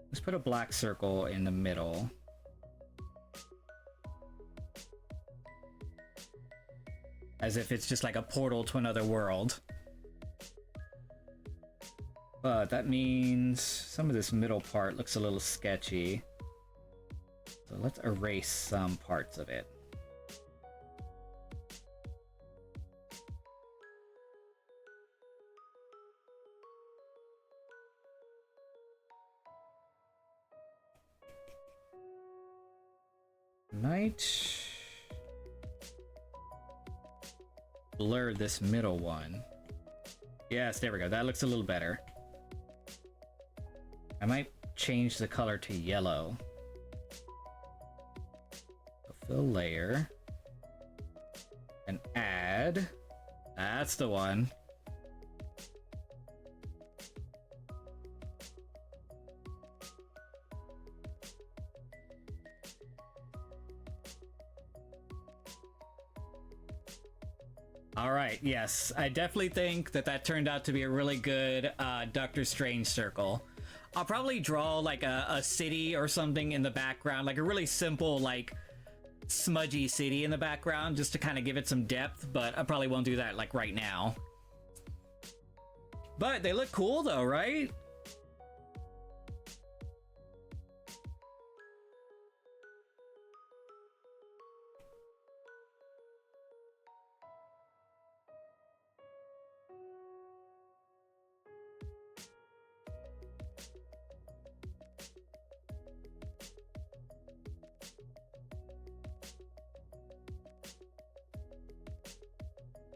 let's put a black circle in the middle. As if it's just like a portal to another world. But that means some of this middle part looks a little sketchy. So let's erase some parts of it. Might blur this middle one. Yes, there we go. That looks a little better. I might change the color to yellow. So fill layer. And add. That's the one. All right, yes, I definitely think that that turned out to be a really good Doctor Strange circle. I'll probably draw like a city or something in the background, like a really simple, like smudgy city in the background, just to kind of give it some depth, but I probably won't do that like right now. But they look cool though, right?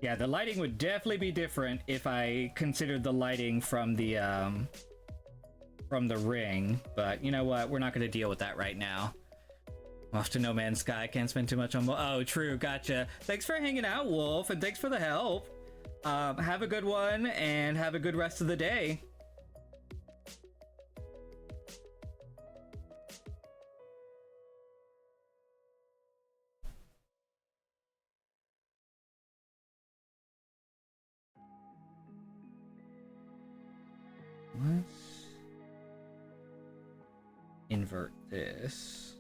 Yeah, the lighting would definitely be different if I considered the lighting from the ring, but you know what? We're not going to deal with that right now. I'm off to No Man's Sky. Can't spend too much on... Oh, true. Gotcha. Thanks for hanging out, Wolf, and thanks for the help. Have a good one, and have a good rest of the day. Let's invert this.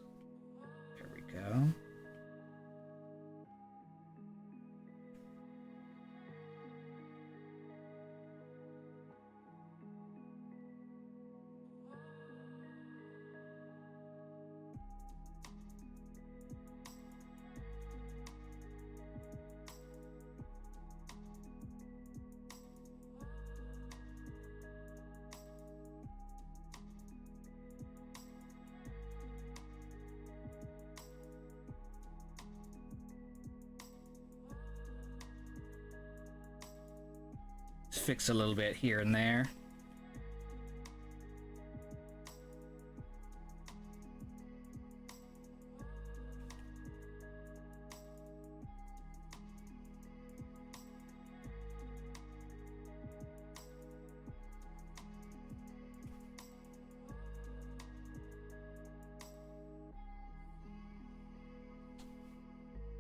There we go. Fix a little bit here and there.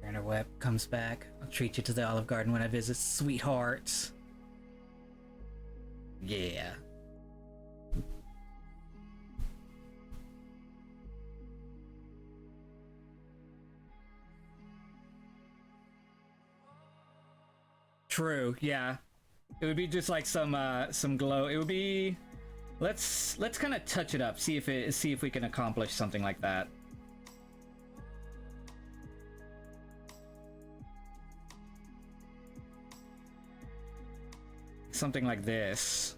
Werner Webb comes back. I'll treat you to the Olive Garden when I visit, sweethearts. Yeah. True, yeah. It would be just like some glow. It would be let's kind of touch it up, see if we can accomplish something like that. Something like this.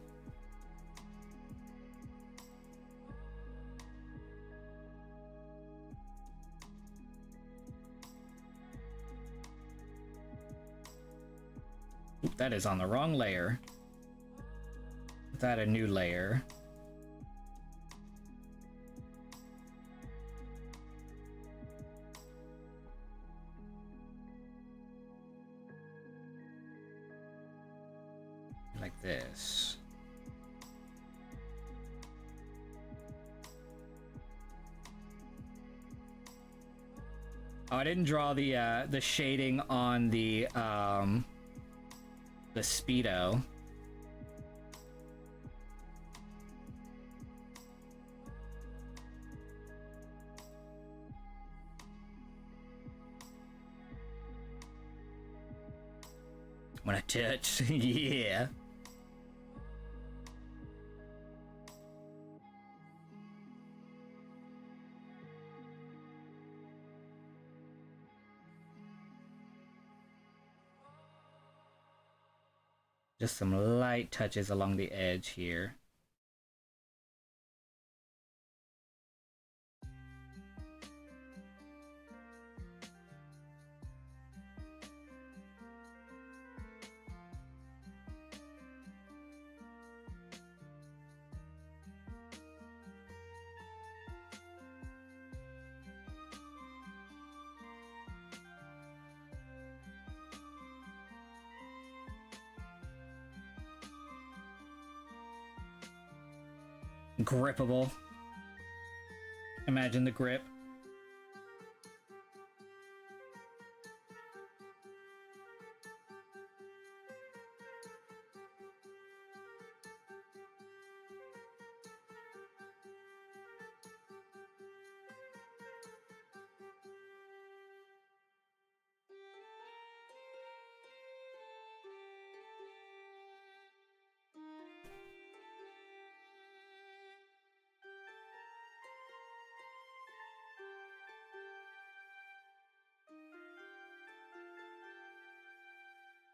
Oop, that is on the wrong layer. That a new layer. Like this. Oh, I didn't draw the shading on the Speedo. When I touch, yeah. Just some light touches along the edge here. Grippable. Imagine the grip.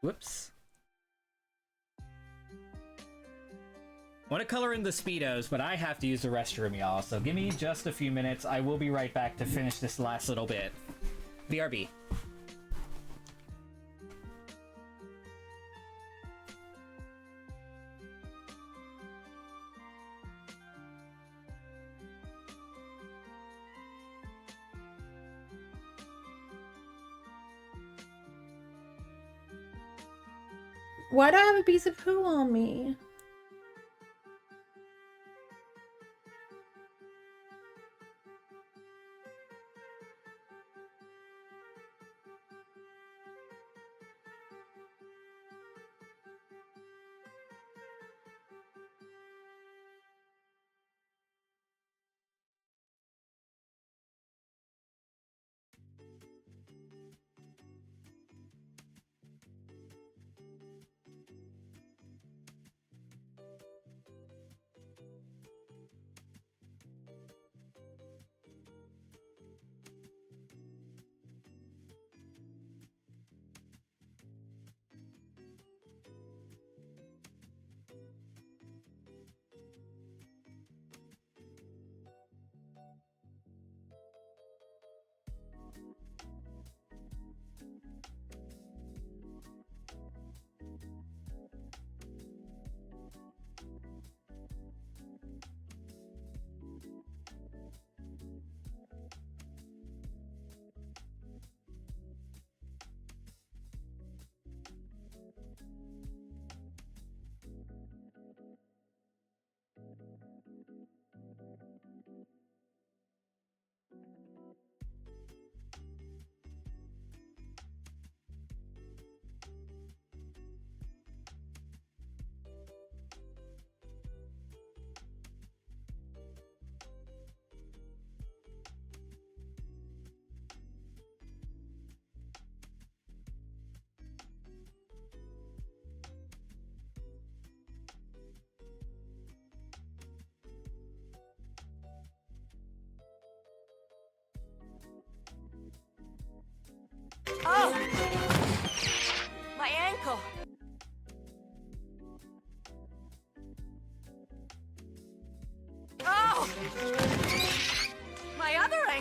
Whoops. I want to color in the Speedos, but I have to use the restroom, y'all. So give me just a few minutes. I will be right back to finish this last little bit. BRB. Why do I have a piece of poo on me?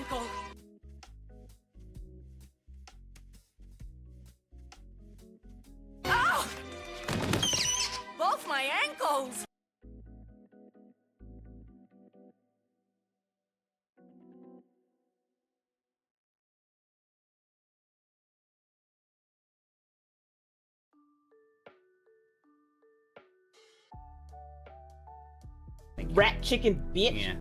ankle. Ah! Both my ankles! Rat chicken bitch. Yeah.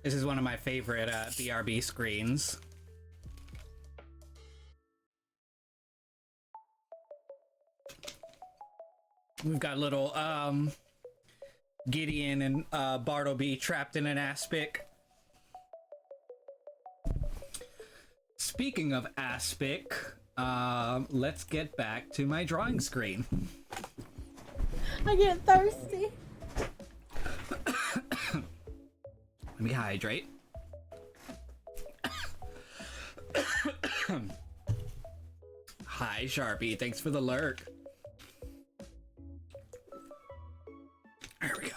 This is one of my favorite BRB screens. We've got little Gideon and Bartleby trapped in an aspic. Speaking of aspic, let's get back to my drawing screen. I get thirsty. Let me hydrate. Hi, Sharpie. Thanks for the lurk. There we go.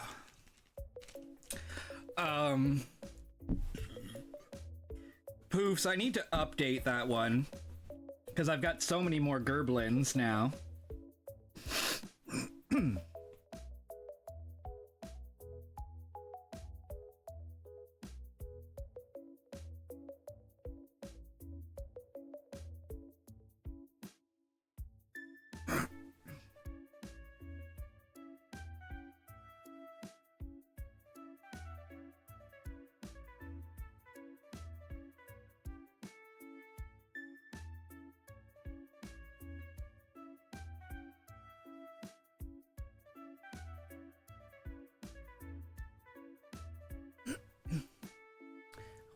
Poofs, I need to update that one because I've got so many more Gerblins now.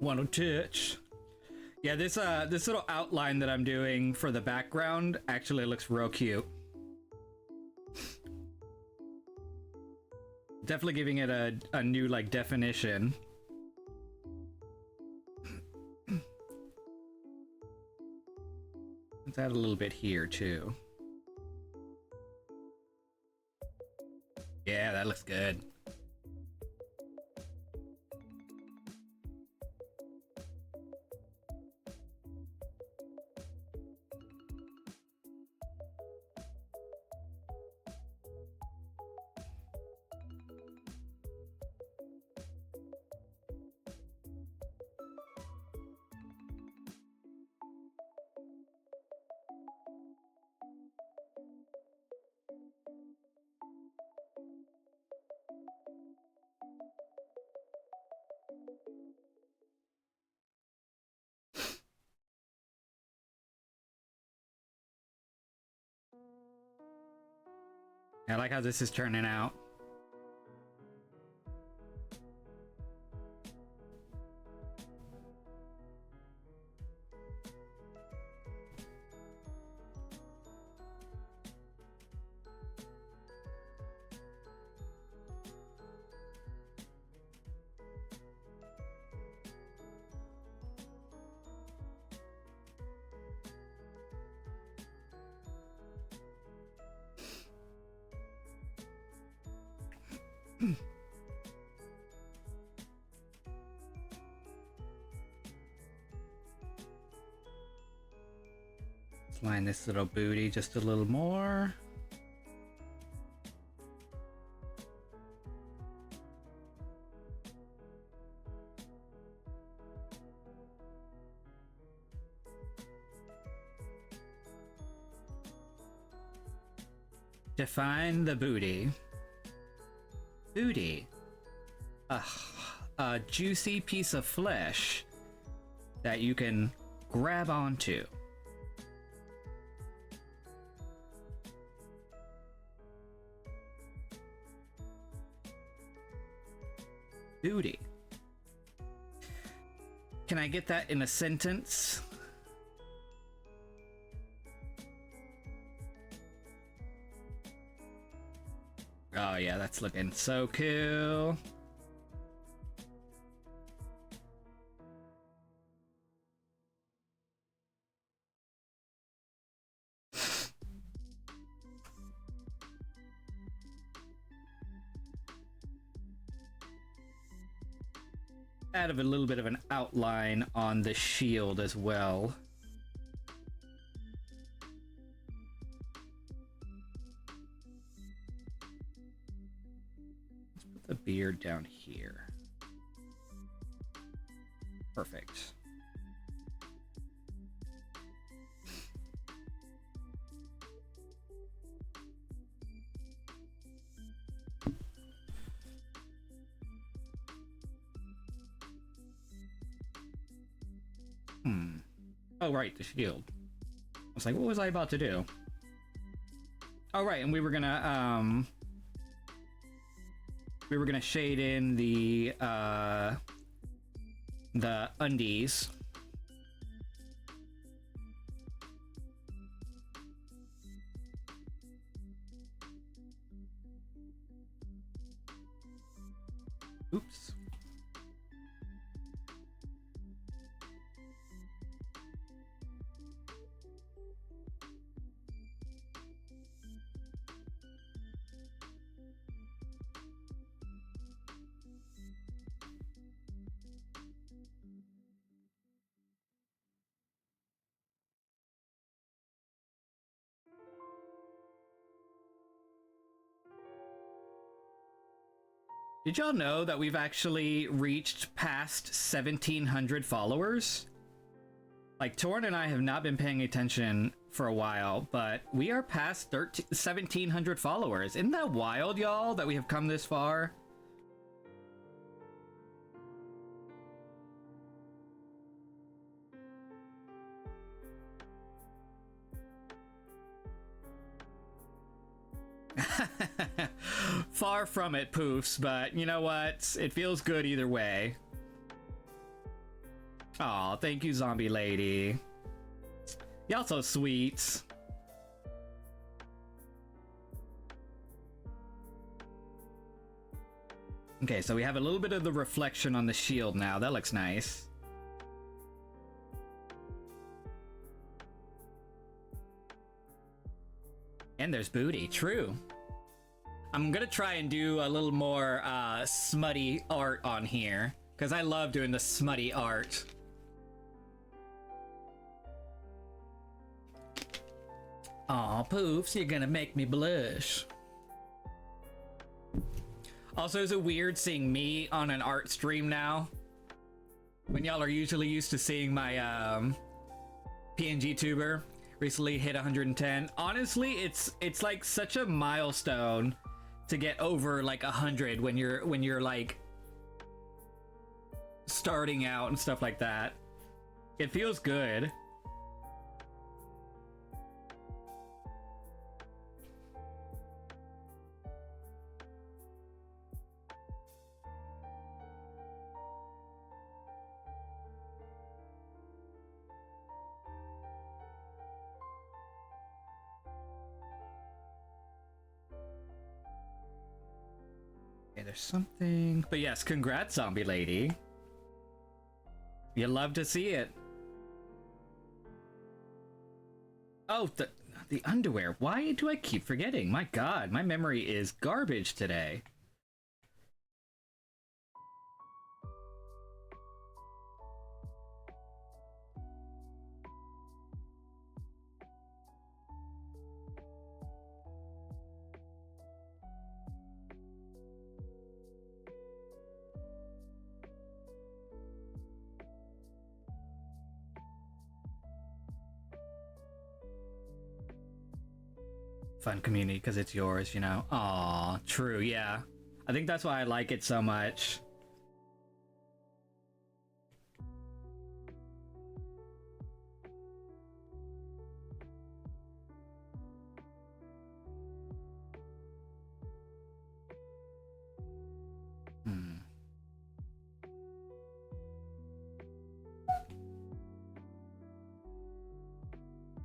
Want to touch? Yeah, this little outline that I'm doing for the background actually looks real cute. Definitely giving it a new like definition. Let's add a little bit here too. Yeah, that looks good. I like how this is turning out. Let's line this little booty just a little more. Define the booty. Booty. A juicy piece of flesh that you can grab onto. Booty. Can I get that in a sentence? Oh yeah, that's looking so cool. Add a little bit of an outline on the shield as well. Let's put the beard down here. Perfect. Oh, right, the shield. I was like, what was I about to do? Oh, right, and we were gonna shade in the undies. Oops. Did y'all know that we've actually reached past 1,700 followers? Like, Torn and I have not been paying attention for a while, but we are past 1,700 followers. Isn't that wild, y'all, that we have come this far? Far from it, Poofs, but you know what? It feels good either way. Aw, thank you, Zombie Lady. Y'all so sweet. Okay, so we have a little bit of the reflection on the shield now. That looks nice. And there's booty, true. I'm gonna try and do a little more smutty art on here, because I love doing the smutty art. Aw, Poofs, you're gonna make me blush. Also, is it weird seeing me on an art stream now? When y'all are usually used to seeing my PNG tuber recently hit 110. Honestly, it's like such a milestone to get over like 100 when you're like starting out and stuff like that. It feels good. There's something, but yes, congrats, Zombie Lady. You love to see it. Oh, the underwear. Why do I keep forgetting? My God, my memory is garbage today. Fun community because it's yours, you know. Aw, true, yeah. I think that's why I like it so much.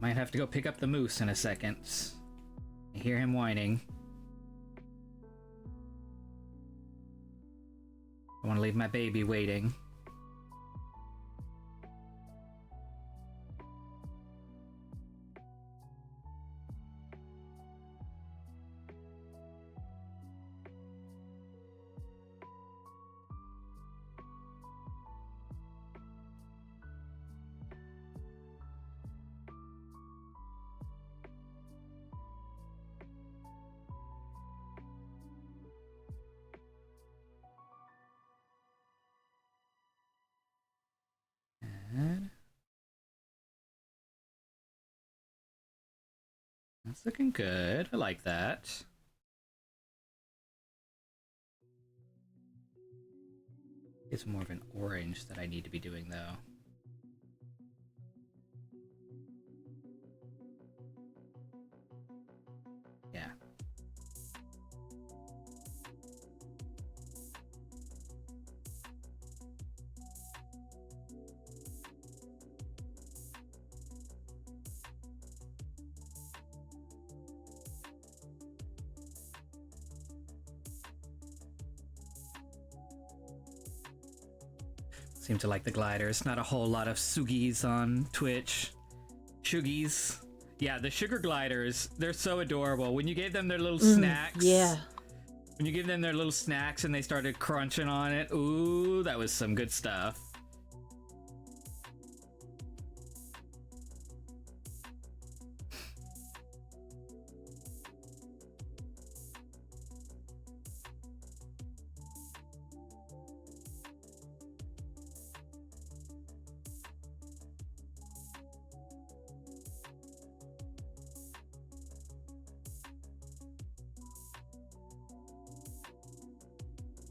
Might have to go pick up the moose in a second. I hear him whining. I want to leave my baby waiting. That's looking good. I like that. It's more of an orange that I need to be doing, though. Yeah. Seem to like the gliders. Not a whole lot of Sugis on Twitch. Sugies. Yeah, the sugar gliders, they're so adorable. When you gave them their little snacks. Yeah. When you give them their little snacks and they started crunching on it. Ooh, that was some good stuff.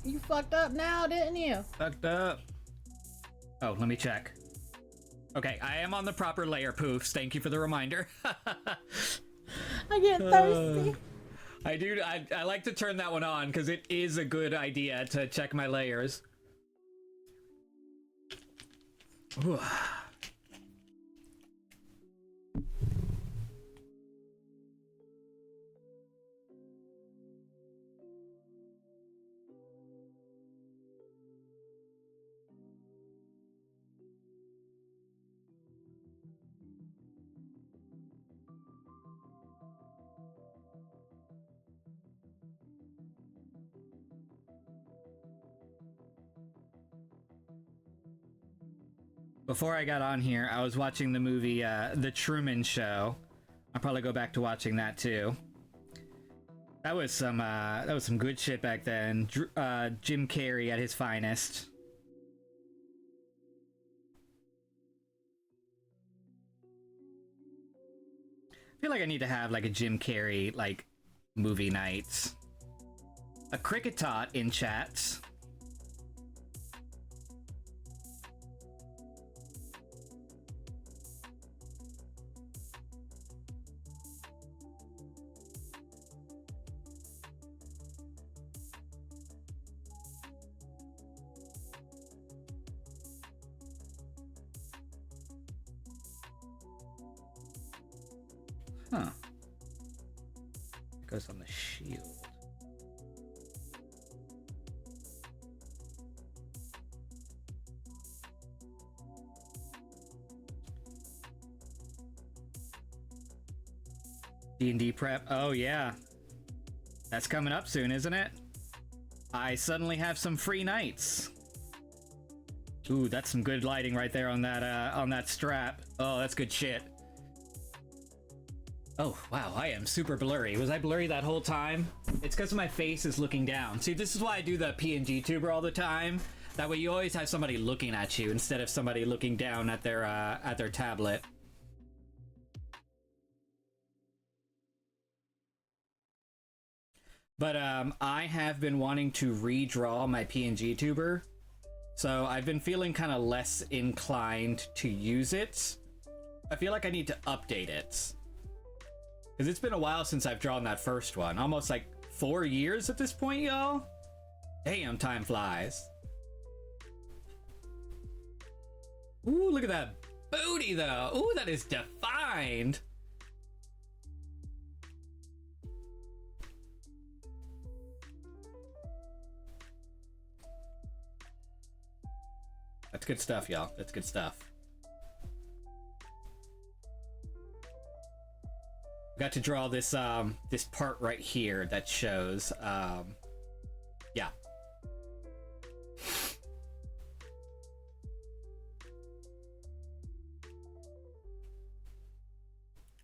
You fucked up now, didn't you? Fucked up. Oh, let me check. Okay, I am on the proper layer, Poofs. Thank you for the reminder. I get thirsty. I like to turn that one on because it is a good idea to check my layers. Ooh. Before I got on here, I was watching the movie The Truman Show. I'll probably go back to watching that too. That was some good shit back then. Jim Carrey at his finest. I feel like I need to have like a Jim Carrey like movie night. A cricket tot in chat. Huh. It goes on the shield. D&D prep. Oh yeah. That's coming up soon, isn't it? I suddenly have some free nights. Ooh, that's some good lighting right there on that strap. Oh, that's good shit. Oh, wow, I am super blurry. Was I blurry that whole time? It's because my face is looking down. See, this is why I do the PNG tuber all the time. That way you always have somebody looking at you instead of somebody looking down at their tablet. But I have been wanting to redraw my PNG tuber, so I've been feeling kind of less inclined to use it. I feel like I need to update it. Because it's been a while since I've drawn that first one. Almost like 4 years at this point, y'all. Damn, time flies. Ooh, look at that booty, though. Ooh, that is defined. That's good stuff, y'all. That's good stuff. Got to draw this this part right here that shows yeah.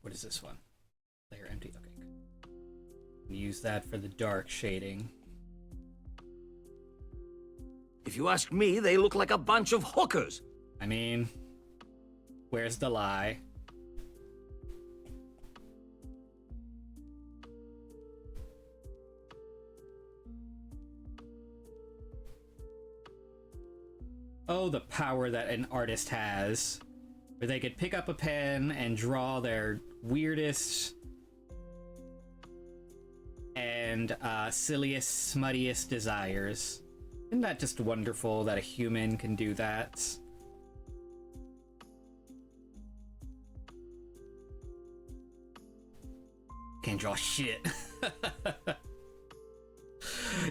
What is this one? Layer empty. Okay, good. Use that for the dark shading. If you ask me, they look like a bunch of hookers. I mean, where's the lie? Oh, the power that an artist has, where they could pick up a pen and draw their weirdest and silliest, smuttiest desires. Isn't that just wonderful that a human can do that? Can't draw shit.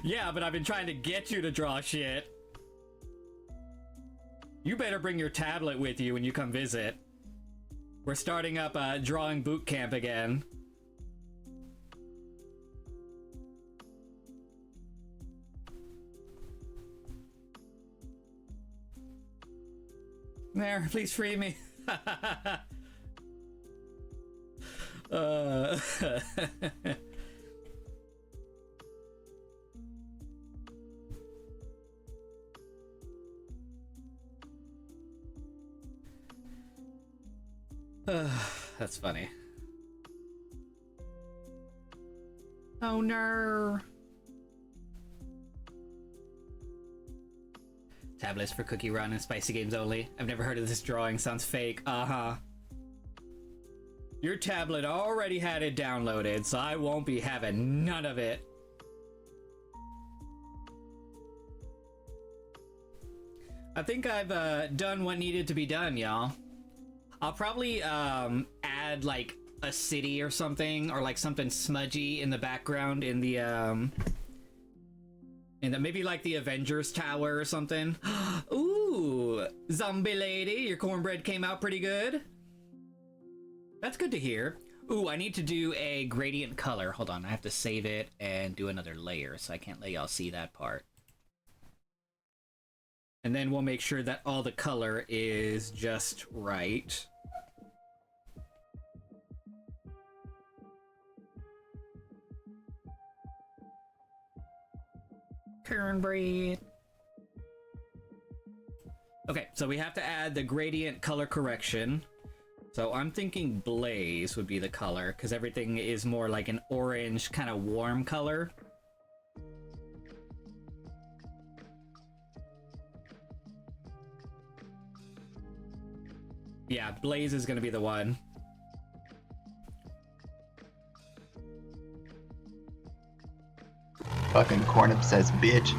Yeah, but I've been trying to get you to draw shit. You better bring your tablet with you when you come visit. We're starting up drawing boot camp again. There, please free me. That's funny. Oh no. Tablets for Cookie Run and Spicy Games only. I've never heard of this drawing. Sounds fake. Uh-huh. Your tablet already had it downloaded, so I won't be having none of it. I think I've done what needed to be done, y'all. I'll probably add like a city or something, or like something smudgy in the background in the maybe like the Avengers Tower or something. Ooh, zombie lady, your cornbread came out pretty good. That's good to hear. Ooh, I need to do a gradient color. Hold on, I have to save it and do another layer, so I can't let y'all see that part. And then we'll make sure that all the color is just right. Cornbread. Okay, so we have to add the gradient color correction. So I'm thinking Blaze would be the color, because everything is more like an orange, kind of warm color. Yeah, Blaze is gonna be the one. Fucking Cornup says bitch.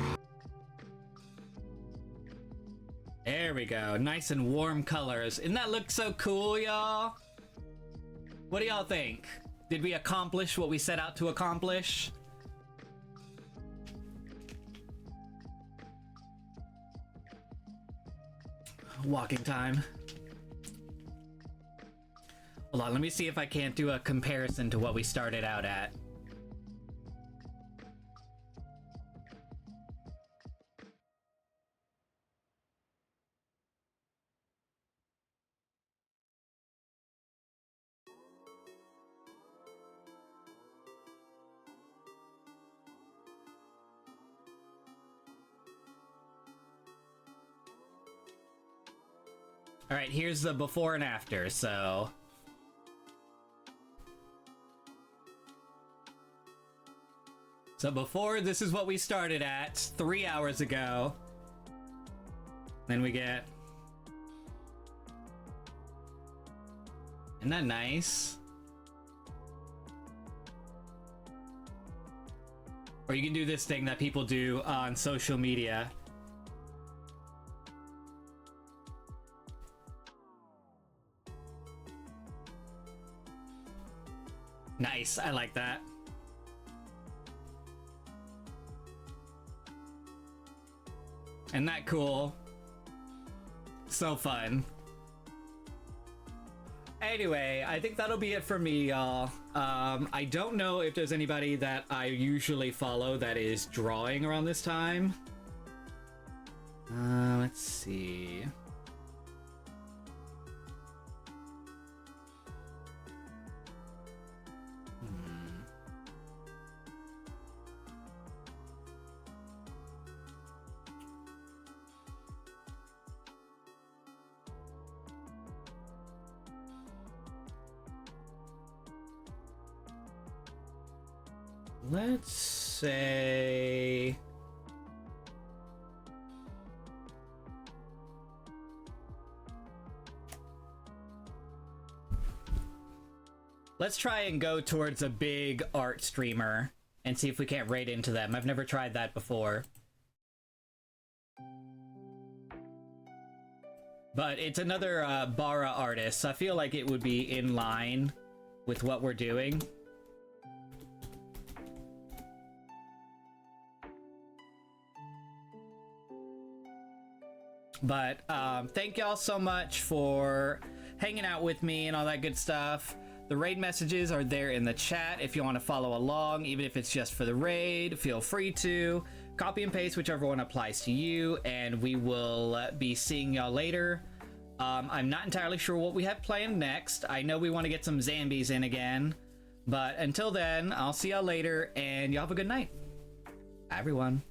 There we go. Nice and warm colors. Isn't that look so cool, y'all? What do y'all think? Did we accomplish what we set out to accomplish? Walking time. Hold on, let me see if I can't do a comparison to what we started out at. All right, here's the before and after, so... So before, this is what we started at 3 hours ago. Then we get... Isn't that nice? Or you can do this thing that people do on social media. Nice, I like that. Isn't that cool? So fun. Anyway, I think that'll be it for me, y'all. I don't know if there's anybody that I usually follow that is drawing around this time. Let's see. Let's say... Let's try and go towards a big art streamer and see if we can't raid into them. I've never tried that before. But it's another Bara artist, so I feel like it would be in line with what we're doing. But thank y'all so much for hanging out with me and all that good stuff. The raid messages are there in the chat if you want to follow along, even if it's just for the raid. Feel free to copy and paste whichever one applies to you, and we will be seeing y'all later. I'm not entirely sure what we have planned next. I know we want to get some zombies in again, but until then, I'll see y'all later, and y'all have a good night. Bye, everyone.